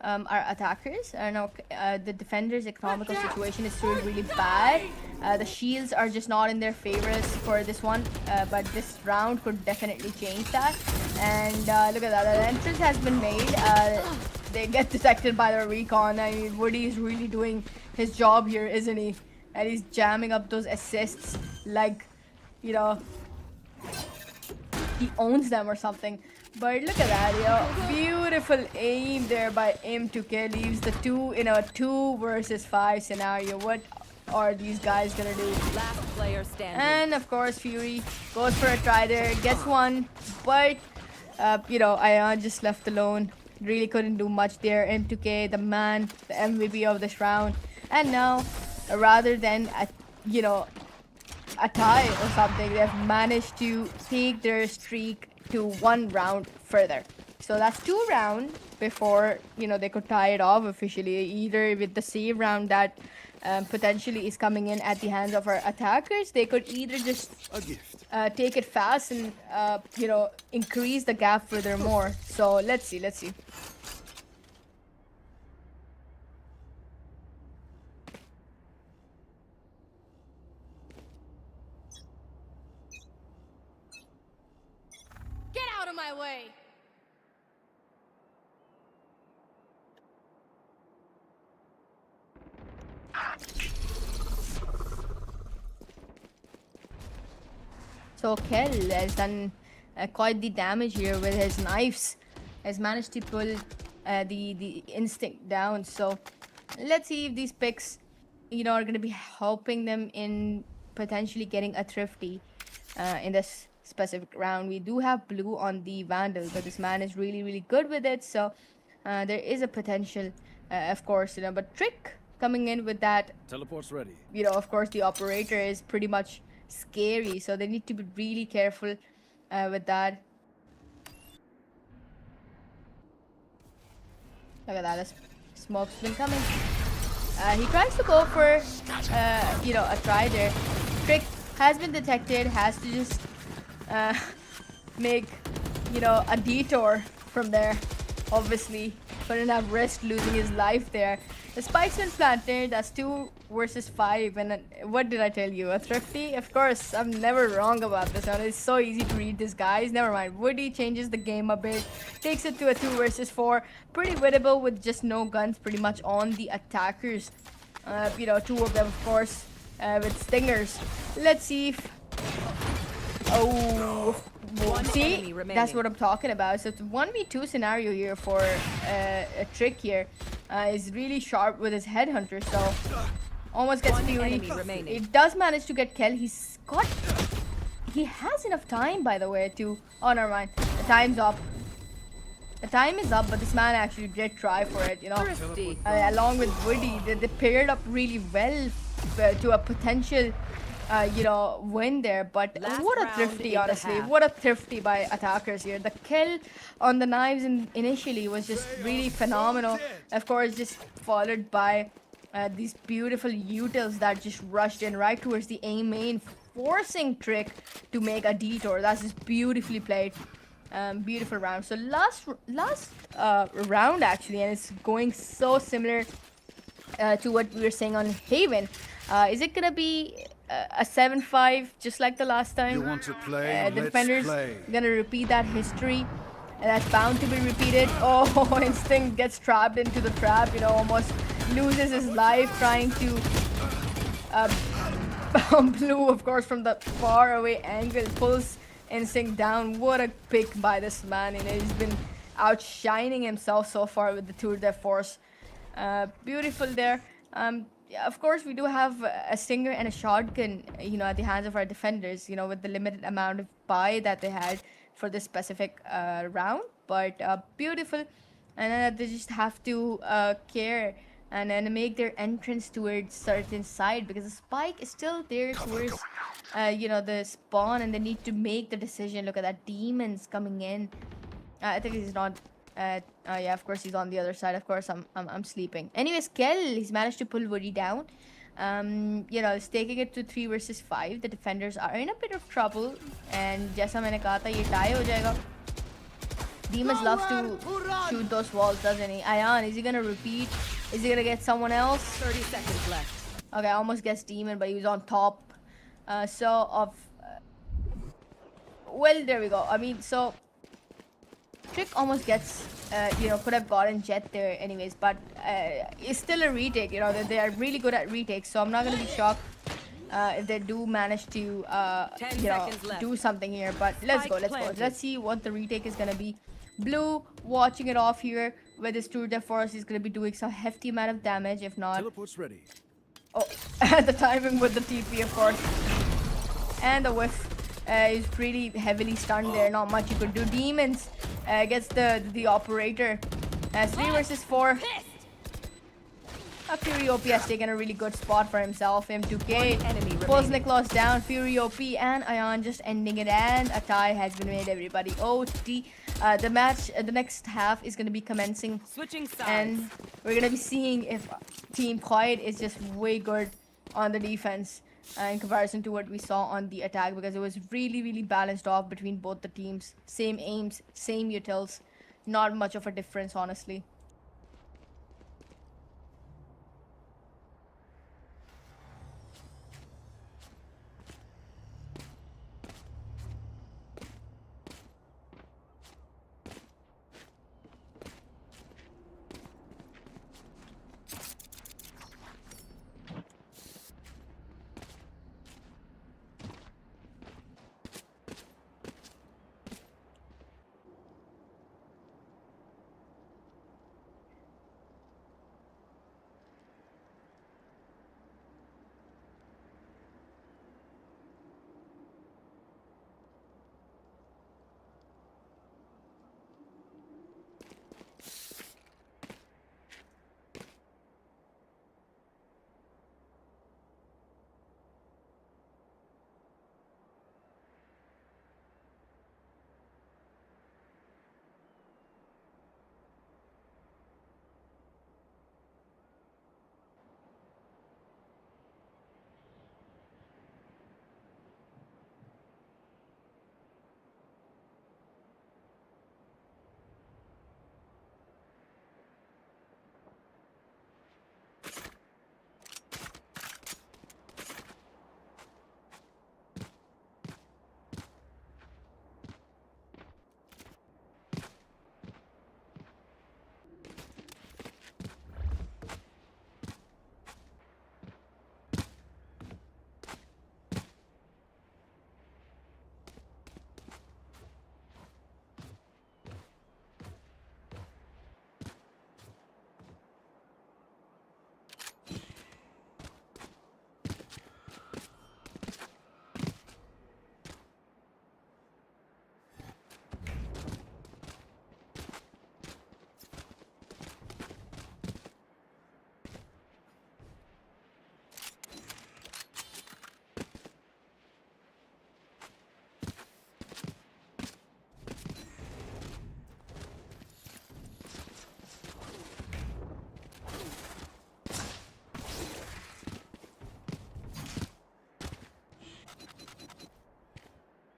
our attackers. Now, the defenders' economical situation is still really bad. The shields are just not in their favors for this one, but this round could definitely change that. And look at that, the entrance has been made. They get detected by the recon. I mean, Woody is really doing his job here, isn't he? And he's jamming up those assists like, you know, he owns them or something. But look at that, yo. Beautiful aim there by M2K. Leaves the 2 in a 2 versus 5 scenario. What are these guys gonna do? Last player standing. And of course, Fury goes for a try there, gets one, but you know, Ion just left alone. Really couldn't do much there. M2K, the man, the MVP of this round. And now, rather than you know, a tie or something, they've managed to take their streak to 1 round further. So that's 2 rounds before, you know, they could tie it off officially, either with the save round that potentially is coming in at the hands of our attackers. They could either just A gift. take it fast and you know, increase the gap furthermore. So let's see. Get out of my way. So Kel has done quite the damage here with his knives. Has managed to pull the instinct down. So let's see if these picks, you know, are going to be helping them in potentially getting a thrifty in this specific round. We do have blue on the Vandal, but this man is really good with it. So there is a potential, of course, you know. But Trick coming in with that, Teleport's ready. you know, of course, the operator is pretty much scary, so they need to be really careful with that. Look at that, the smoke's been coming. He tries to go for, you know, a try there. Trick has been detected, has to just make, you know, a detour from there. Obviously, couldn't have risked losing his life there. The spike's been planted. That's 2 versus 5. And what did I tell you? A thrifty? Of course, I'm never wrong about this one. It's so easy to read this, guys. Never mind. Woody changes the game a bit. Takes it to a 2 versus 4. Pretty winnable with just no guns pretty much on the attackers. You know, 2 of them, of course, with stingers. Let's see if... Oh... One See, enemy remaining. that's what I'm talking about. So it's a 1v2 scenario here for a Trick here. Is really sharp with his headhunter, so almost gets One Fury. enemy remaining. It does manage to get Kel. He has enough time, by the way, to... Oh, never mind. The time's up. The time is up, but this man actually did try for it, you know. Thrifty. Along with Woody, they paired up really well to a potential, you know, win there. But Last what a round thrifty, in the honestly. half. What a thrifty by attackers here. The kill on the knives initially was just really phenomenal. Of course, just followed by these beautiful utils that just rushed in right towards the A main, forcing Trick to make a detour. That's just beautifully played. Beautiful round. So last round actually, and it's going so similar to what we were saying on Haven. Is it gonna be a 7-5 just like the last time? You want to play? The Let's defenders play. gonna repeat that history and that's bound to be repeated. Oh, Instinct gets trapped into the trap, you know, almost loses his life trying to Blue, of course, from the far away angle pulls Instinct down. What a pick by this man. You know, he's been outshining himself so far with the Tour de Force. Beautiful there. Yeah, of course, we do have a stinger and a shotgun, you know, at the hands of our defenders, you know, with the limited amount of buy that they had for this specific round. But beautiful. And then they just have to care and then make their entrance towards certain side, because the spike is still there towards, you know, the spawn, and they need to make the decision. Look at that, demons coming in. I think he's not. Yeah, of course he's on the other side. Of course, I'm sleeping. Anyways, Kel, he's managed to pull Woody down. You know, he's taking it to 3 versus 5. The defenders are in a bit of trouble, and जैसा मैंने कहा था, ये tie हो जाएगा. Demons loves to shoot those walls, doesn't he? Ayan, is he gonna repeat? Is he gonna get someone else? 30 seconds left. Okay, almost gets Demon, but he was on top. Well, there we go. I mean, so Trick almost gets, you know, could have gotten Jet there anyways, but it's still a retake. You know, they are really good at retakes, so I'm not gonna be shocked if they do manage to, you know, do something here. But let's go. Let's see what the retake is gonna be. Blue watching it off here with his Tour de Force. He's gonna be doing some hefty amount of damage, if not. Teleport's ready. Oh, the timing with the TP, of course, and the whiff. Is pretty heavily stunned there. Not much you could do. Demons gets the operator. 3 versus 4. Fury OP has taken a really good spot for himself. M2K pulls Nicholas down. Fury OP and Ion just ending it, and a tie has been made. Everybody OT. The match, the next half is going to be commencing. Switching sides. And we're going to be seeing if Team Quiet is just way good on the defense in comparison to what we saw on the attack, because it was really balanced off between both the teams. Same aims, same utils. Not much of a difference, honestly.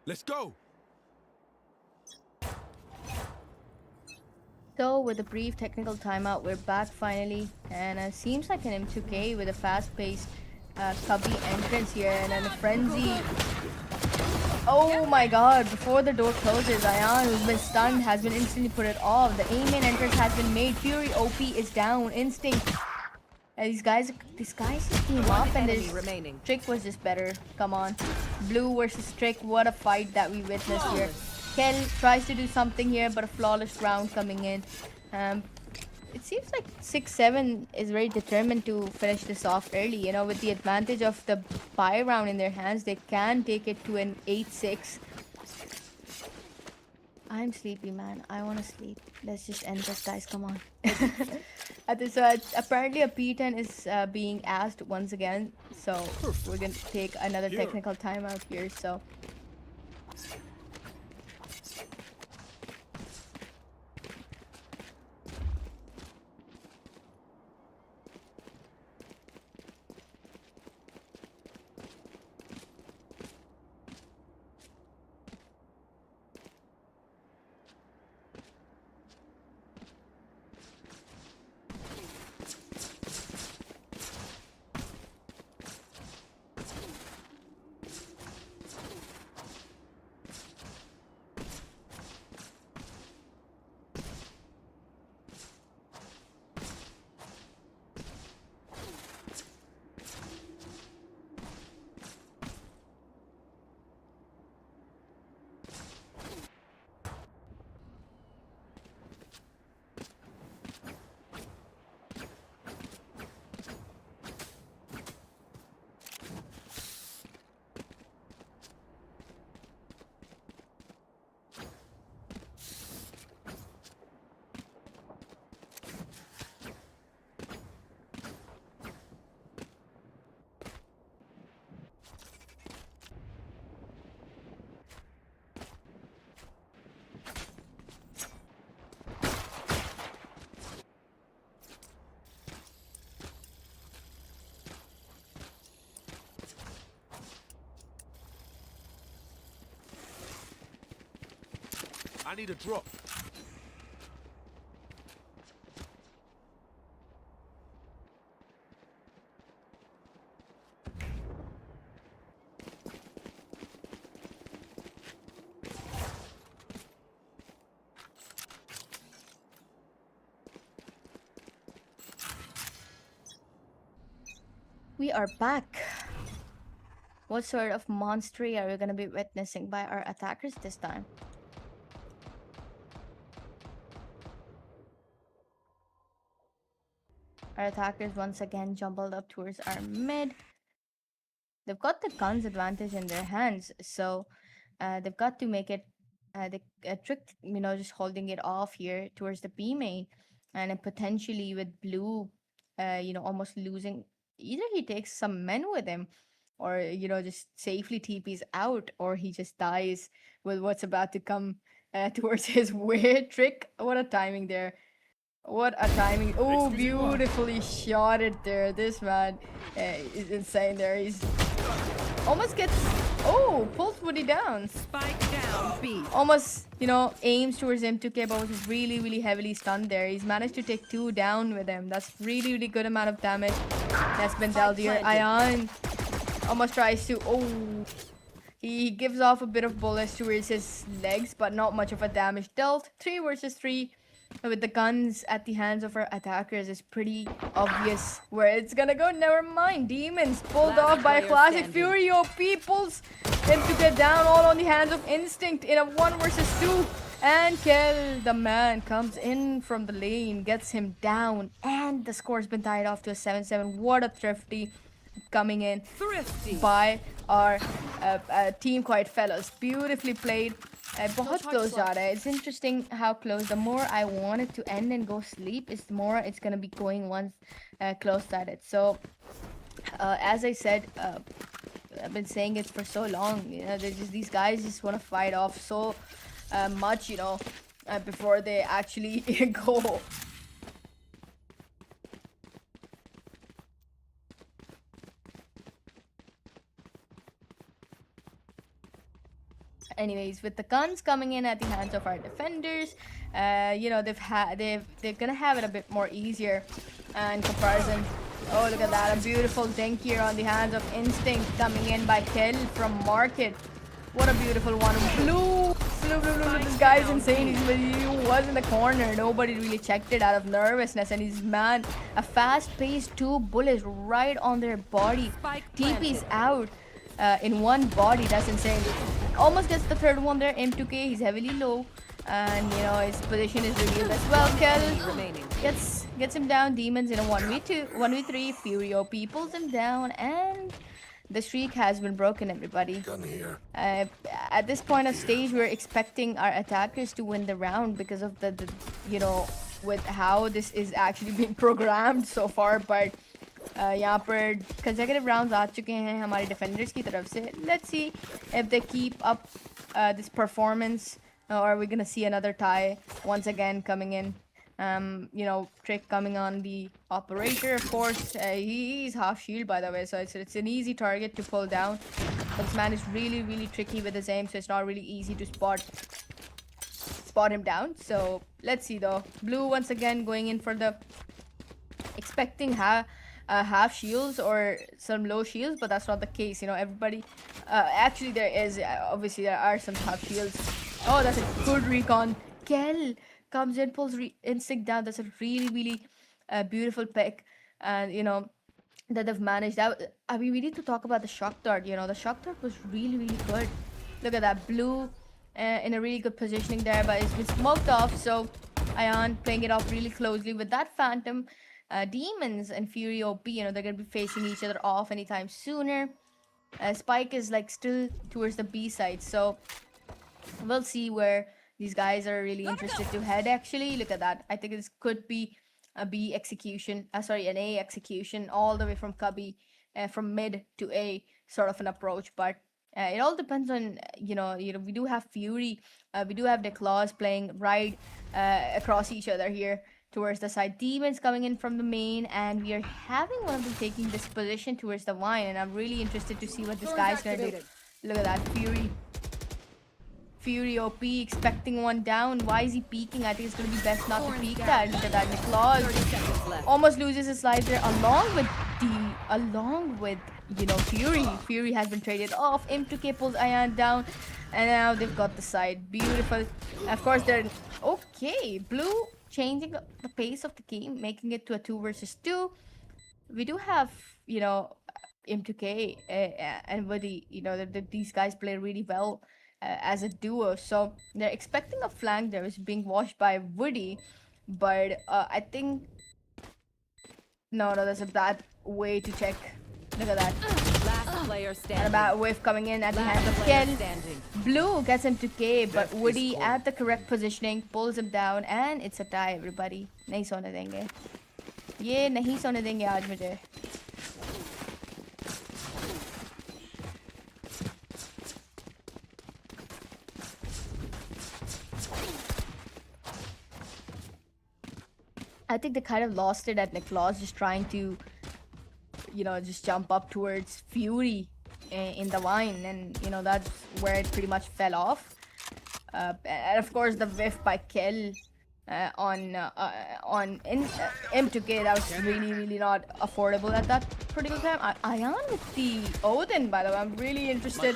Let's go. So with a brief technical timeout, we're back finally, and it seems like an M2K with a fast-paced Cubby entrance here, and then a frenzy. Oh my god, before the door closes, Ayan, who's been stunned, has been instantly put it off. The aim-in entrance has been made. Fury OP is down. Instinct. These guys just team up and enemy this remaining. Trick was just better. Come on. Blue versus Trick. What a fight that we witnessed here. Kel tries to do something here, but a flawless round coming in. It seems like 6-7 is very determined to finish this off early. You know, with the advantage of the buy round in their hands, they can take it to an 8-6. I'm sleepy, man. I want to sleep. Let's just end this, guys. Come on. Apparently a P10 is being asked once again. So we're going to take another technical timeout here. So I need a drop. we are back. What sort of monstery are we going to be witnessing by our attackers this time? Our attackers once again jumbled up towards our mid. They've got the guns advantage in their hands, so they've got to make it Trick, you know, just holding it off here towards the B main, and then potentially with Blue, you know, almost losing. Either he takes some men with him, or you know, just safely TPs out, or he just dies with what's about to come towards his weird Trick. What a timing there! What a timing! Oh, beautifully shot it there. This man is insane there. He's almost gets pulls Woody down. Spike down B. Almost, you know, aims towards him. 2K, but was really heavily stunned there. He's managed to take 2 down with him. That's really good amount of damage that's been dealt here. Ayan almost tries to. He gives off a bit of bullets towards his legs, but not much of a damage dealt. 3 versus 3. With the guns at the hands of our attackers, is pretty obvious where it's gonna go. Never mind. Demons pulled off by a classic Fury OP, pulls him to get down, all on the hands of Instinct in a 1 versus 2. And Kel, the man, comes in from the lane, gets him down, and the score's been tied off to a 7-7. What a thrifty coming in by our team, quite fellas. Beautifully played. बहुत close जा रहा है. It's interesting how close. The more I want it to end and go sleep, is the more it's gonna be going once close at it. So as I said, I've been saying it for so long. You know, these guys just want to fight off so much, you know, before they actually go. Anyways, with the guns coming in at the hands of our defenders, you know, they're gonna have it a bit more easier in comparison. Oh, look at that, a beautiful dink here on the hands of Instinct coming in by Kel from Market. What a beautiful one. Blue. This guy's insane. He was in the corner. Nobody really checked it out of nervousness. And he's, man, a fast-paced 2 bullets right on their body. TP's out in one body. That's insane. Almost gets the third one there. M2K, he's heavily low. And, you know, his position is revealed as well. Kel gets him down. Demons in a 1v2, 1v3. Fury OP pulls him down. And the streak has been broken, everybody. At this point of stage, we're expecting our attackers to win the round because of the you know, with how this is actually being programmed so far. But यहाँ पर consecutive rounds आ चुके हैं हमारे defenders की तरफ से. Let's see if they keep up this performance, or are we gonna see another tie once again coming in. You know, Trick coming on the operator, of course. He's half shield, by the way, so it's an easy target to pull down. But this man is really tricky with his aim, so it's not really easy to spot him down. So let's see though. Blue once again going in for the expecting half shields or some low shields, but that's not the case. You know, everybody. Actually, there is obviously there are some half shields. Oh, that's a good recon. Kel comes in, pulls instinct down. That's a really beautiful pick, and you know that they've managed that. I mean, we need to talk about the shock dart. You know, the shock dart was really good. Look at that. Blue in a really good positioning there, but it's been smoked off. So Ion playing it off really closely with that Phantom. Demons and Fury OP, you know, they're gonna be facing each other off anytime sooner. Spike is like still towards the B side, so we'll see where these guys are really interested to head. Actually, look at that. I think this could be a B execution. Sorry, an A execution, all the way from Cubby, from mid to A, sort of an approach. But it all depends on you know we do have Fury, we do have the Claws playing right across each other here towards the side. Demons coming in from the main, and we are having one of them taking this position towards the vine, and I'm really interested to see what this guy's gonna do. Look at that. Fury OP expecting one down. Why is he peeking? I think it's gonna be best not to peek that. Look at that. Claws almost loses his life there, along with you know Fury has been traded off. M2K pulls Ion down, and now they've got the side. Beautiful. Of course they're okay. Blue changing the pace of the game, making it to a 2 versus 2. We do have, you know, M2K and Woody, you know, these guys play really well as a duo. So they're expecting a flank there is being watched by Woody. But I think... No, that's a bad way to check. Look at that. Last player standing. And a bad whiff coming in at the hands of Ken. Blue gets him to K, but Woody at the correct positioning pulls him down, and it's a tie, everybody. नहीं सोने देंगे. ये नहीं सोने देंगे आज मुझे. I think they kind of lost it at Niklaus, just trying to, you know, just jump up towards Fury in the vine, and you know that's where it pretty much fell off. And of course the whiff by Kel on M2K, that was really not affordable at that particular time. Ion with the Odin, by the way, I'm really interested.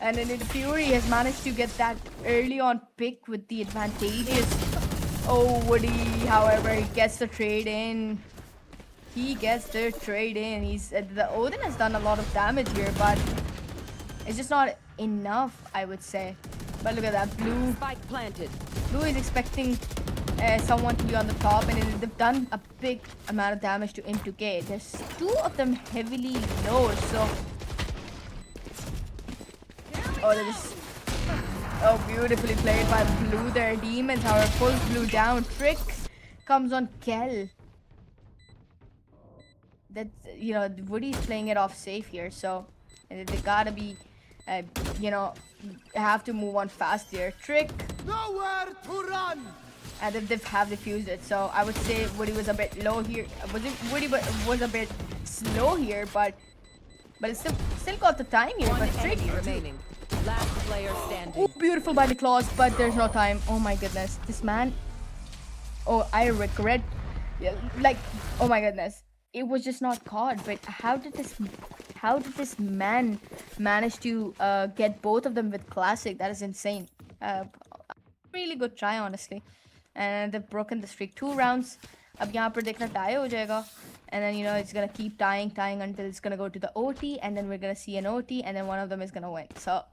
And then Fury has managed to get that early on pick with the advantageous. Oh, Woody, however, he gets the trade in. He's the Odin has done a lot of damage here, but it's just not enough, I would say. But look at that. Blue Spike planted. Blue is expecting someone to be on the top, and they've done a big amount of damage to M2K. There's 2 of them heavily low, so... Oh, that is... Oh, beautifully played by Blue there. Demons, however, pulls Blue down. Trick comes on Kel. That, you know, Woody's playing it off safe here, so they gotta be, you know, have to move on fast here. Trick. Nowhere to run. And they have defused it, so I would say Woody was a bit low here. Woody was a bit slow here, but it's still got the time here. But Trick remaining. Last player standing. Oh, beautiful by the claws, but there's no time. Oh my goodness, this man. Oh, I regret. Yeah, like, oh my goodness, it was just not caught. But how did how did this man manage to get both of them with classic? That is insane. Really good try, honestly. And they've broken the streak 2 rounds. अब यहाँ पर देखना tie हो जाएगा. And then, it's going to keep tying until it's going to go to the OT. And then we're going to see an OT. And then one of them is going to win. So,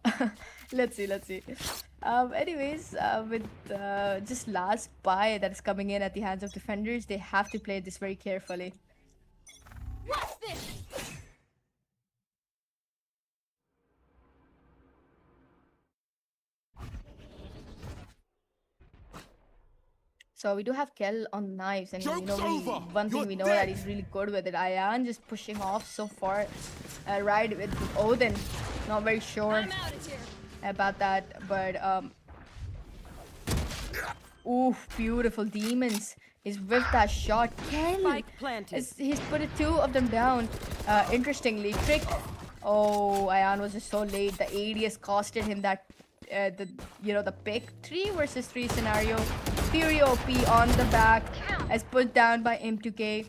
let's see. Anyways, with just last buy that is coming in at the hands of defenders, they have to play this very carefully. What's this? So we do have Kel on knives, and Joke's over. one thing You're we know dead. that he's really good with it. Ayan just pushing off so far, right with Odin. Not very sure I'm out of here. about that, but oof, beautiful demons. He's whipped that shot. Kel, Spike planted. he's put it 2 of them down. Interestingly, Trick. Oh, Ayan was just so late. The ADS costed him that the pick 3 versus 3 scenario. Fury OP on the back as put down by M2K.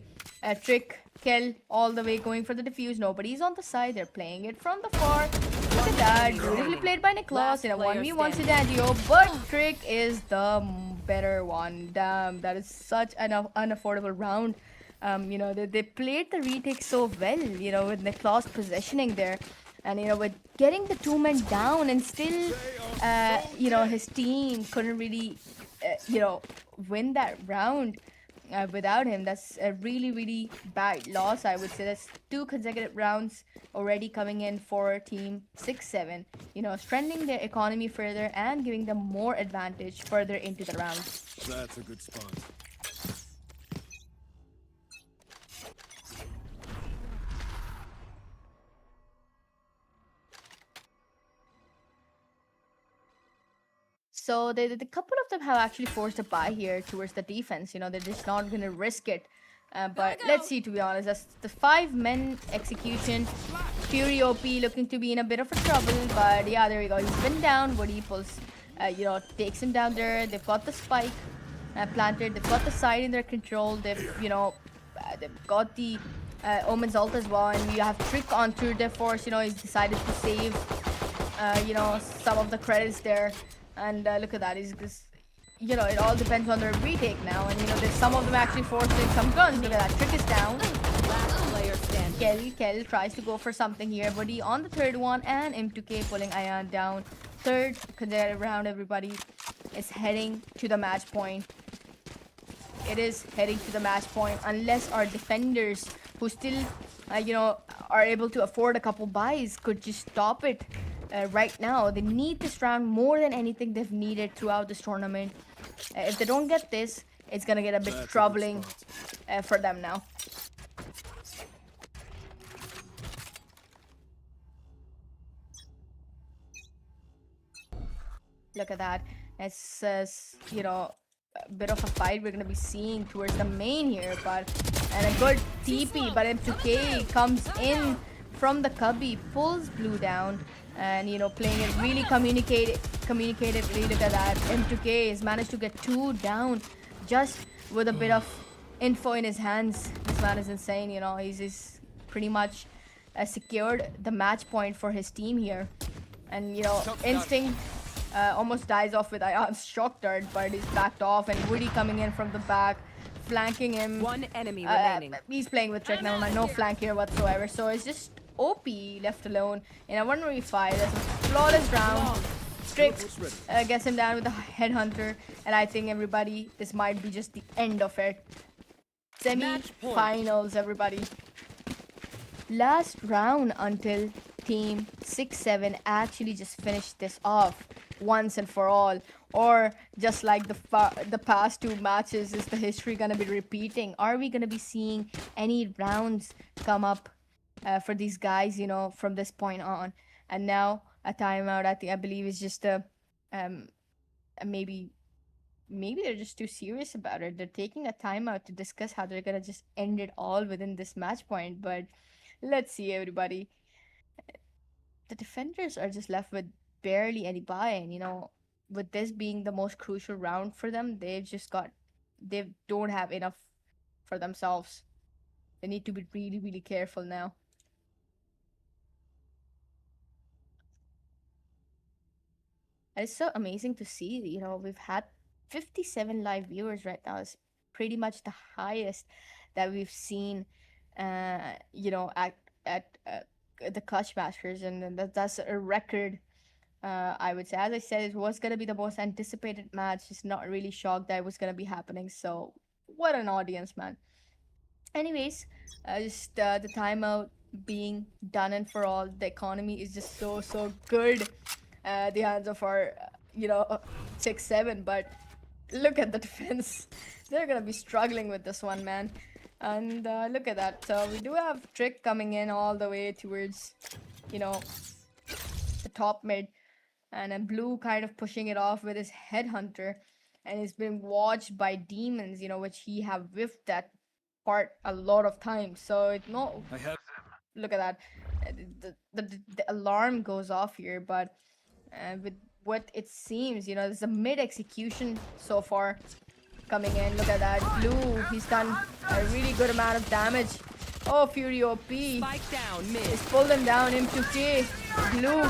Trick, Kel all the way going for the defuse. Nobody's on the side. They're playing it from the far. Look at that. Beautifully played by Nicholas in a 1v1 scenario. But Trick is the better one. Damn, that is such an unaffordable round. They played the retake so well, with Nicholas positioning there. And, with getting the 2 men down and still, his team couldn't really, win that round without him. That's a really, really bad loss, I would say. That's 2 consecutive rounds already coming in for Team 6-7, strengthening their economy further and giving them more advantage further into the round. That's a good spot. So the couple of them have actually forced a buy here towards the defense. They're just not going to risk it. But let's see, to be honest. That's the 5-men execution. Fury OP looking to be in a bit of a trouble. But yeah, there we go. He's been down. Woody pulls, takes him down there. They've got the spike planted. They've got the side in their control. They've got the Omen's ult as well. And you have Trick on Tour de Force. He's decided to save, some of the credits there. And look at that, he's just, it all depends on their retake now. And, there's some of them actually forcing some guns. Look at that, Trick is down. Last player standing. Kel tries to go for something here. Buddy on the 3rd one, and M2K pulling Ayan down. 3rd consecutive round, everybody. It's heading to the match point. It is heading to the match point. Unless our defenders, who still, are able to afford a couple buys, could just stop it. Right now, they need this round more than anything they've needed throughout this tournament. If they don't get this, it's gonna get a bit troubling for them now. Look at that. It's a bit of a fight we're gonna be seeing towards the main here, and a good TP, but M2K comes in from the cubby, pulls Blue down. And playing it really communicatively. Look at that. M2K has managed to get 2 down just with a bit of info in his hands. This man is insane. He's pretty much secured the match point for his team here. And Instinct almost dies off with Ayan's shock dart, but he's backed off. And Woody coming in from the back, flanking him. 1 enemy remaining. He's playing with Trick now. No flank here whatsoever. So it's just OP left alone in a 1v5. That's a flawless round. Trick gets him down with the headhunter, and I think everybody, this might be just the end of it. Semi-finals, everybody. Last round until Team 6-7 actually just finished this off once and for all, or just like the past 2 matches, is the history gonna be repeating? Are we gonna be seeing any rounds come up for these guys, from this point on? And now a timeout, I believe is just maybe they're just too serious about it. They're taking a timeout to discuss how they're gonna just end it all within this match point. But let's see, everybody. The defenders are just left with barely any buy, and with this being the most crucial round for them, they don't have enough for themselves. They need to be really, really careful now. It's so amazing to see. We've had 57 live viewers right now. It's pretty much the highest that we've seen, at the Clutch Masters, and then that's a record. I would say, as I said, it was gonna be the most anticipated match. Just not really shocked that it was gonna be happening. So, what an audience, man. Anyways, just the timeout being done and for all. The economy is just so good. The hands of our, 6-7, but look at the defense. They're gonna be struggling with this one, man. And look at that. So we do have Trick coming in all the way towards, you know, the top mid, and then Blue kind of pushing it off with his headhunter, and he's been watched by demons, which he have whiffed that part a lot of times. So it no, I have look at that. The alarm goes off here, but with what it seems, there's a mid execution so far coming in. Look at that. Blue, he's done a really good amount of damage. Oh, Fury OP. Spike down mid. He's pulled them down. M2K. Blue.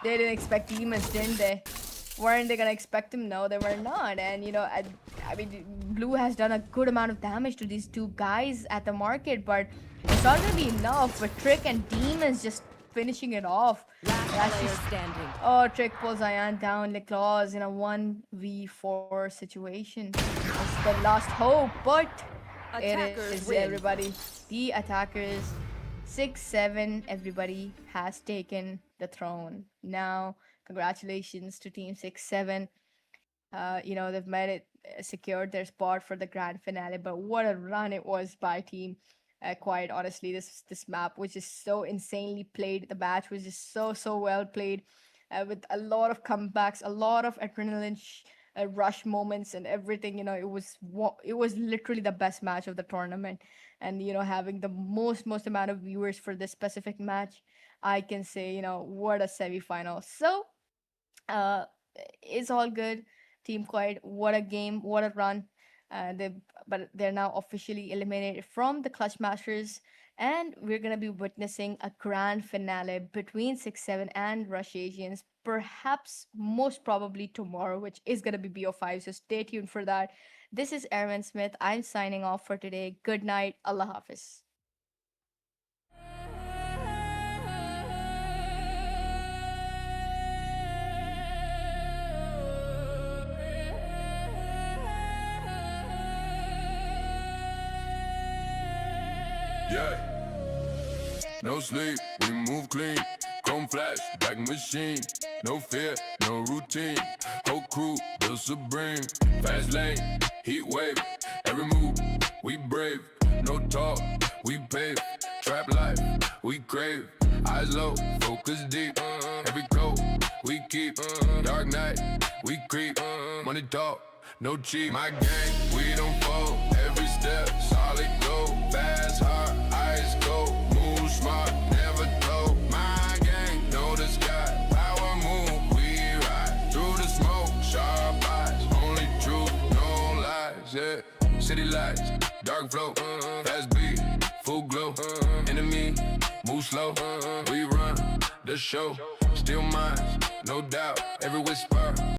They didn't expect demons, didn't they? Weren't they gonna expect him? No, they were not. And I mean, Blue has done a good amount of damage to these two guys at the market, but it's not gonna be enough. But Trick and Demons just finishing it off. Last player standing. Oh, Trick pulls Ayan down. Leclaws in a 1v4 situation. It's the last hope, but it Attackers is win. everybody. The attackers, 6-7. Everybody has taken the throne. Now, congratulations to Team 6-7. They've made it, secured their spot for the grand finale. But what a run it was by Team. Quite honestly, this map was just so insanely played. The match was just so well played, with a lot of comebacks, a lot of adrenaline rush moments, and everything. It was literally the best match of the tournament, and having the most amount of viewers for this specific match, I can say, what a semi-final. So, it's all good. Team Quiet, what a game, what a run. But they're now officially eliminated from the Clutch Masters, and we're gonna be witnessing a grand finale between 6-7 and Rush Asians, perhaps most probably tomorrow, which is gonna be BO5. So stay tuned for that. This is Aaron Smith. I'm signing off for today. Good night. Allah Hafiz. Yeah. No sleep, we move clean. Chrome flash, back machine. No fear, no routine. Whole crew, the supreme. Fast lane, heat wave. Every move, we brave. No talk, we pave. Trap life, we crave. Eyes low, focus deep. Every code, we keep. Dark night, we creep. Money talk, no cheap. My gang, we don't fold. Every step, solid gold. Fast, hard, eyes cold. Move smart, never told. My gang, know the sky. Power move, we ride. Through the smoke, sharp eyes. Only truth, no lies, yeah. City lights, dark flow. Fast beat, full glow. Enemy, move slow. We run the show. Still minds, no doubt. Every whisper.